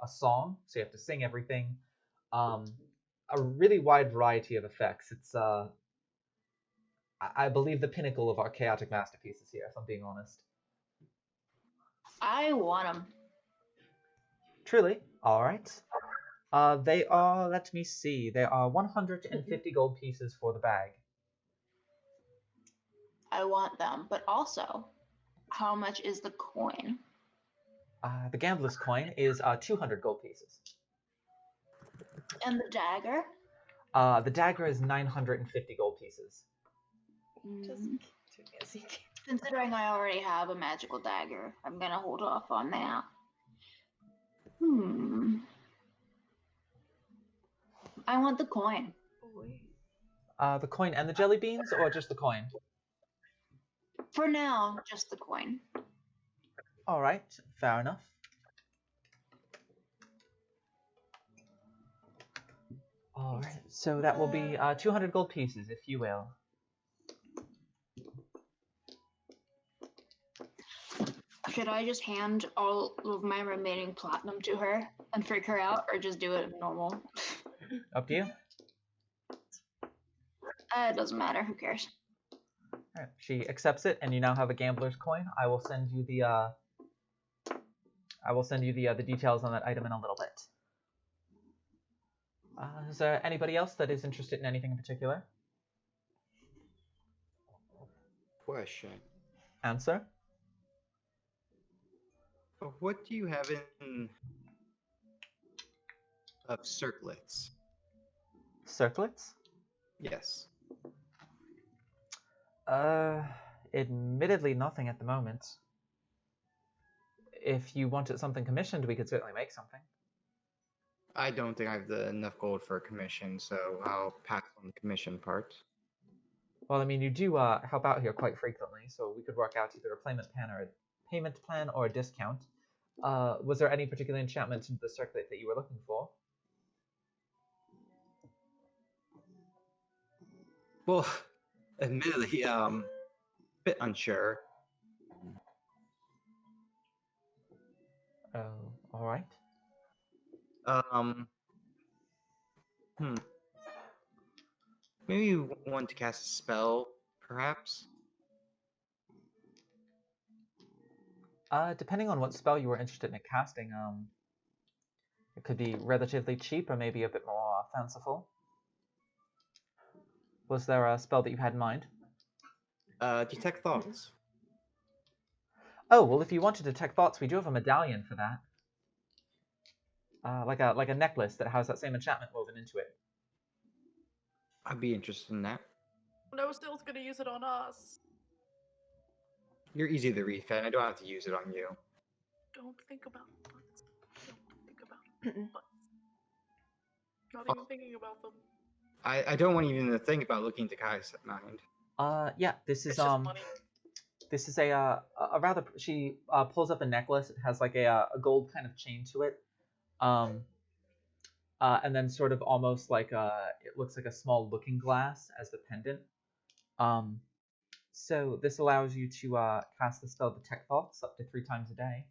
Speaker 2: a song, so you have to sing everything. A really wide variety of effects. It's I believe the pinnacle of our chaotic masterpieces here, if I'm being honest.
Speaker 8: I want them.
Speaker 2: Truly. All right. They are, let me see, they are 150 gold pieces for the bag.
Speaker 8: I want them, but also, how much is the coin?
Speaker 2: The gambler's coin is 200 gold pieces.
Speaker 8: And the dagger?
Speaker 2: The dagger is 950 gold pieces.
Speaker 8: Considering I already have a magical dagger, I'm gonna hold off on that. I want the coin.
Speaker 2: The coin and the jelly beans, or just the coin?
Speaker 8: For now, just the coin.
Speaker 2: All right, fair enough. All right, so that will be 200 gold pieces, if you will.
Speaker 8: Should I just hand all of my remaining platinum to her and freak her out, or just do it normal?
Speaker 2: Up to you.
Speaker 8: It doesn't matter. Who cares?
Speaker 2: All right, she accepts it, and you now have a gambler's coin. I will send you the the details on that item in a little bit. Is there anybody else that is interested in anything in particular?
Speaker 9: Question.
Speaker 2: Answer.
Speaker 9: What do you have in of circlets?
Speaker 2: Circlets?
Speaker 9: Yes.
Speaker 2: Admittedly nothing at the moment. If you wanted something commissioned, we could certainly make something.
Speaker 9: I don't think I have enough gold for a commission, so I'll pass on the commission part.
Speaker 2: Well, I mean, you do help out here quite frequently, so we could work out either a payment plan or a discount. Was there any particular enchantment in the circlet that you were looking for?
Speaker 9: Well, admittedly, bit unsure.
Speaker 2: Oh, all right.
Speaker 9: Maybe you want to cast a spell, perhaps?
Speaker 2: Depending on what spell you were interested in casting, it could be relatively cheap or maybe a bit more fanciful. Was there a spell that you had in mind?
Speaker 9: Detect thoughts.
Speaker 2: Oh, well, if you want to detect thoughts, we do have a medallion for that. Like a necklace that has that same enchantment woven into it.
Speaker 9: I'd be interested in that.
Speaker 6: No Still's gonna use it on us.
Speaker 9: You're easy to refend. I don't have to use it on you.
Speaker 6: Don't think about butts. Don't think about butts. Not even thinking about them.
Speaker 9: I don't want even to think about looking to Kai's mind.
Speaker 2: Yeah, this is
Speaker 6: It's just money.
Speaker 2: This is a rather. She pulls up a necklace. It has like a gold kind of chain to it, and then sort of almost like it looks like a small looking glass as the pendant. So this allows you to cast the spell Detect Thoughts up to 3 times a day.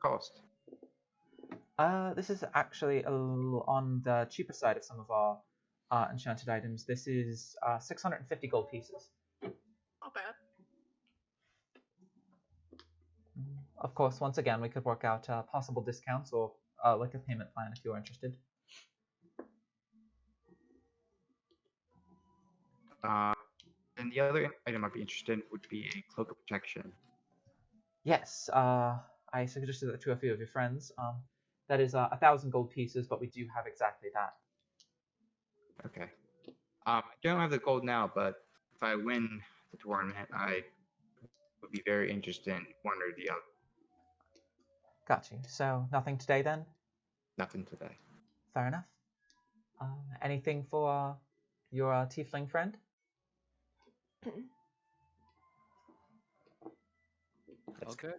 Speaker 9: Cost.
Speaker 2: This is actually a little on the cheaper side of some of our enchanted items. This is 650 gold pieces.
Speaker 6: Not bad.
Speaker 2: Of course, once again, we could work out possible discounts or like a payment plan if you are interested.
Speaker 9: And the other item I'd be interested in would be a cloak of protection.
Speaker 2: Yes, I suggested that to a few of your friends. That is 1,000 gold pieces, but we do have exactly that.
Speaker 9: Okay. I don't have the gold now, but if I win the tournament, I would be very interested in one or the other.
Speaker 2: Got you. So nothing today then?
Speaker 9: Nothing today.
Speaker 2: Fair enough. Anything for your tiefling friend?
Speaker 3: All good.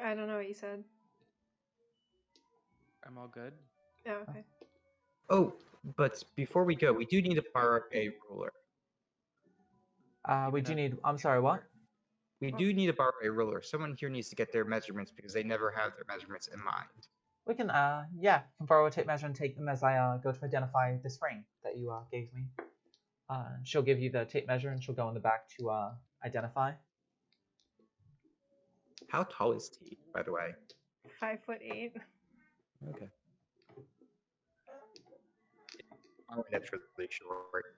Speaker 4: I don't know what you said.
Speaker 3: I'm all good.
Speaker 4: Oh, okay.
Speaker 9: Oh, but before we go, we do need to borrow a ruler.
Speaker 2: We do need. I'm sorry. What?
Speaker 9: We do need to borrow a ruler. Someone here needs to get their measurements because they never have their measurements in mind.
Speaker 2: We can. Yeah, can borrow a tape measure and take them as I go to identify this ring that you gave me. She'll give you the tape measure and she'll go in the back to identify.
Speaker 9: How tall is T, by the way?
Speaker 4: 5'8".
Speaker 9: Okay. Oh, that's really short.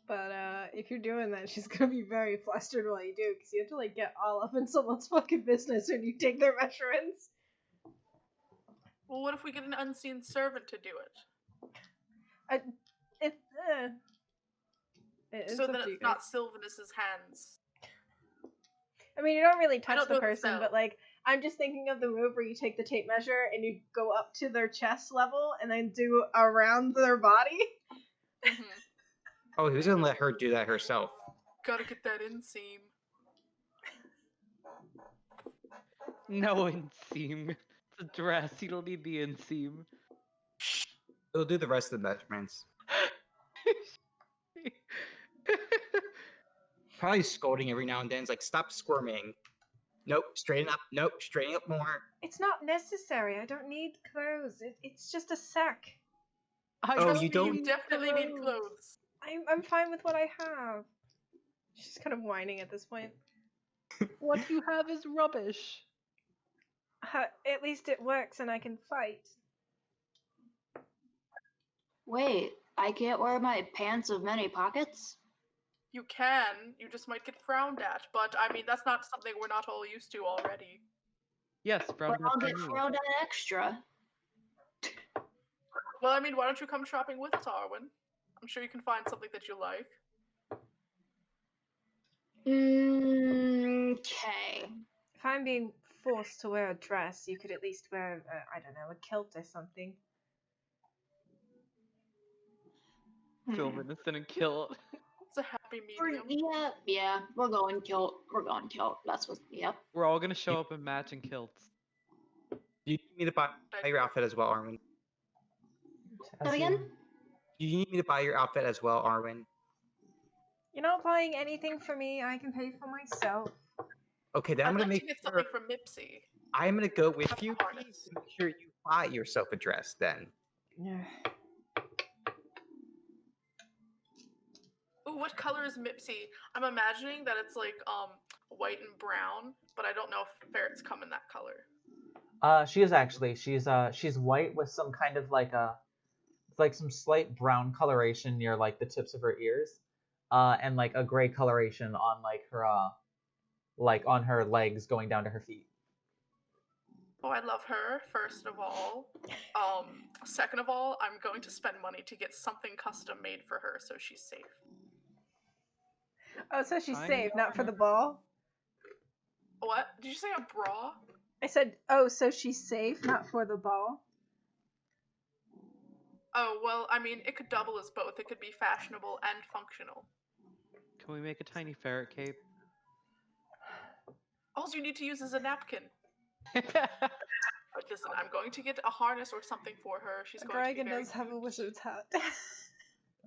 Speaker 4: But if you're doing that, she's gonna be very flustered while you do, because you have to like get all up in someone's fucking business when you take their measurements.
Speaker 6: Well, what if we get an unseen servant to do it?
Speaker 4: It's
Speaker 6: So
Speaker 4: up
Speaker 6: that
Speaker 4: to you
Speaker 6: it's not
Speaker 4: guys.
Speaker 6: Sylvanus's hands.
Speaker 4: I mean, you don't really touch
Speaker 6: don't
Speaker 4: the
Speaker 6: know the
Speaker 4: person,
Speaker 6: spell.
Speaker 4: but like, I'm just thinking of the move where you take the tape measure and you go up to their chest level and then do around their body.
Speaker 6: Mhm.
Speaker 9: Oh, he was gonna let her do that herself.
Speaker 6: Gotta get that inseam.
Speaker 3: No inseam. It's a dress. You don't need the inseam.
Speaker 9: He'll do the rest of the measurements. Probably scolding every now and then. It's like, stop squirming. Nope, straighten up. Nope, straighten up more.
Speaker 4: It's not necessary. I don't need clothes. It's just a sack.
Speaker 9: Oh,
Speaker 6: Trust
Speaker 9: you
Speaker 6: me,
Speaker 9: don't
Speaker 6: You definitely need clothes.
Speaker 4: I'm fine with what I have. She's kind of whining at this point.
Speaker 3: What you have is rubbish.
Speaker 4: At least it works and I can fight.
Speaker 8: Wait, I can't wear my pants of many pockets?
Speaker 6: You can. You just might get frowned at. But I mean, that's not something we're not all used to already.
Speaker 3: Yes, from
Speaker 8: But I'll get frowned at extra.
Speaker 6: Well, I mean, why don't you come shopping with us, Arwen? I'm sure you can find something that you like.
Speaker 8: Okay.
Speaker 4: If I'm being forced to wear a dress, you could at least wear, I don't know, a kilt or something.
Speaker 3: Sylvanus in a kilt.
Speaker 6: It's a happy medium.
Speaker 8: Yeah, we're going kilt. We're going kilt. That's what, yep.
Speaker 3: We're all gonna show up in matching kilts.
Speaker 9: You need me to buy your outfit as well, Arwen.
Speaker 8: That again?
Speaker 9: You need me to buy your outfit as well, Arwen.
Speaker 4: You're not buying anything for me. I can pay for myself.
Speaker 9: Okay, then I'm
Speaker 6: I'd
Speaker 9: gonna
Speaker 6: like
Speaker 9: make
Speaker 6: to get
Speaker 9: sure
Speaker 6: something from Mipsy.
Speaker 9: I'm gonna go with
Speaker 6: Have
Speaker 9: you.
Speaker 6: a harness.
Speaker 9: Please make sure you buy yourself a dress then.
Speaker 4: Yeah.
Speaker 6: Ooh, what color is Mipsy? I'm imagining that it's like white and brown, but I don't know if ferrets come in that color.
Speaker 2: She is actually. She's white with some kind of like some slight brown coloration near like the tips of her ears, and like a gray coloration on like her like on her legs going down to her feet.
Speaker 6: Oh, I love her, first of all. Second of all, I'm going to spend money to get something custom made for her so she's safe.
Speaker 4: Oh, so she's
Speaker 3: Tiny
Speaker 4: safe, not for the
Speaker 3: armor.
Speaker 4: ball?
Speaker 6: What? Did you say a bra?
Speaker 4: I said, oh, so she's safe, not for the ball?
Speaker 6: Oh, well, I mean, it could double as both. It could be fashionable and functional.
Speaker 3: Can we make a tiny ferret cape?
Speaker 6: All you need to use is a napkin. But listen, I'm going to get a harness or something for her. She's
Speaker 4: A
Speaker 6: going to be
Speaker 4: dragon
Speaker 6: very
Speaker 4: does have a
Speaker 6: cute.
Speaker 4: wizard's hat.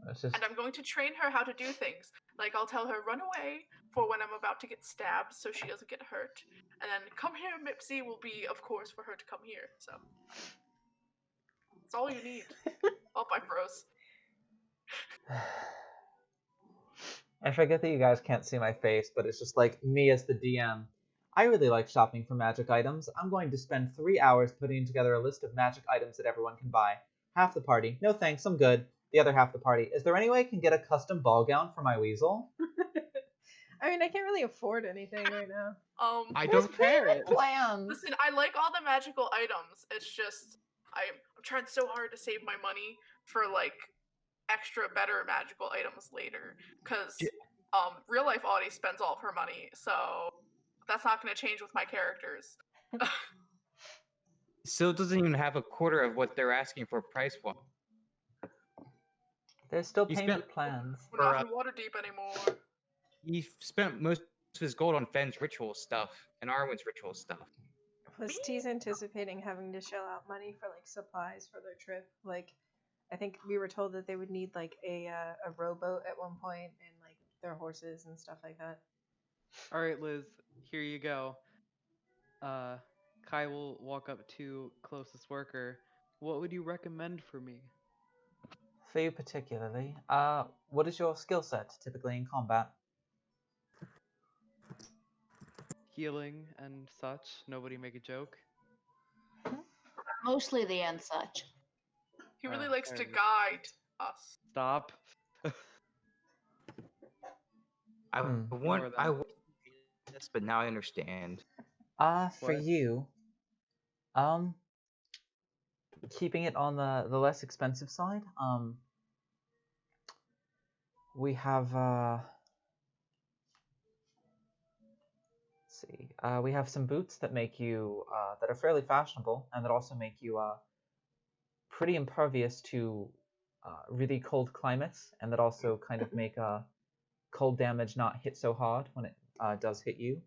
Speaker 2: It's just
Speaker 6: And I'm going to train her how to do things. Like, I'll tell her, run away for when I'm about to get stabbed so she doesn't get hurt. And then, come here, Mipsy, will be, of course, for her to come here. So, that's all you need. Oh, I froze.
Speaker 2: I forget that you guys can't see my face, but it's just like me as the DM. I really like shopping for magic items. I'm going to spend 3 hours putting together a list of magic items that everyone can buy. Half the party, no thanks, I'm good. The other half the party, is there any way I can get a custom ball gown for my weasel?
Speaker 4: I mean, I can't really afford anything right now.
Speaker 9: I
Speaker 2: Who's
Speaker 9: don't
Speaker 2: paying
Speaker 3: ferret.
Speaker 2: my plans?
Speaker 6: Listen, I like all the magical items. It's just, I'm trying so hard to save my money for, like, extra better magical items later. Because real life Audie spends all of her money, so that's not going to change with my characters.
Speaker 9: Still doesn't even have a quarter of what they're asking for price-wise.
Speaker 2: There's still
Speaker 9: You
Speaker 2: payment
Speaker 9: spent-
Speaker 2: plans.
Speaker 6: We're not in Waterdeep anymore.
Speaker 9: He spent most of his gold on Fenn's ritual stuff and Arwen's ritual stuff.
Speaker 4: Was T's anticipating having to shell out money for like supplies for their trip? Like, I think we were told that they would need like a rowboat at one point and like their horses and stuff like that.
Speaker 3: All right, Liz, here you go. Kai will walk up to closest worker. What would you recommend for me?
Speaker 2: For you particularly, what is your skill set typically in combat?
Speaker 3: Healing and such. Nobody make a joke.
Speaker 8: Mostly the and such.
Speaker 6: He really
Speaker 3: Oh,
Speaker 6: likes
Speaker 3: there
Speaker 6: to
Speaker 3: it is.
Speaker 6: guide us.
Speaker 3: Stop.
Speaker 9: I
Speaker 2: Hmm.
Speaker 9: want
Speaker 3: Ignore
Speaker 9: I
Speaker 3: them.
Speaker 9: want this, but now I understand.
Speaker 2: For
Speaker 3: What?
Speaker 2: you, keeping it on the less expensive side, we have let's see, we have some boots that make you that are fairly fashionable and that also make you pretty impervious to really cold climates, and that also kind of make cold damage not hit so hard when it does hit you.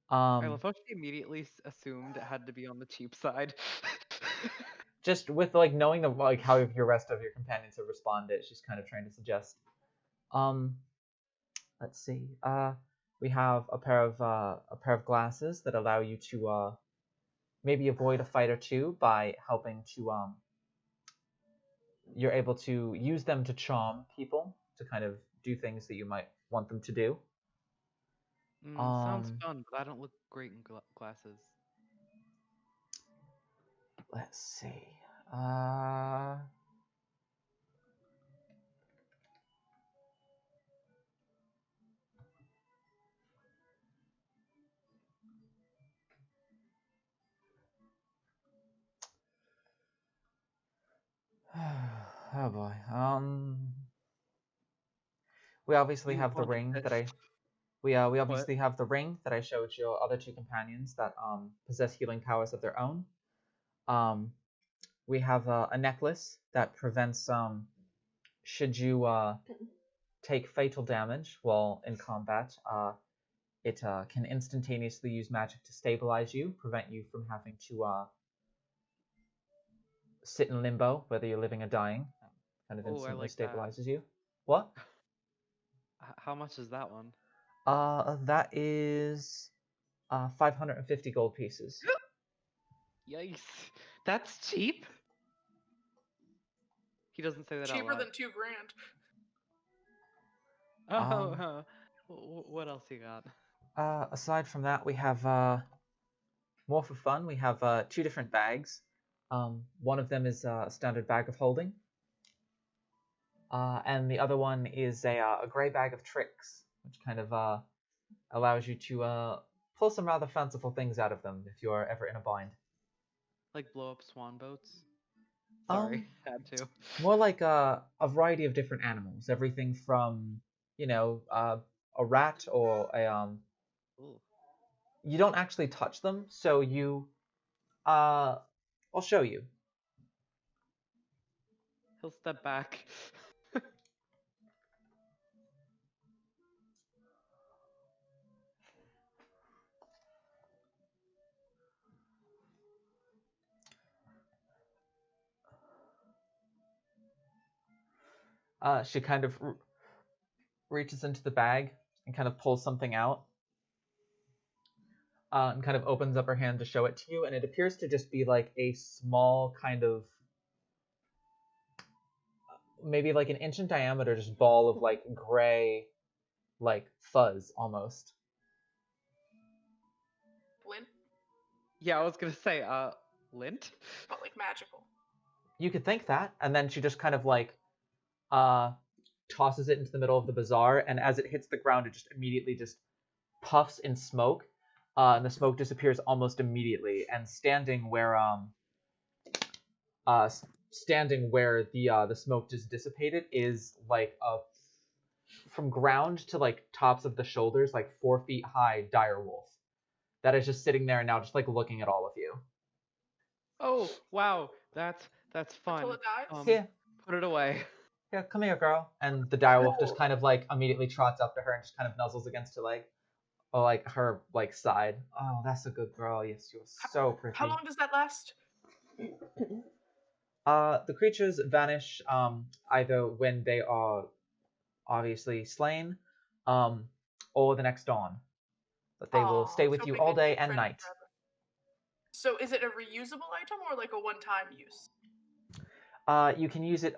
Speaker 3: I love how she immediately assumed it had to be on the cheap side.
Speaker 2: Just with like knowing the like how your rest of your companions have responded, she's kind of trying to suggest. Let's see. We have a pair of glasses that allow you to maybe avoid a fight or two by helping to you're able to use them to charm people to kind of do things that you might want them to do.
Speaker 3: Sounds fun, but I don't look great in glasses.
Speaker 2: Let's see. Oh boy. We obviously
Speaker 3: You
Speaker 2: have the
Speaker 3: want
Speaker 2: ring
Speaker 3: this?
Speaker 2: that we obviously have the ring that I showed your other two companions that possess healing powers of their own. We have a necklace that prevents should you take fatal damage while in combat, it can instantaneously use magic to stabilize you, prevent you from having to sit in limbo, whether you're living or dying. Kind of
Speaker 3: Oh, I
Speaker 2: instantly
Speaker 3: like that.
Speaker 2: stabilizes you. What?
Speaker 3: How much is that one?
Speaker 2: That is 550 gold pieces.
Speaker 3: Yikes. That's cheap? He doesn't say that out
Speaker 6: Cheaper
Speaker 3: loud.
Speaker 6: than $2 grand.
Speaker 3: Oh, what else you got?
Speaker 2: Aside from that, we have more for fun. We have 2 different bags. One of them is a standard bag of holding, and the other one is a gray bag of tricks, which kind of allows you to pull some rather fanciful things out of them if you're ever in a bind.
Speaker 3: Like blow up swan boats? Sorry, had to.
Speaker 2: More like a variety of different animals. Everything from, a rat or a
Speaker 3: Ooh.
Speaker 2: You don't actually touch them, so I'll show you.
Speaker 3: He'll step back.
Speaker 2: She kind of reaches into the bag and kind of pulls something out. And kind of opens up her hand to show it to you, and it appears to just be like a small kind of, maybe like an inch in diameter, just ball of like gray, like fuzz almost.
Speaker 6: Lint?
Speaker 3: Yeah, I was gonna say, lint?
Speaker 6: But like magical.
Speaker 2: You could think that, and then she just kind of like tosses it into the middle of the bazaar, and as it hits the ground, it just immediately just puffs in smoke, and the smoke disappears almost immediately. And standing where the smoke just dissipated is like from ground to like tops of the shoulders, like 4 feet high dire wolf that is just sitting there now, just like looking at all of you.
Speaker 3: Oh, wow, that's fun.
Speaker 6: Until it dies?
Speaker 2: Yeah.
Speaker 3: Put it away.
Speaker 2: Yeah, come here, girl. And the direwolf just kind of like immediately trots up to her and just kind of nuzzles against her leg, or like her like side. Oh, that's a good girl. Yes, you're so pretty.
Speaker 6: How long does that last?
Speaker 2: The creatures vanish either when they are obviously slain, or the next dawn. But they will stay with you all day and night.
Speaker 6: So is it a reusable item or like a one-time use?
Speaker 2: You can use it,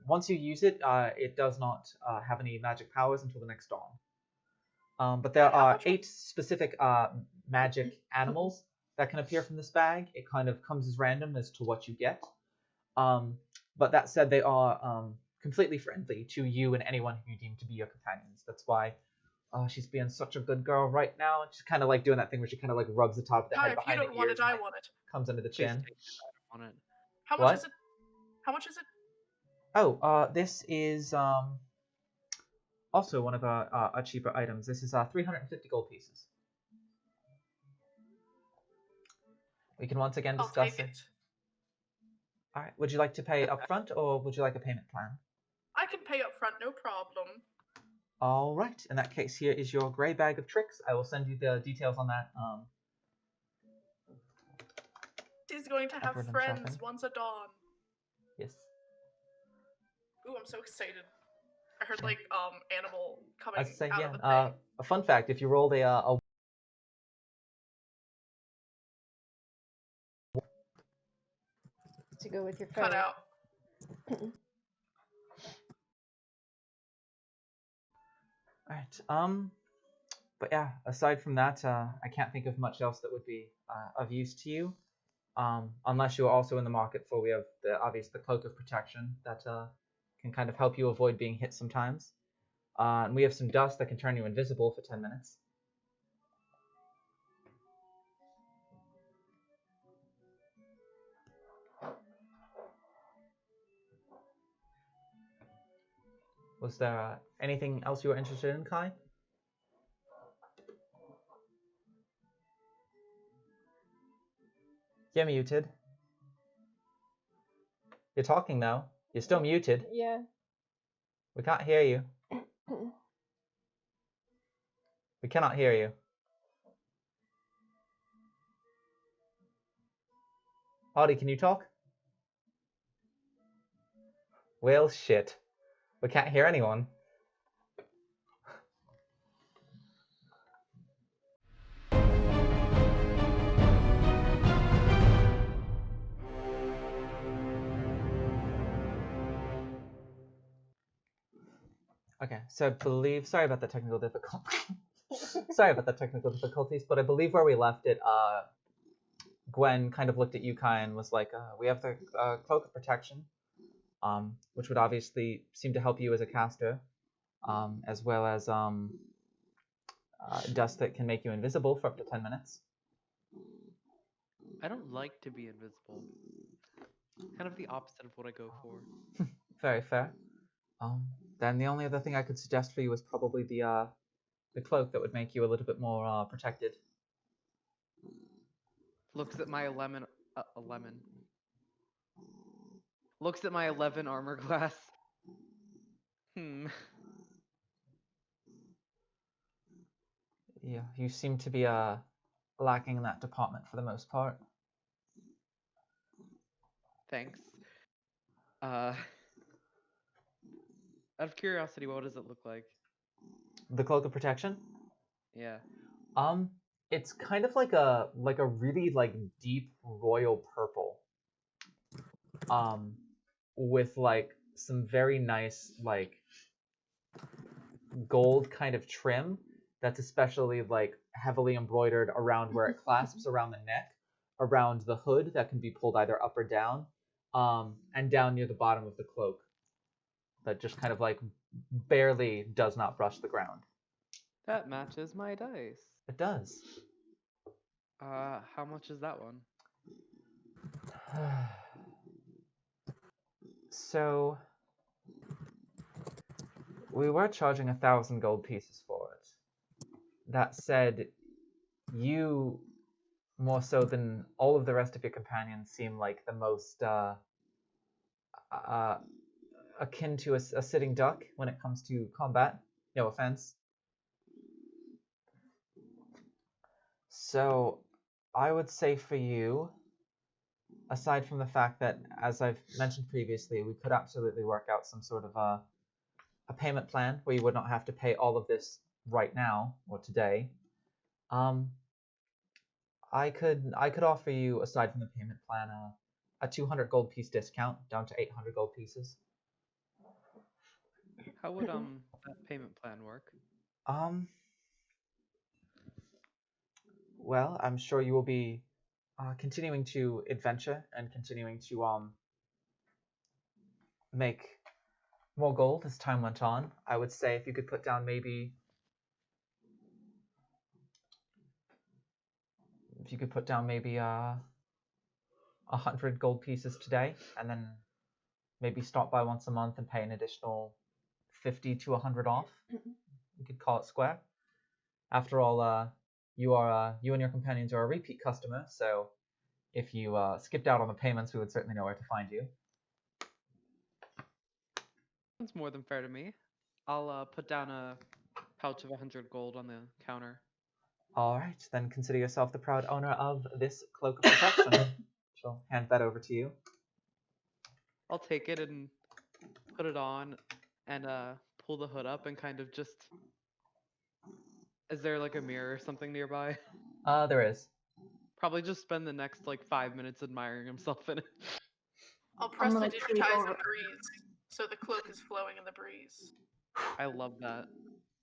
Speaker 2: once you use it, it does not have any magic powers until the next dawn. But there are 8 specific magic animals that can appear from this bag. It kind of comes as random as to what you get. But that said, they are completely friendly to you and anyone who you deem to be your companions. That's why she's being such a good girl right now. She's kind of like doing that thing where she kind of like rubs the top of the head
Speaker 6: If
Speaker 2: behind
Speaker 6: you don't
Speaker 2: the
Speaker 6: want
Speaker 2: ears
Speaker 6: it, I
Speaker 2: and, like,
Speaker 6: want it.
Speaker 2: comes under the chin.
Speaker 3: On it.
Speaker 6: How
Speaker 2: What?
Speaker 6: much is it? How much is it?
Speaker 2: Oh, this is also one of our cheaper items. This is 350 gold pieces. We can once again
Speaker 6: I'll
Speaker 2: discuss
Speaker 6: take it.
Speaker 2: All right. Would you like to pay upfront, or would you like a payment plan?
Speaker 6: I can pay up front, no problem.
Speaker 2: All right. In that case, here is your gray bag of tricks. I will send you the details on that.
Speaker 6: She's going to have
Speaker 2: Upward and
Speaker 6: friends
Speaker 2: shopping.
Speaker 6: once a dawn.
Speaker 2: Yes.
Speaker 6: Ooh, I'm so excited. I heard like animal coming
Speaker 2: I was saying,
Speaker 6: out
Speaker 2: yeah.
Speaker 6: of the thing.
Speaker 2: A fun fact: if you rolled a
Speaker 4: To go with your
Speaker 6: Cut
Speaker 4: ferret.
Speaker 6: out.
Speaker 2: Alright, but yeah, aside from that, I can't think of much else that would be of use to you. Unless you're also in the market for, we have the Cloak of Protection that can kind of help you avoid being hit sometimes. And we have some dust that can turn you invisible for 10 minutes. Was there anything else you were interested in, Kai? You're muted. You're talking now. You're still muted.
Speaker 4: Yeah.
Speaker 2: We can't hear you. We cannot hear you. Hardy, can you talk? Well, shit. We can't hear anyone. Okay, so I believe. Sorry about the technical difficulty. Sorry about the technical difficulties, but I believe where we left it, Gwen kind of looked at Yukai and was like, "We have the cloak of protection, which would obviously seem to help you as a caster, as well as dust that can make you invisible for up to 10 minutes."
Speaker 3: I don't like to be invisible. Kind of the opposite of what I go for.
Speaker 2: Very fair. Then the only other thing I could suggest for you is probably the cloak that would make you a little bit more protected.
Speaker 3: Looks at my 11 Looks at my 11 armor class.
Speaker 2: Yeah, you seem to be lacking in that department for the most part.
Speaker 3: Thanks. Out of curiosity, what does it look like?
Speaker 2: The cloak of protection?
Speaker 3: Yeah.
Speaker 2: It's kind of like a really like deep royal purple. With like some very nice like gold kind of trim that's especially like heavily embroidered around where it clasps around the neck, around the hood that can be pulled either up or down, and down near the bottom of the cloak that just kind of like barely does not brush the ground.
Speaker 3: That matches my dice.
Speaker 2: It does.
Speaker 3: How much is that one?
Speaker 2: So we were charging 1,000 gold pieces for it. That said, you, more so than all of the rest of your companions, seem like the most akin to a sitting duck when it comes to combat. No offense. So I would say for you, aside from the fact that, as I've mentioned previously, we could absolutely work out some sort of a payment plan where you would not have to pay all of this right now or today. I could offer you, aside from the payment plan, a 200 gold piece discount down to 800 gold pieces.
Speaker 3: How would that payment plan work?
Speaker 2: Well, I'm sure you will be continuing to adventure and continuing to make more gold as time went on. I would say if you could put down maybe 100 gold pieces today, and then maybe stop by once a month and pay an additional 50 to 100 off. We could call it square. After all, you and your companions are a repeat customer, so if you skipped out on the payments, we would certainly know where to find you.
Speaker 3: That's more than fair to me. I'll put down a pouch of 100 gold on the counter.
Speaker 2: All right, then consider yourself the proud owner of this cloak of protection. She'll hand that over to you.
Speaker 3: I'll take it and put it on and pull the hood up and kind of just... Is there like a mirror or something nearby?
Speaker 2: There is.
Speaker 3: Probably just spend the next like 5 minutes admiring himself in it.
Speaker 6: I'll press the
Speaker 8: gonna creep
Speaker 6: digitize
Speaker 8: over-
Speaker 6: and breeze, so the cloak is flowing in the breeze.
Speaker 3: I love that.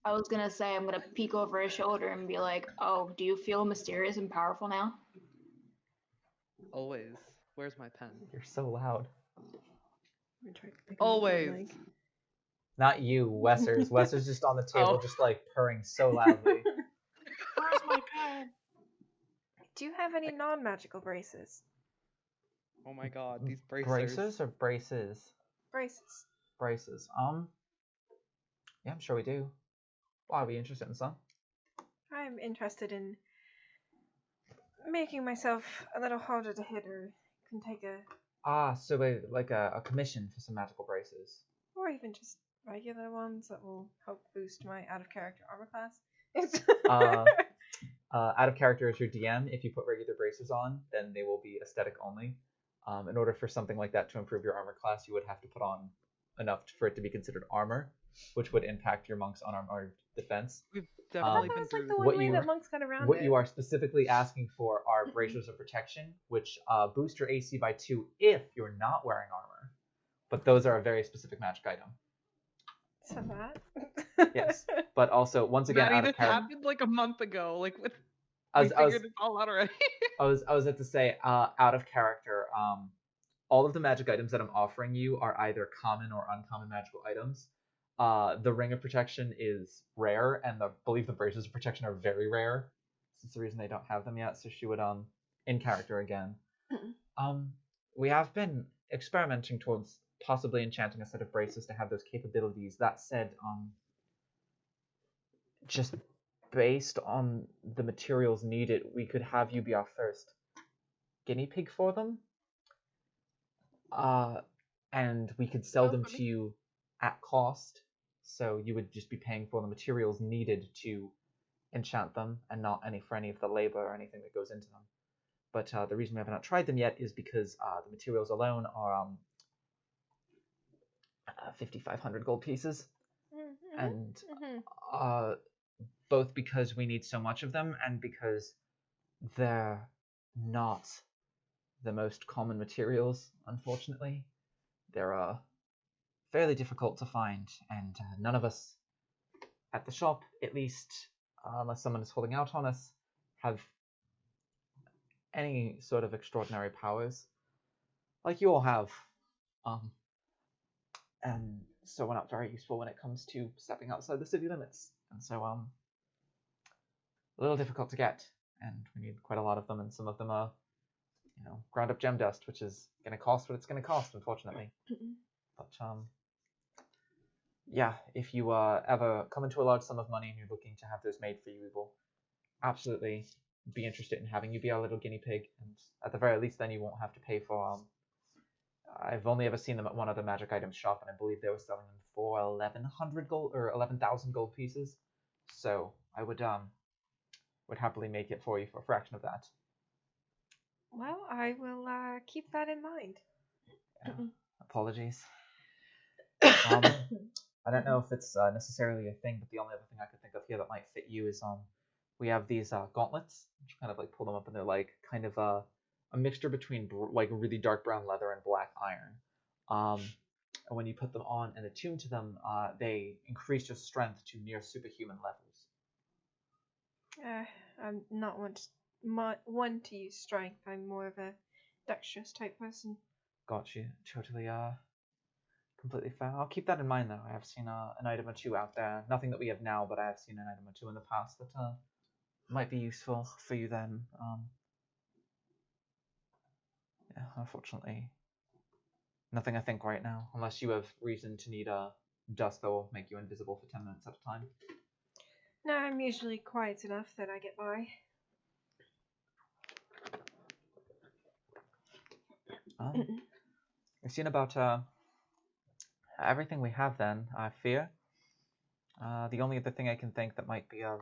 Speaker 8: I was gonna say I'm gonna peek over his shoulder and be like, "Oh, do you feel mysterious and powerful now?"
Speaker 3: Always. Where's my pen?
Speaker 2: You're so loud.
Speaker 3: Always.
Speaker 2: Not you, Wessers. Wessers just on the table, just like purring so loudly.
Speaker 6: Where's my pen?
Speaker 4: Do you have any non-magical braces?
Speaker 3: Oh my god, these bracers.
Speaker 2: Braces or braces?
Speaker 4: Braces.
Speaker 2: Braces. Yeah, I'm sure we do. Why are we interested in some?
Speaker 4: I'm interested in making myself a little harder to hit, or can take a,
Speaker 2: So like a commission for some magical braces.
Speaker 4: or even just regular ones that will help boost my out-of-character armor class.
Speaker 2: Out of character is your DM. If you put regular braces on, then they will be aesthetic only. In order for something like that to improve your armor class, you would have to put on enough for it to be considered armor, which would impact your monk's unarmored defense.
Speaker 3: We've definitely
Speaker 4: that
Speaker 3: been
Speaker 4: was like
Speaker 3: through
Speaker 4: the
Speaker 3: this.
Speaker 4: one way that monks got around
Speaker 2: What
Speaker 4: it.
Speaker 2: you are specifically asking for are bracers of protection, which boost your AC by 2 if you're not wearing armor. But those are a very specific magic item.
Speaker 4: said that.
Speaker 2: Yes, but also once again
Speaker 3: Maddie,
Speaker 2: out of
Speaker 3: this
Speaker 2: character.
Speaker 3: happened like a month ago. Like, with,
Speaker 2: I
Speaker 3: we
Speaker 2: was, I was,
Speaker 3: figured it all out already.
Speaker 2: I was at to say, out of character. All of the magic items that I'm offering you are either common or uncommon magical items. The Ring of Protection is rare, and I believe the Braces of Protection are very rare. That's the reason they don't have them yet. So she would in character again. We have been experimenting towards possibly enchanting a set of braces to have those capabilities. That said, just based on the materials needed, we could have you be our first guinea pig for them. And we could sell them to you at cost, so you would just be paying for the materials needed to enchant them, and not for any of the labor or anything that goes into them. But the reason we have not tried them yet is because the materials alone are 5,500 gold pieces, and both because we need so much of them, and because they're not the most common materials, unfortunately. They're fairly difficult to find, and none of us at the shop, at least unless someone is holding out on us, have any sort of extraordinary powers like you all have. And so we're not very useful when it comes to stepping outside the city limits. And so a little difficult to get, and we need quite a lot of them, and some of them are, ground up gem dust, which is going to cost what it's going to cost, unfortunately. But yeah, if you ever come into a large sum of money and you're looking to have those made for you, we will absolutely be interested in having you be our little guinea pig. And at the very least, then you won't have to pay for. I've only ever seen them at one other magic item shop, and I believe they were selling them for 1,100 gold or 11,000 gold pieces. So I would happily make it for you for a fraction of that.
Speaker 4: Well, I will keep that in mind.
Speaker 2: Yeah. Apologies. I don't know if it's necessarily a thing, but the only other thing I could think of here that might fit you is we have these gauntlets. You kind of like pull them up, and they're like kind of a mixture between like really dark brown leather and black iron. And when you put them on and attune to them, they increase your strength to near superhuman levels.
Speaker 4: I'm not one to use strength. I'm more of a dexterous type person.
Speaker 2: Got you. Totally completely fair. I'll keep that in mind, though. I have seen an item or two out there. Nothing that we have now, but I have seen an item or two in the past that might be useful for you then. Yeah, unfortunately, nothing I think right now, unless you have reason to need dust that will make you invisible for 10 minutes at a time.
Speaker 4: No, I'm usually quiet enough that I get by.
Speaker 2: We've seen about everything we have then, I fear. The only other thing I can think that might be of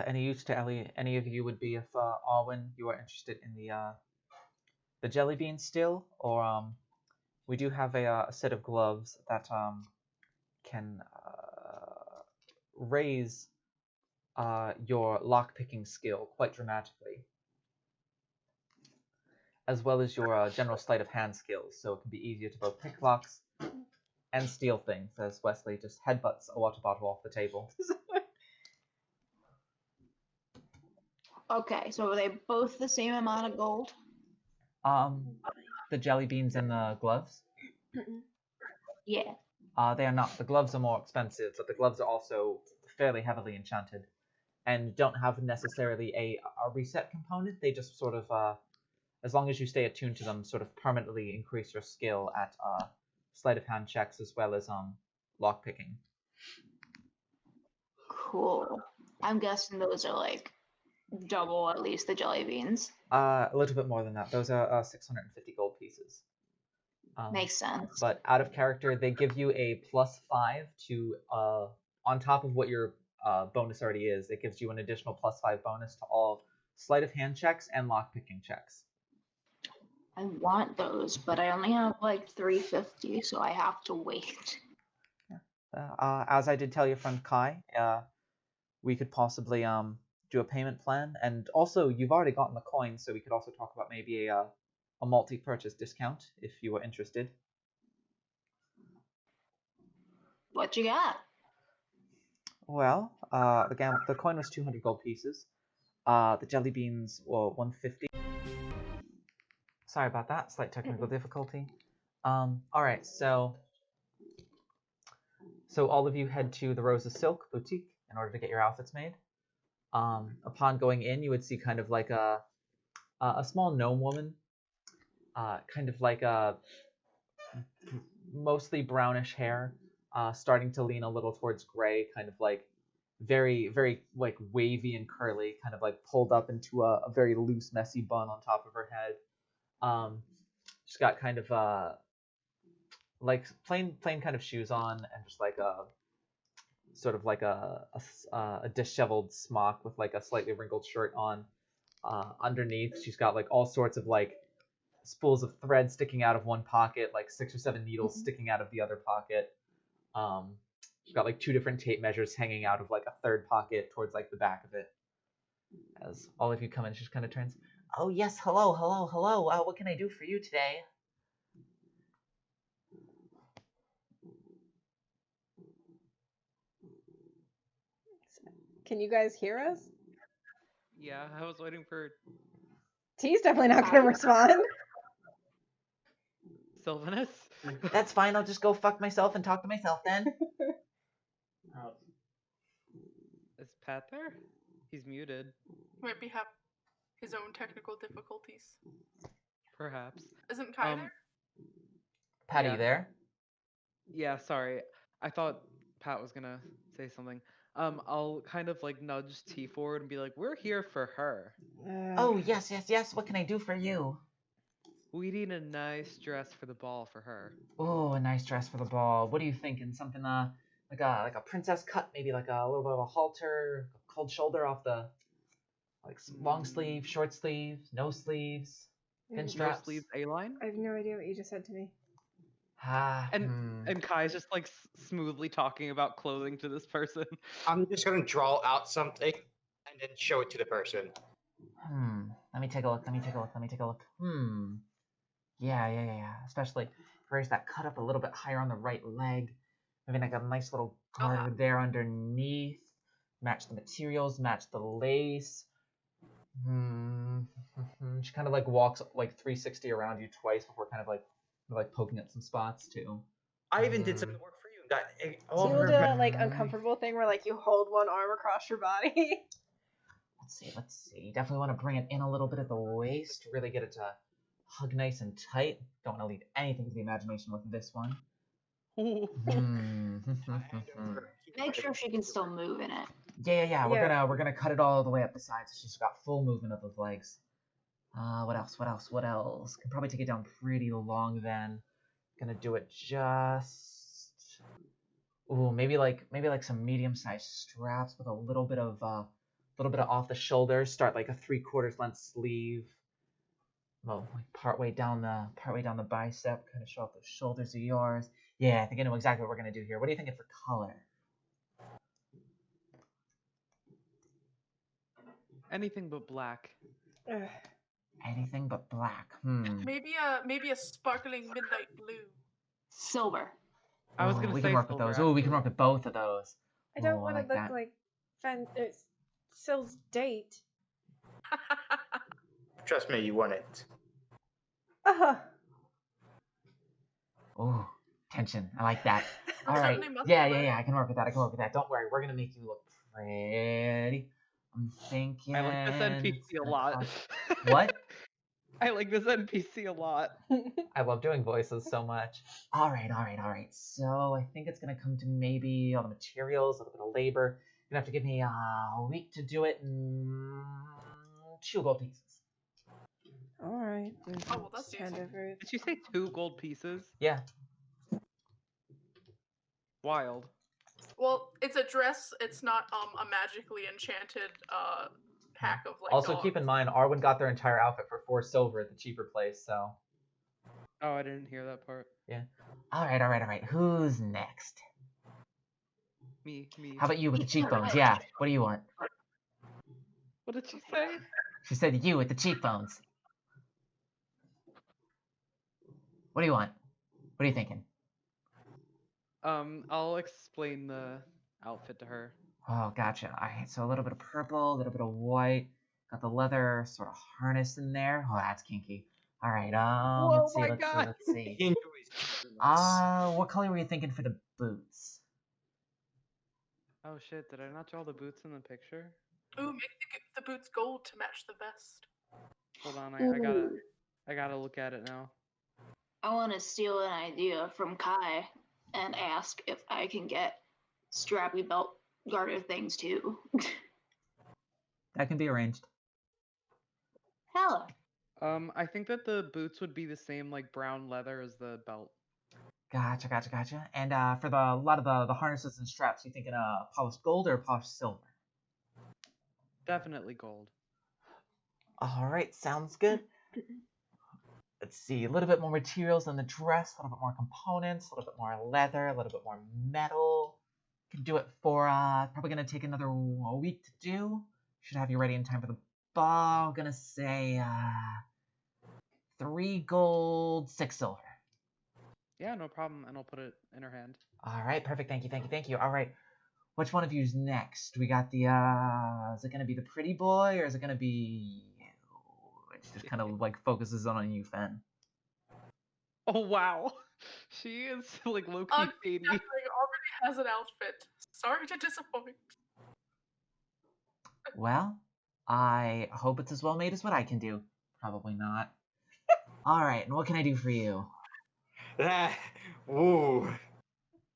Speaker 2: any use to any of you would be if Arwen, you are interested in the jelly bean still, or we do have a set of gloves that can raise your lockpicking skill quite dramatically, as well as your general sleight of hand skills, so it can be easier to both pick locks and steal things, as Wesley just headbutts a water bottle off the table.
Speaker 8: Okay, so are they both the same amount of gold?
Speaker 2: The jelly beans and the gloves?
Speaker 8: Yeah.
Speaker 2: They are not. The gloves are more expensive, but the gloves are also fairly heavily enchanted and don't have necessarily a reset component. They just sort of, as long as you stay attuned to them, sort of permanently increase your skill at sleight of hand checks as well as lockpicking.
Speaker 8: Cool. I'm guessing those are like double at least the jelly beans.
Speaker 2: A little bit more than that. Those are 650 gold pieces.
Speaker 8: Makes sense.
Speaker 2: But out of character, they give you a +5 to, on top of what your bonus already is, it gives you an additional +5 bonus to all sleight of hand checks and lockpicking checks.
Speaker 8: I want those, but I only have like 350, so I have to wait.
Speaker 2: As I did tell your friend Kai, we could possibly do a payment plan, and also you've already gotten the coin, so we could also talk about maybe a a multi-purchase discount if you were interested.
Speaker 8: What you got?
Speaker 2: Well, the coin was 200 gold pieces. The jelly beans were 150. Sorry about that, slight technical difficulty. All right, so all of you head to the Rose of Silk boutique in order to get your outfits made. Upon going in, you would see kind of like a small gnome woman, kind of like a mostly brownish hair, starting to lean a little towards gray, kind of like very, very like wavy and curly, kind of like pulled up into a very loose, messy bun on top of her head. She's got kind of like plain kind of shoes on, and just like a sort of like a disheveled smock with like a slightly wrinkled shirt on. Underneath, she's got like all sorts of like spools of thread sticking out of one pocket, like 6 or 7 needles sticking out of the other pocket. She's got like 2 different tape measures hanging out of like a third pocket towards like the back of it. As all of you come in, she just kind of turns. Oh yes, hello. What can I do for you today?
Speaker 4: Can you guys hear us?
Speaker 3: Yeah, I was waiting for
Speaker 4: T's definitely not going to respond.
Speaker 3: Sylvanus.
Speaker 2: That's fine. I'll just go fuck myself and talk to myself then.
Speaker 3: Is Pat there? He's muted.
Speaker 6: Might be have his own technical difficulties.
Speaker 3: Perhaps.
Speaker 6: Isn't Kai there?
Speaker 2: Pat, are
Speaker 3: Yeah.
Speaker 2: you there?
Speaker 3: Yeah, sorry. I thought Pat was gonna say something. I'll kind of like nudge T forward and be like, "We're here for her.
Speaker 2: Oh yes. What can I do for you?
Speaker 3: We need a nice dress for the ball for her."
Speaker 2: Oh, a nice dress for the ball. What are you thinking? Something like a princess cut, maybe like a little bit of a halter, cold shoulder off the like long sleeve, short sleeves, no sleeves, thin
Speaker 3: No
Speaker 2: straps.
Speaker 3: sleeves A-line.
Speaker 4: I have no idea what you just said to me.
Speaker 3: And Kai's just like smoothly talking about clothing to this person.
Speaker 7: I'm just gonna draw out something and then show it to the person.
Speaker 2: Let me take a look. Yeah. Especially where's that cut up a little bit higher on the right leg. Maybe like a nice little garter there underneath. Match the materials, match the lace. She kind of like walks like 360 around you twice before kind of like poking at some spots too.
Speaker 7: I even did some of the work for you. Got all
Speaker 4: Do
Speaker 7: of
Speaker 4: you do
Speaker 7: her
Speaker 4: that like uncomfortable thing where like you hold one arm across your body?
Speaker 2: Let's see. You definitely want to bring it in a little bit at the waist, really get it to hug nice and tight. Don't want to leave anything to the imagination with this one.
Speaker 8: Make sure she can still move in it.
Speaker 2: Yeah. We're gonna cut it all the way up the sides so she's got full movement of those legs. What else? Can probably take it down pretty long then. Gonna do it just. Ooh, maybe like some medium-sized straps with a little bit of off the shoulder. Start like a 3/4 length sleeve. Well, like partway down the bicep, kind of show off those shoulders of yours. Yeah, I think I know exactly what we're gonna do here. What are you thinking for color?
Speaker 3: Anything but black.
Speaker 2: Anything but black.
Speaker 6: Maybe a sparkling midnight blue.
Speaker 8: Silver.
Speaker 3: I was gonna
Speaker 2: we
Speaker 3: say
Speaker 2: can work with
Speaker 3: silver,
Speaker 2: those. Oh, we can work with both of those.
Speaker 4: I don't
Speaker 2: Ooh,
Speaker 4: want to
Speaker 2: like
Speaker 4: look
Speaker 2: that.
Speaker 4: like Syl's date.
Speaker 7: Trust me, you want it.
Speaker 2: Oh, tension. I like that. All right.
Speaker 6: Certainly must
Speaker 2: Yeah.
Speaker 6: be.
Speaker 2: I can work with that. Don't worry. We're gonna make you look pretty. I'm thinking.
Speaker 3: I like this NPC a lot.
Speaker 2: What?
Speaker 3: I like this NPC a lot.
Speaker 2: I love doing voices so much. All right. So I think it's gonna come to maybe all the materials, a little bit of labor. You're gonna have to give me a week to do it and 2 gold pieces.
Speaker 4: All right.
Speaker 6: Oh, well, that's
Speaker 4: kind
Speaker 6: easy.
Speaker 4: of rude.
Speaker 3: Did you say 2 gold pieces?
Speaker 2: Yeah.
Speaker 3: Wild.
Speaker 6: Well, it's a dress. It's not a magically enchanted pack of like.
Speaker 2: Also,
Speaker 6: dogs.
Speaker 2: keep in mind, Arwen got their entire outfit for 4 silver at the cheaper place. So.
Speaker 3: Oh, I didn't hear that part.
Speaker 2: Yeah. All right. Who's next?
Speaker 3: Me.
Speaker 2: How about you with the cheekbones? Yeah. What do you want?
Speaker 3: What did she say?
Speaker 2: She said you with the cheekbones. What do you want? What are you thinking?
Speaker 3: I'll explain the outfit to her.
Speaker 2: Oh, gotcha. Alright, so a little bit of purple, a little bit of white. Got the leather sort of harness in there. Oh, that's kinky. Alright,
Speaker 3: Whoa,
Speaker 2: let's see,
Speaker 3: my
Speaker 2: let's see,
Speaker 3: God.
Speaker 2: let's see.
Speaker 9: He enjoys compliments.
Speaker 2: What color were you thinking for the boots?
Speaker 3: Oh shit, did I not draw the boots in the picture?
Speaker 6: Ooh, make the boots gold to match the vest.
Speaker 3: Hold on,
Speaker 8: Ooh.
Speaker 3: I gotta look at it now.
Speaker 8: I want to steal an idea from Kai and ask if I can get strappy belt garter things too.
Speaker 2: That can be arranged.
Speaker 8: Hella.
Speaker 3: I think that the boots would be the same like brown leather as the belt.
Speaker 2: Gotcha, gotcha, gotcha. And for a lot of the harnesses and straps, you thinking polished gold or polished silver?
Speaker 3: Definitely gold.
Speaker 2: Alright, sounds good. Let's see, a little bit more materials in the dress, a little bit more components, a little bit more leather, a little bit more metal. Can do it for, probably gonna take another a week to do. Should have you ready in time for the ball. I'm gonna say, 3 gold, 6 silver.
Speaker 3: Yeah, no problem, and I'll put it in her hand.
Speaker 2: Alright, perfect, thank you, thank you, thank you. Alright, which one of you's next? We got the, is it gonna be the pretty boy, or is it gonna be you? It just kind of, like, focuses on you, Fen.
Speaker 3: Oh wow, she is like low-key shady.
Speaker 6: Definitely already has an outfit. Sorry to disappoint.
Speaker 2: Well, I hope it's as well made as what I can do. Probably not. Alright, and what can I do for you?
Speaker 9: Ooh.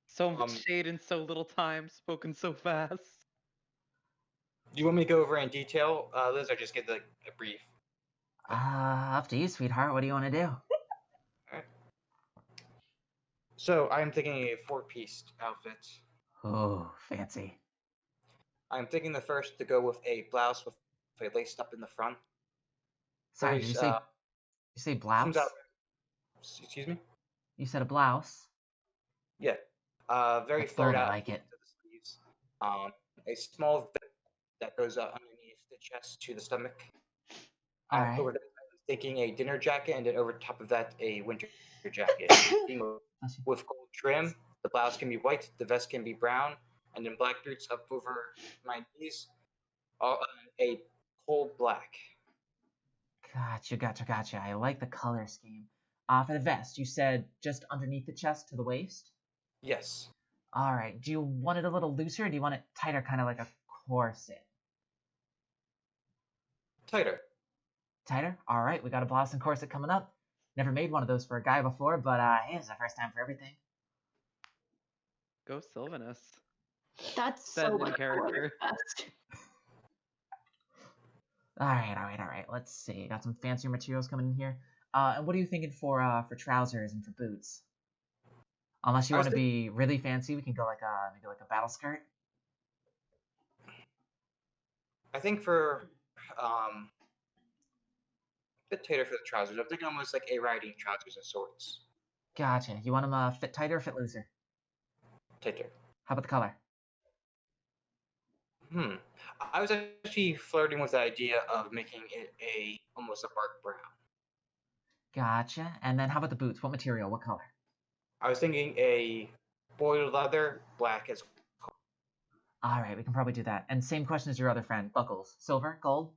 Speaker 3: So much shade in so little time, spoken so fast.
Speaker 9: Do you want me to go over in detail, Liz, or just give a brief?
Speaker 2: Up to you, sweetheart. What do you want to do?
Speaker 9: Alright. So, I'm thinking a 4-piece outfit.
Speaker 2: Oh, fancy.
Speaker 9: I'm thinking the first to go with a blouse with a lace up in the front.
Speaker 2: Sorry, did you say
Speaker 9: Comes
Speaker 2: blouse?
Speaker 9: out. Excuse me?
Speaker 2: You said a blouse.
Speaker 9: Yeah. Very
Speaker 2: That's bold,
Speaker 9: flared
Speaker 2: I
Speaker 9: out
Speaker 2: like it.
Speaker 9: to the sleeves. A small zip that goes up underneath the chest to the stomach.
Speaker 2: Alright.
Speaker 9: Over that, I was thinking a dinner jacket, and then over top of that, a winter jacket. With gold trim, the blouse can be white, the vest can be brown, and then black boots up over my knees, all a cold black.
Speaker 2: Gotcha, gotcha, gotcha. I like the color scheme. For the vest, you said just underneath the chest to the waist?
Speaker 9: Yes.
Speaker 2: Alright, do you want it a little looser, or do you want it tighter, kind of like a corset?
Speaker 9: Tighter.
Speaker 2: Tighter? Alright, we got a blouse and corset coming up. Never made one of those for a guy before, but hey, it's the first time for everything.
Speaker 3: Go Sylvanus.
Speaker 8: That's
Speaker 3: Said
Speaker 8: so
Speaker 3: in
Speaker 8: much
Speaker 3: character.
Speaker 8: best.
Speaker 2: Alright. Let's see. Got some fancier materials coming in here. And what are you thinking for trousers and for boots? Unless you want to be really fancy, we can go like maybe like a battle skirt.
Speaker 9: I think for a bit tighter for the trousers. I'm thinking almost like a riding trousers and shorts.
Speaker 2: Gotcha. You want them fit tighter or fit looser?
Speaker 9: Tighter.
Speaker 2: How about the color?
Speaker 9: I was actually flirting with the idea of making it almost a dark brown.
Speaker 2: Gotcha. And then how about the boots? What material? What color?
Speaker 9: I was thinking a boiled leather, black as well.
Speaker 2: Alright, we can probably do that. And same question as your other friend. Buckles. Silver? Gold?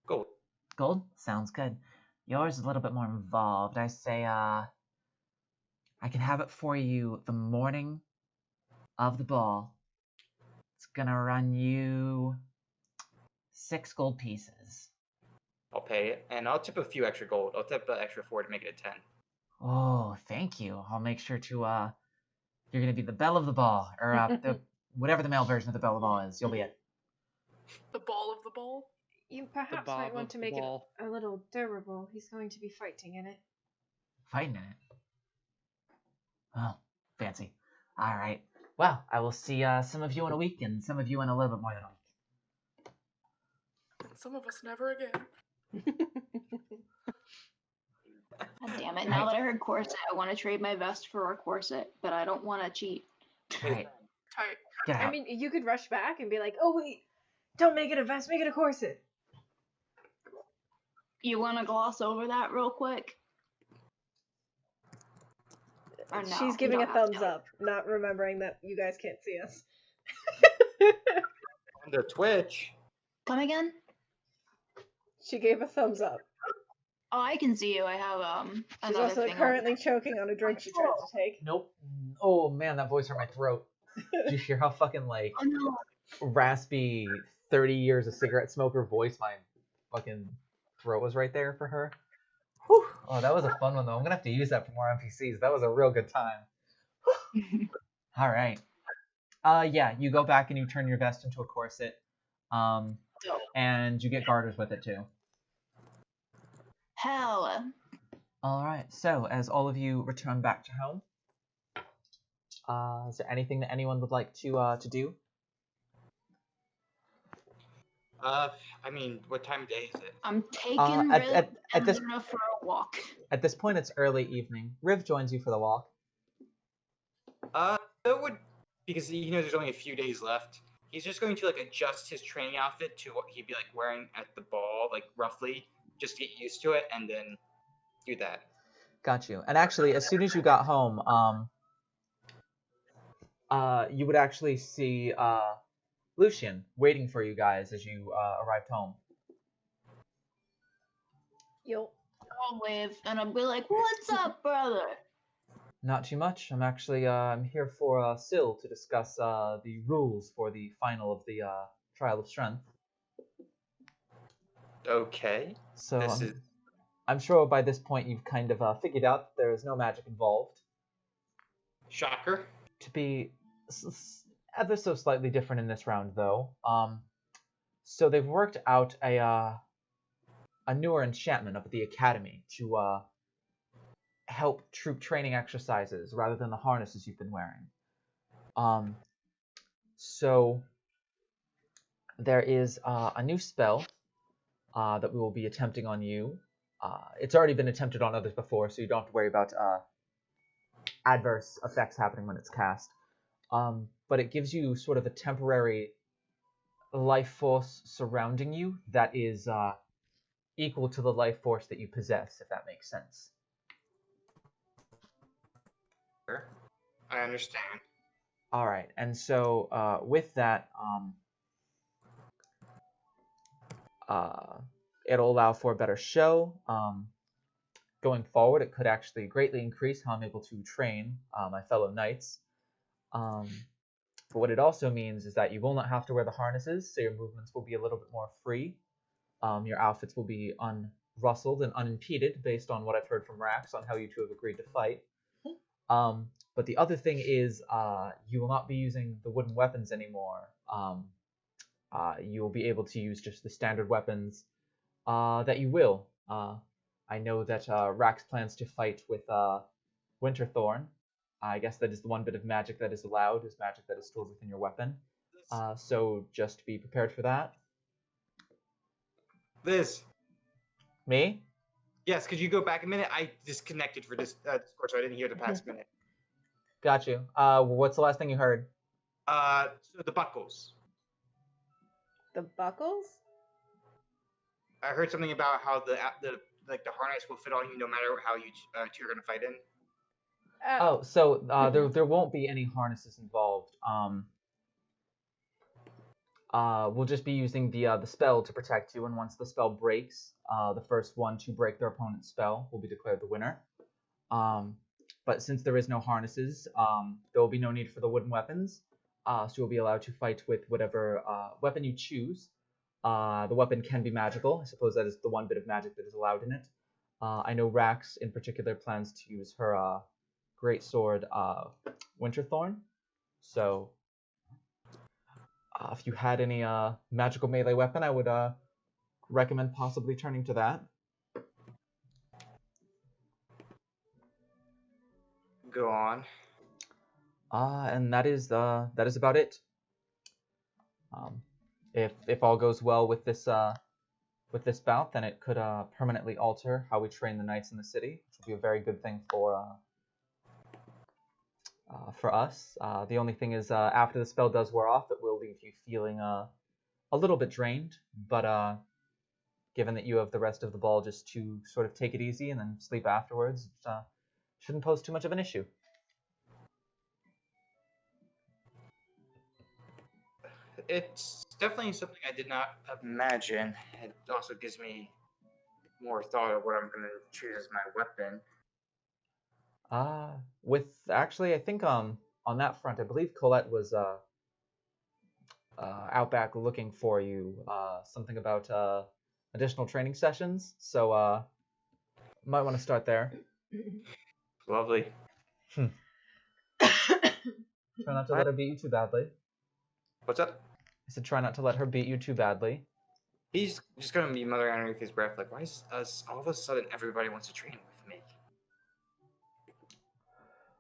Speaker 9: Gold.
Speaker 2: Gold? Sounds good. Yours is a little bit more involved. I say, I can have it for you the morning of the ball. It's gonna run you 6 gold pieces.
Speaker 9: I'll pay it, and I'll tip a few extra gold. I'll tip an extra 4 to make it a 10.
Speaker 2: Oh, thank you. I'll make sure to, you're gonna be the belle of the ball, or, whatever the male version of the belle of the ball is. You'll be it.
Speaker 6: The ball of the ball?
Speaker 4: You perhaps
Speaker 3: bob
Speaker 4: might
Speaker 3: of
Speaker 4: want to
Speaker 3: the
Speaker 4: make it
Speaker 3: ball.
Speaker 4: a little durable. He's going to be fighting in it.
Speaker 2: Fighting in it. Oh, fancy. Alright. Well, I will see, some of you in a week, and some of you in a little bit more than a week.
Speaker 6: And some of us never again.
Speaker 8: God damn it. Now that I heard corset, I want to trade my vest for a corset, but I don't want to cheat.
Speaker 2: Alright.
Speaker 6: Tight.
Speaker 2: Get out.
Speaker 4: I mean, you could rush back and be like, oh wait, don't make it a vest, make it a corset.
Speaker 8: You want to gloss over that real quick? Or no,
Speaker 4: She's
Speaker 8: you
Speaker 4: giving a
Speaker 8: don't have
Speaker 4: thumbs
Speaker 8: to.
Speaker 4: up, not remembering that you guys can't see us.
Speaker 9: On the Twitch.
Speaker 8: Come again?
Speaker 4: She gave a thumbs up.
Speaker 8: Oh, I can see you. I have
Speaker 4: She's
Speaker 8: another
Speaker 4: also
Speaker 8: thing.
Speaker 4: currently choking on a drink she tried to take.
Speaker 2: Nope. Oh man, that voice hurt my throat. Did you hear how fucking like
Speaker 8: Oh no.
Speaker 2: raspy 30 years of cigarette smoker voice my fucking throat was right there for her? Whew. Oh, that was a fun one though. I'm gonna have to use that for more NPCs. That was a real good time. All right. Yeah, you go back and you turn your vest into a corset. And you get garters with it too.
Speaker 8: Hell.
Speaker 2: All right. So as all of you return back to home, is there anything that anyone would like to do?
Speaker 9: I mean, what time of day is it?
Speaker 8: I'm taking
Speaker 2: at-
Speaker 8: Riv
Speaker 2: at
Speaker 8: and
Speaker 2: this-
Speaker 8: Luna for a walk.
Speaker 2: At this point, it's early evening. Riv joins you for the walk.
Speaker 9: That would, because he knows there's only a few days left. He's just going to like adjust his training outfit to what he'd be like wearing at the ball, like roughly, just to get used to it, and then do that.
Speaker 2: Got you. And actually, as soon as you got home, you would actually see Lucian waiting for you guys as you arrived home.
Speaker 4: Yo.
Speaker 8: I'll wave and I'll be like, "What's up, brother?"
Speaker 2: Not too much. I'm actually I'm here for Syl to discuss the rules for the final of the Trial of Strength.
Speaker 9: Okay.
Speaker 2: So
Speaker 9: This is
Speaker 2: I'm sure by this point you've kind of figured out that there is no magic involved.
Speaker 9: shocker.
Speaker 2: To be ever so slightly different in this round, though. So they've worked out a newer enchantment up at the academy to help troop training exercises rather than the harnesses you've been wearing. So there is a new spell that we will be attempting on you. It's already been attempted on others before, so you don't have to worry about adverse effects happening when it's cast. But it gives you sort of a temporary life force surrounding you that is equal to the life force that you possess, if that makes sense.
Speaker 9: I understand.
Speaker 2: All right, and so with that, it'll allow for a better show. Going forward, it could actually greatly increase how I'm able to train my fellow knights. But what it also means is that you will not have to wear the harnesses, so your movements will be a little bit more free. Your outfits will be unrustled and unimpeded based on what I've heard from Rax on how you two have agreed to fight. But the other thing is you will not be using the wooden weapons anymore. You will be able to use just the standard weapons that you will. I know that Rax plans to fight with Winterthorn. I guess that is the one bit of magic that is allowed, is magic that is stored within your weapon. So just be prepared for that.
Speaker 9: Liz.
Speaker 2: Me?
Speaker 9: Yes, could you go back a minute? I disconnected for this Discord, so I didn't hear the past minute.
Speaker 2: Got you. What's the last thing you heard?
Speaker 9: So the buckles.
Speaker 4: The buckles?
Speaker 9: I heard something about how the harness will fit on you no matter how you two are gonna fight in.
Speaker 2: Oh, so there won't be any harnesses involved. We'll just be using the spell to protect you, and once the spell breaks, the first one to break their opponent's spell will be declared the winner. But since there is no harnesses, there will be no need for the wooden weapons, so you'll be allowed to fight with whatever weapon you choose. The weapon can be magical. I suppose that is the one bit of magic that is allowed in it. I know Rax in particular plans to use her great sword, Winterthorn. So if you had any magical melee weapon, I would recommend possibly turning to that.
Speaker 9: Go on.
Speaker 2: And that is about it. If all goes well with this bout, then it could permanently alter how we train the knights in the city, which would be a very good thing for us. The only thing is, after the spell does wear off, it will leave you feeling a little bit drained. But given that you have the rest of the ball just to sort of take it easy and then sleep afterwards, it shouldn't pose too much of an issue.
Speaker 9: It's definitely something I did not imagine. It also gives me more thought of what I'm going to choose as my weapon.
Speaker 2: With actually, I think on that front, I believe Colette was out back looking for you. Something about additional training sessions. So might want to start there.
Speaker 9: Lovely.
Speaker 2: Try not to let her beat you too badly.
Speaker 9: What's up?
Speaker 2: I said try not to let her beat you too badly.
Speaker 9: He's just going to be muttering underneath his breath, like, why is all of a sudden everybody wants to train with me?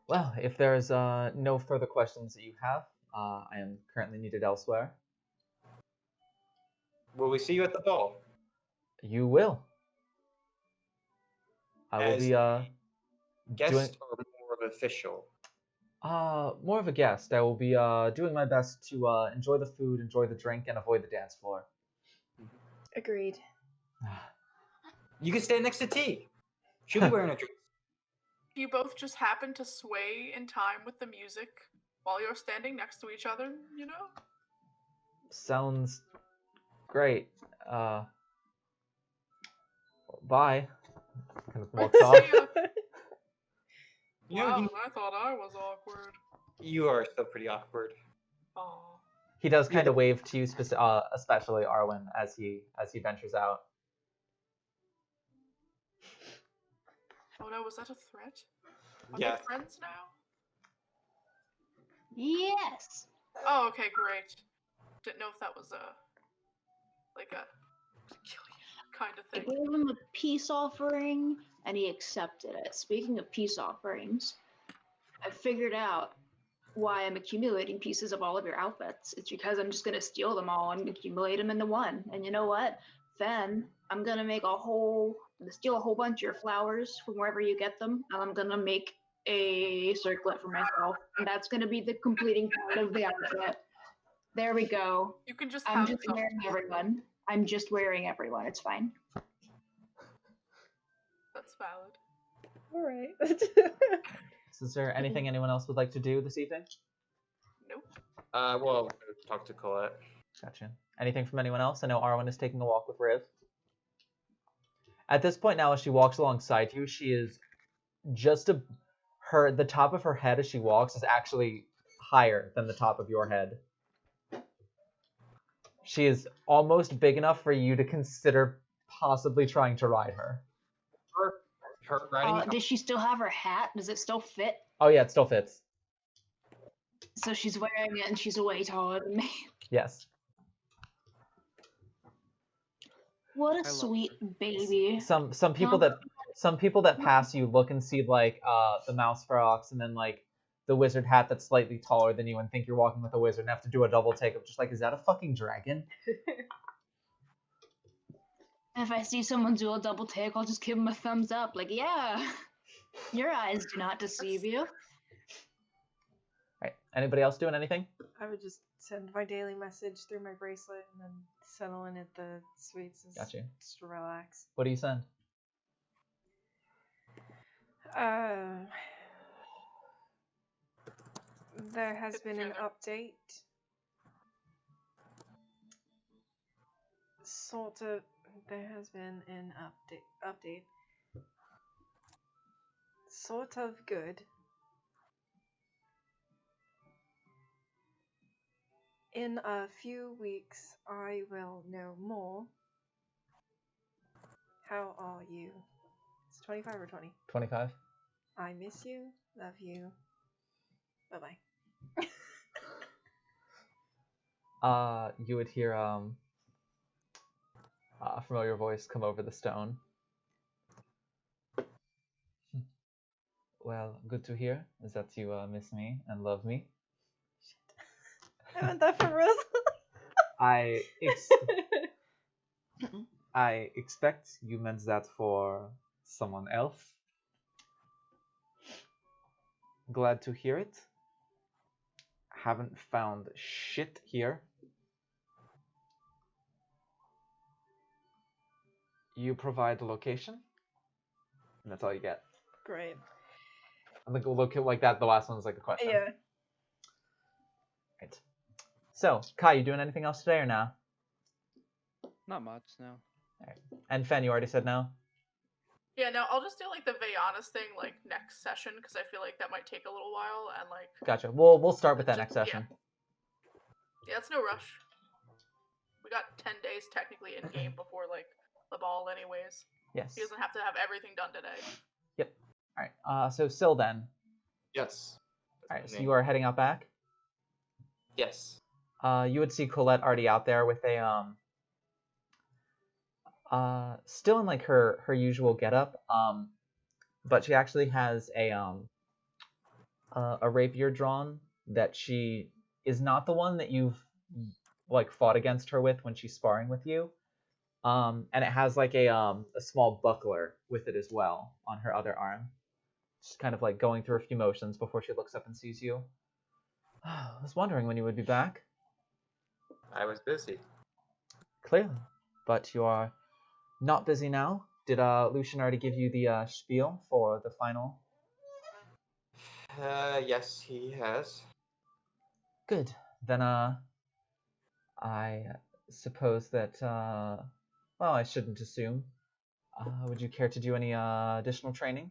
Speaker 2: Well, if there's no further questions that you have, I am currently needed elsewhere.
Speaker 9: Will we see you at the ball?
Speaker 2: You will. I will
Speaker 9: As
Speaker 2: be
Speaker 9: guest
Speaker 2: doing
Speaker 9: or more of official?
Speaker 2: more of a guest. I will be doing my best to enjoy the food, enjoy the drink, and avoid the dance floor.
Speaker 4: Agreed.
Speaker 9: You can stand next to T. She'll be wearing a dress.
Speaker 6: You both just happen to sway in time with the music while you're standing next to each other, you know?
Speaker 2: Sounds great. Bye. Kind of walks off.
Speaker 6: See ya.
Speaker 9: You know,
Speaker 6: Wow, I thought I was awkward.
Speaker 9: you are still pretty awkward.
Speaker 6: Aw.
Speaker 2: He does kind of wave to you, especially Arwen, as he ventures out.
Speaker 6: Oh no, was that a threat? Are
Speaker 9: Yeah.
Speaker 6: they friends now?
Speaker 8: Yes.
Speaker 6: Oh, okay, great. Didn't know if that was like a kill you kind of
Speaker 8: I
Speaker 6: thing.
Speaker 8: gave him a peace offering, and he accepted it. Speaking of peace offerings, I figured out why I'm accumulating pieces of all of your outfits. It's because I'm just gonna steal them all and accumulate them into one. And you know what? Then I'm gonna steal a whole bunch of your flowers from wherever you get them, and I'm gonna make a circlet for myself, and that's gonna be the completing part of the outfit. There we go.
Speaker 6: You can just
Speaker 8: I'm
Speaker 6: have
Speaker 8: just
Speaker 6: some.
Speaker 8: wearing everyone. I'm just wearing everyone. It's fine.
Speaker 6: That's valid.
Speaker 4: All right.
Speaker 2: So is there anything anyone else would like to do this evening?
Speaker 6: Nope.
Speaker 9: Well, talk to Colette.
Speaker 2: Gotcha. Anything from anyone else? I know Arwen is taking a walk with Riv. At this point now, as she walks alongside you, she is just the top of her head as she walks is actually higher than the top of your head. She is almost big enough for you to consider possibly trying to ride her.
Speaker 9: Her riding.
Speaker 8: Does she still have her hat? Does it still fit?
Speaker 2: Oh yeah, it still fits.
Speaker 8: So she's wearing it and she's way taller than me.
Speaker 2: Yes.
Speaker 8: What
Speaker 3: I
Speaker 8: a
Speaker 3: love
Speaker 8: sweet
Speaker 3: her.
Speaker 8: baby.
Speaker 2: Some people that pass you look and see like the mouse frocks and then like the wizard hat that's slightly taller than you and think you're walking with a wizard and have to do a double take of just like, is that a fucking dragon?
Speaker 8: If I see someone do a double take, I'll just give them a thumbs up. Like, yeah, your eyes do not deceive you.
Speaker 2: Right. Anybody else doing anything?
Speaker 4: I would just send my daily message through my bracelet and then settle in at the suites.
Speaker 2: Gotcha.
Speaker 4: Just to relax.
Speaker 2: What do you send?
Speaker 4: There has been an update. There has been an update. Sort of good. In a few weeks, I will know more. How are you? It's 25 or 20.
Speaker 2: 25.
Speaker 4: I miss you. Love you. Bye-bye.
Speaker 2: You would hear a familiar voice come over the stone. Well, good to hear is that you miss me and love me.
Speaker 4: I meant that for real.
Speaker 2: I expect you meant that for someone else. Glad to hear it. Haven't found shit here. You provide the location, and that's all you get.
Speaker 4: Great.
Speaker 2: I think we'll look at like that. The last one's like a question.
Speaker 4: Yeah.
Speaker 2: Right. So, Kai, you doing anything else today or no?
Speaker 3: Not much, no.
Speaker 2: And Fen, you already said no?
Speaker 6: Yeah, no, I'll just do like the Vayanas thing like next session because I feel like that might take a little while and like.
Speaker 2: Gotcha. We'll start with that next
Speaker 6: Yeah.
Speaker 2: session.
Speaker 6: Yeah, it's no rush. We got 10 days technically in game before like the ball, anyways.
Speaker 2: Yes.
Speaker 6: He doesn't have to have everything done today.
Speaker 2: Yep. All right. So Syl then.
Speaker 9: Yes.
Speaker 2: All right. So you are heading out back.
Speaker 9: Yes.
Speaker 2: You would see Colette already out there with a still in like her usual getup, but she actually has a rapier drawn that she is not the one that you've like fought against her with when she's sparring with you, and it has like a small buckler with it as well on her other arm. Just kind of like going through a few motions before she looks up and sees you. I was wondering when you would be back.
Speaker 9: I was busy.
Speaker 2: Clearly, but you are not busy now. Did Lucian already give you the spiel for the final?
Speaker 9: Yes, he has.
Speaker 2: Good. Then I suppose that well, I shouldn't assume. Would you care to do any additional training?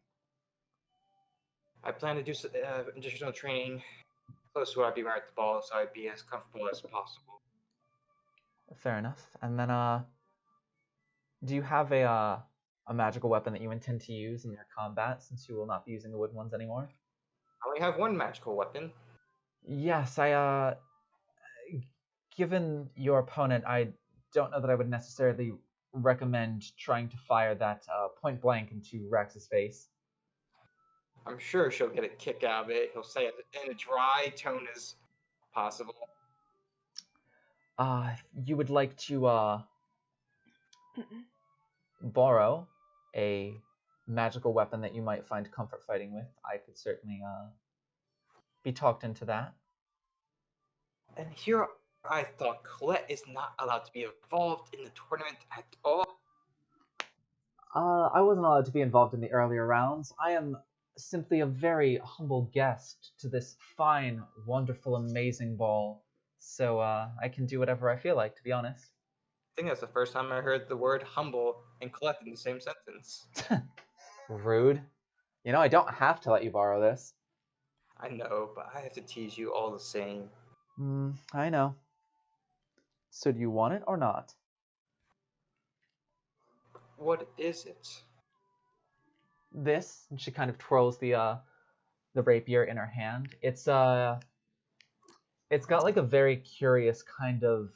Speaker 9: I plan to do additional training close to where I'd be right at the ball, so I'd be as comfortable as possible.
Speaker 2: Fair enough. And then do you have a magical weapon that you intend to use in your combat, since you will not be using the wooden ones anymore?
Speaker 9: I only have one magical weapon.
Speaker 2: Yes, given your opponent, I don't know that I would necessarily recommend trying to fire that point blank into Rex's face.
Speaker 9: I'm sure she'll get a kick out of it. He'll say it in a dry tone as possible.
Speaker 2: You would like to borrow a magical weapon that you might find comfort fighting with. I could certainly be talked into that.
Speaker 9: And here I thought Colette is not allowed to be involved in the tournament at all.
Speaker 2: I wasn't allowed to be involved in the earlier rounds. I am simply a very humble guest to this fine, wonderful, amazing ball. So I can do whatever I feel like, to be honest.
Speaker 9: I think that's the first time I heard the word humble and Colette in the same sentence.
Speaker 2: Rude. You know, I don't have to let you borrow this.
Speaker 9: I know, but I have to tease you all the same.
Speaker 2: I know. So do you want it or not?
Speaker 9: What is it?
Speaker 2: This, and she kind of twirls the rapier in her hand. It's got like a very curious kind of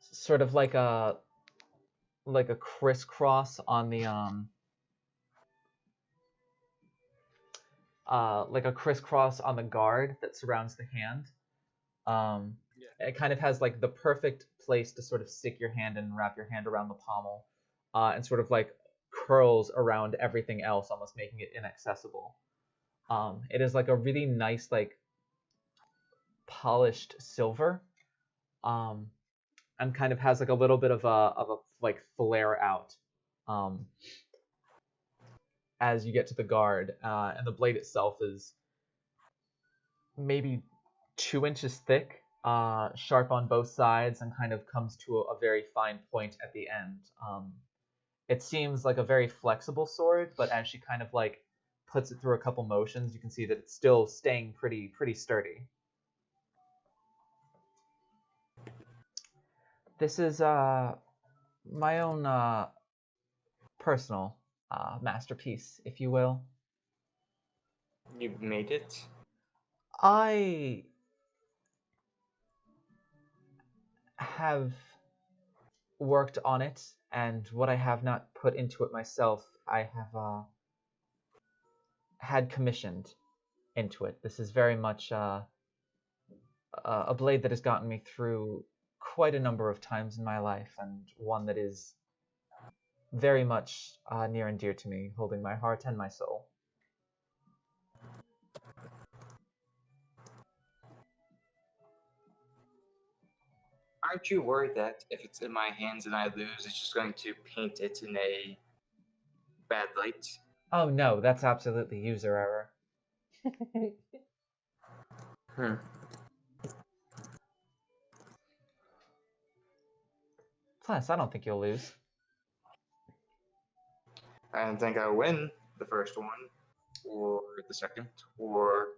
Speaker 2: sort of like a crisscross on the like a crisscross on the guard that surrounds the hand. It kind of has like the perfect place to sort of stick your hand and wrap your hand around the pommel, and sort of like curls around everything else, almost making it inaccessible. It is like a really nice, like polished silver, and kind of has like a little bit of a like flare out, as you get to the guard, and the blade itself is maybe 2 inches thick, sharp on both sides, and kind of comes to a very fine point at the end. It seems like a very flexible sword, but as she kind of like puts it through a couple motions, you can see that it's still staying pretty sturdy. This is my own personal masterpiece, if you will.
Speaker 9: You made it?
Speaker 2: I have worked on it, and what I have not put into it myself, I have had commissioned into it. This is very much a blade that has gotten me through quite a number of times in my life, and one that is very much near and dear to me, holding my heart and my soul.
Speaker 9: Aren't you worried that if it's in my hands and I lose, it's just going to paint it in a bad light?
Speaker 2: Oh no, that's absolutely user error. Plus, I don't think you'll lose.
Speaker 9: I don't think I win the first one, or the second, or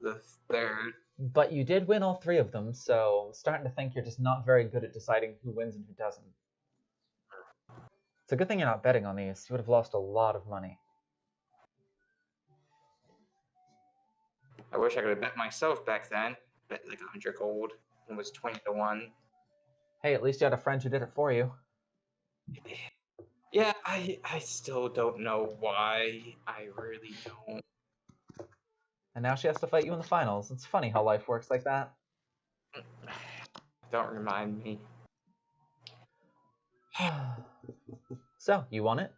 Speaker 9: the third.
Speaker 2: But you did win all 3 of them, so I'm starting to think you're just not very good at deciding who wins and who doesn't. It's a good thing you're not betting on these. You would have lost a lot of money.
Speaker 9: I wish I could have bet myself back then. Bet like 100 gold. It was 20 to 1.
Speaker 2: Hey, at least you had a friend who did it for you.
Speaker 9: Yeah, I still don't know why. I really don't.
Speaker 2: And now she has to fight you in the finals. It's funny how life works like that.
Speaker 9: Don't remind me.
Speaker 2: So, you won it?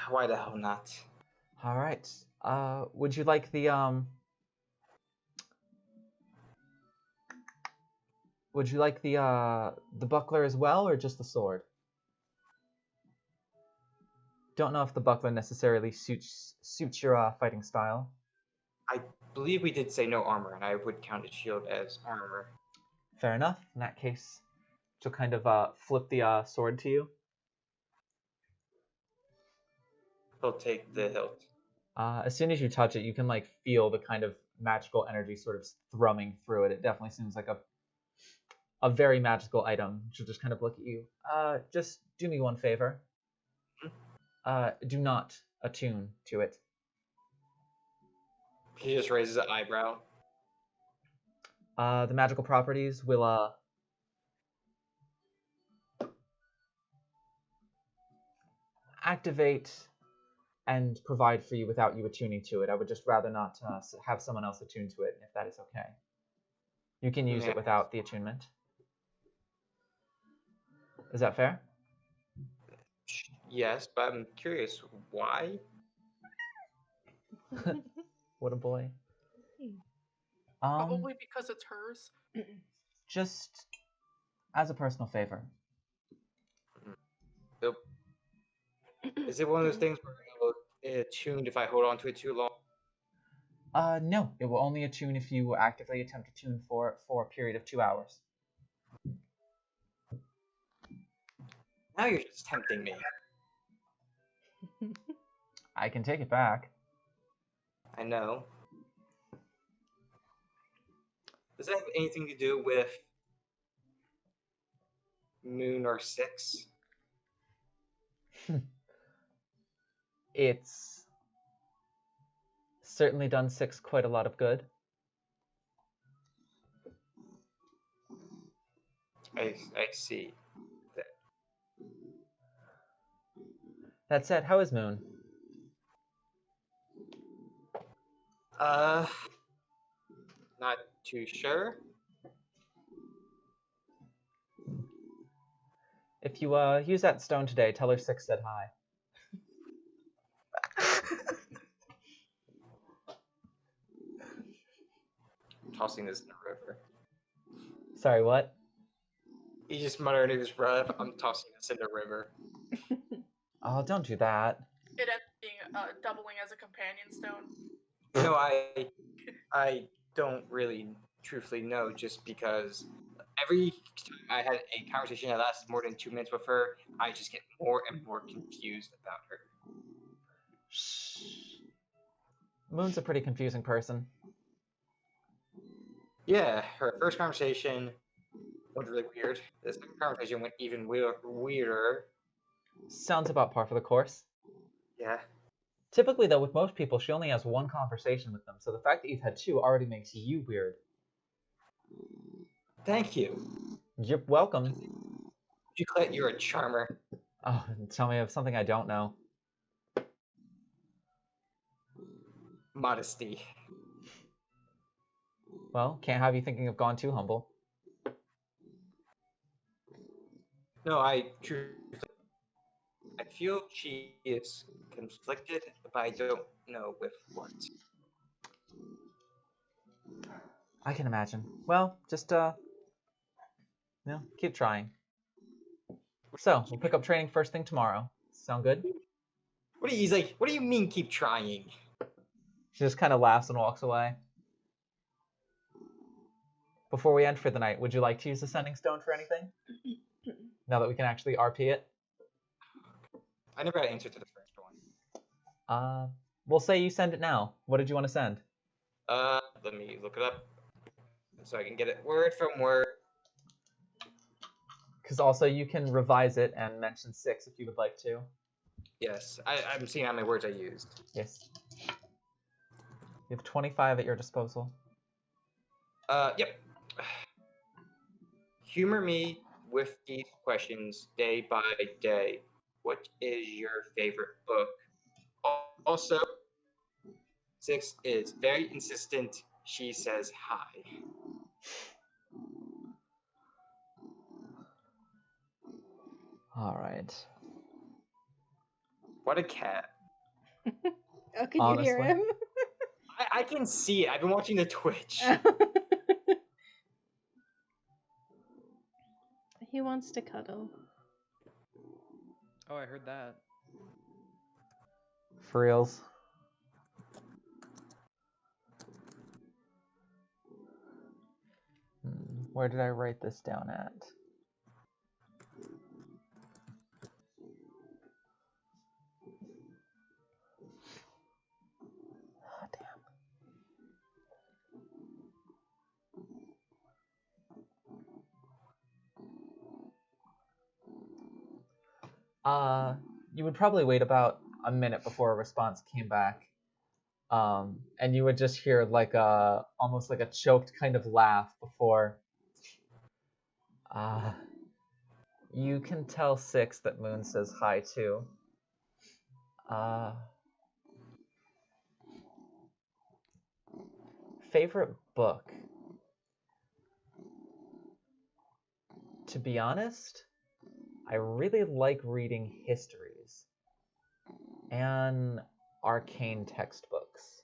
Speaker 9: Why the hell not?
Speaker 2: Alright. Would you like the, Would you like the buckler as well, or just the sword? Don't know if the buckler necessarily suits your fighting style.
Speaker 9: I believe we did say no armor, and I would count a shield as armor.
Speaker 2: Fair enough. In that case, she'll kind of flip the sword to you.
Speaker 9: He'll take the hilt.
Speaker 2: As soon as you touch it, you can like feel the kind of magical energy sort of thrumming through it. It definitely seems like a very magical item. She'll just kind of look at you. Just do me one favor. Do not attune to it.
Speaker 9: He just raises an eyebrow.
Speaker 2: The magical properties will activate and provide for you without you attuning to it. I would just rather not have someone else attune to it, if that is okay. You can use it without the attunement. Is that fair?
Speaker 9: Yes, but I'm curious why.
Speaker 2: What a boy.
Speaker 6: Probably because it's hers.
Speaker 2: Just as a personal favor.
Speaker 9: Nope. Is it one of those things where it'll attune if I hold on to it too long?
Speaker 2: No. It will only attune if you actively attempt to tune for a period of 2 hours.
Speaker 9: Now you're just tempting me.
Speaker 2: I can take it back.
Speaker 9: I know. Does that have anything to do with Moon or 6?
Speaker 2: It's certainly done 6 quite a lot of good.
Speaker 9: I see.
Speaker 2: That said, how is Moon?
Speaker 9: Not too sure.
Speaker 2: If you use that stone today, tell her 6 said hi.
Speaker 9: Tossing this in the river.
Speaker 2: Sorry, what?
Speaker 9: He just muttered under his breath, I'm tossing this in the river.
Speaker 2: Oh, don't do that.
Speaker 6: It ends up being doubling as a companion stone.
Speaker 9: No, I don't really truthfully know, just because every time I had a conversation that lasted more than 2 minutes with her, I just get more and more confused about her.
Speaker 2: Moon's a pretty confusing person.
Speaker 9: Yeah, her first conversation went really weird. The second conversation went even weirder.
Speaker 2: Sounds about par for the course.
Speaker 9: Yeah.
Speaker 2: Typically, though, with most people, she only has 1 conversation with them, so the fact that you've had 2 already makes you weird.
Speaker 9: Thank you.
Speaker 2: You're welcome.
Speaker 9: Duclet, you're a charmer.
Speaker 2: Oh, tell me of something I don't know.
Speaker 9: Modesty.
Speaker 2: Well, can't have you thinking of gone too humble.
Speaker 9: No, I feel she is conflicted, but I don't know with what.
Speaker 2: I can imagine. Well, just, keep trying. So, we'll pick up training first thing tomorrow. Sound good?
Speaker 9: He's like, what do you mean keep trying?
Speaker 2: She just kind of laughs and walks away. before we end for the night, would you like to use the sending stone for anything? Now that we can actually RP it?
Speaker 9: I never got an answer to the first one.
Speaker 2: We'll say you send it now. What did you want to send?
Speaker 9: Let me look it up so I can get it word from word.
Speaker 2: Because also you can revise it and mention 6 if you would like to.
Speaker 9: Yes, I'm seeing how many words I used.
Speaker 2: Yes. You have 25 at your disposal.
Speaker 9: Yep. Humor me with these questions day by day. What is your favorite book? Also, 6 is very insistent. She says hi.
Speaker 2: All right.
Speaker 9: What a cat.
Speaker 4: Oh, can
Speaker 2: Honestly.
Speaker 4: you hear him?
Speaker 9: I can see it. I've been watching the Twitch.
Speaker 4: He wants to cuddle.
Speaker 3: Oh, I heard that.
Speaker 2: For reals. Where did I write this down at? Oh, damn. You would probably wait about a minute before a response came back. And you would just hear like almost like a choked kind of laugh before you can tell 6 that Moon says hi too. Favorite book? To be honest, I really like reading histories and arcane textbooks.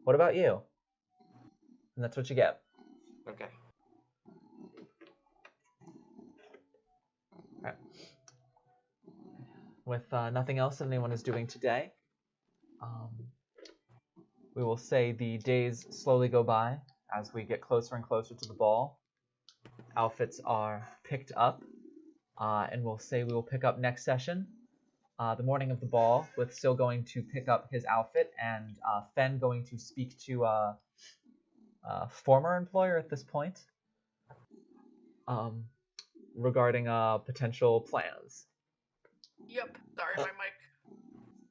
Speaker 2: What about you? And that's what you get.
Speaker 9: Okay.
Speaker 2: Alright. With nothing else that anyone is doing today, we will say the days slowly go by as we get closer and closer to the ball. Outfits are picked up, and we'll say we will pick up next session, the morning of the ball, with Sil going to pick up his outfit and Fen going to speak to a former employer at this point regarding potential plans.
Speaker 6: Yep. Sorry, my mic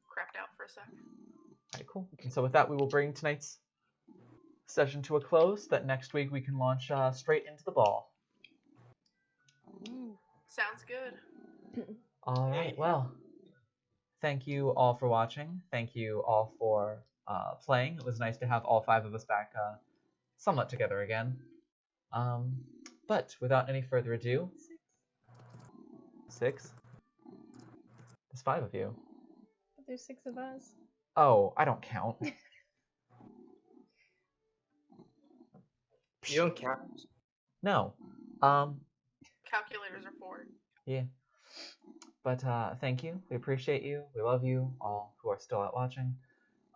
Speaker 6: crapped out for a sec.
Speaker 2: Alright, cool. And so with that, we will bring tonight's session to a close, that next week we can launch straight into the ball.
Speaker 6: Sounds good.
Speaker 2: Alright, well, thank you all for watching. Thank you all for playing. It was nice to have all 5 of us back somewhat together again. But without any further ado... 6? There's 5 of you.
Speaker 4: But there's 6 of us.
Speaker 2: Oh, I don't count.
Speaker 9: You don't count?
Speaker 2: No.
Speaker 6: Calculators are 4.
Speaker 2: Yeah. But thank you. We appreciate you. We love you, all who are still out watching.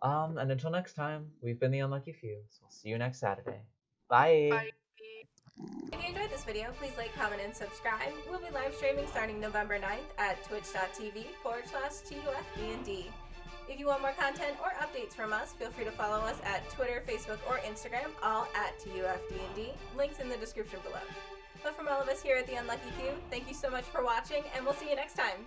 Speaker 2: And until next time, we've been the Unlucky Few. So we'll see you next Saturday. Bye.
Speaker 6: Bye.
Speaker 10: If you enjoyed this video, please like, comment, and subscribe. We'll be live streaming starting November 9th at twitch.tv/TUFDND. If you want more content or updates from us, feel free to follow us at Twitter, Facebook, or Instagram, all at TUFDND. Links in the description below. But from all of us here at The Unlucky Few, thank you so much for watching, and we'll see you next time.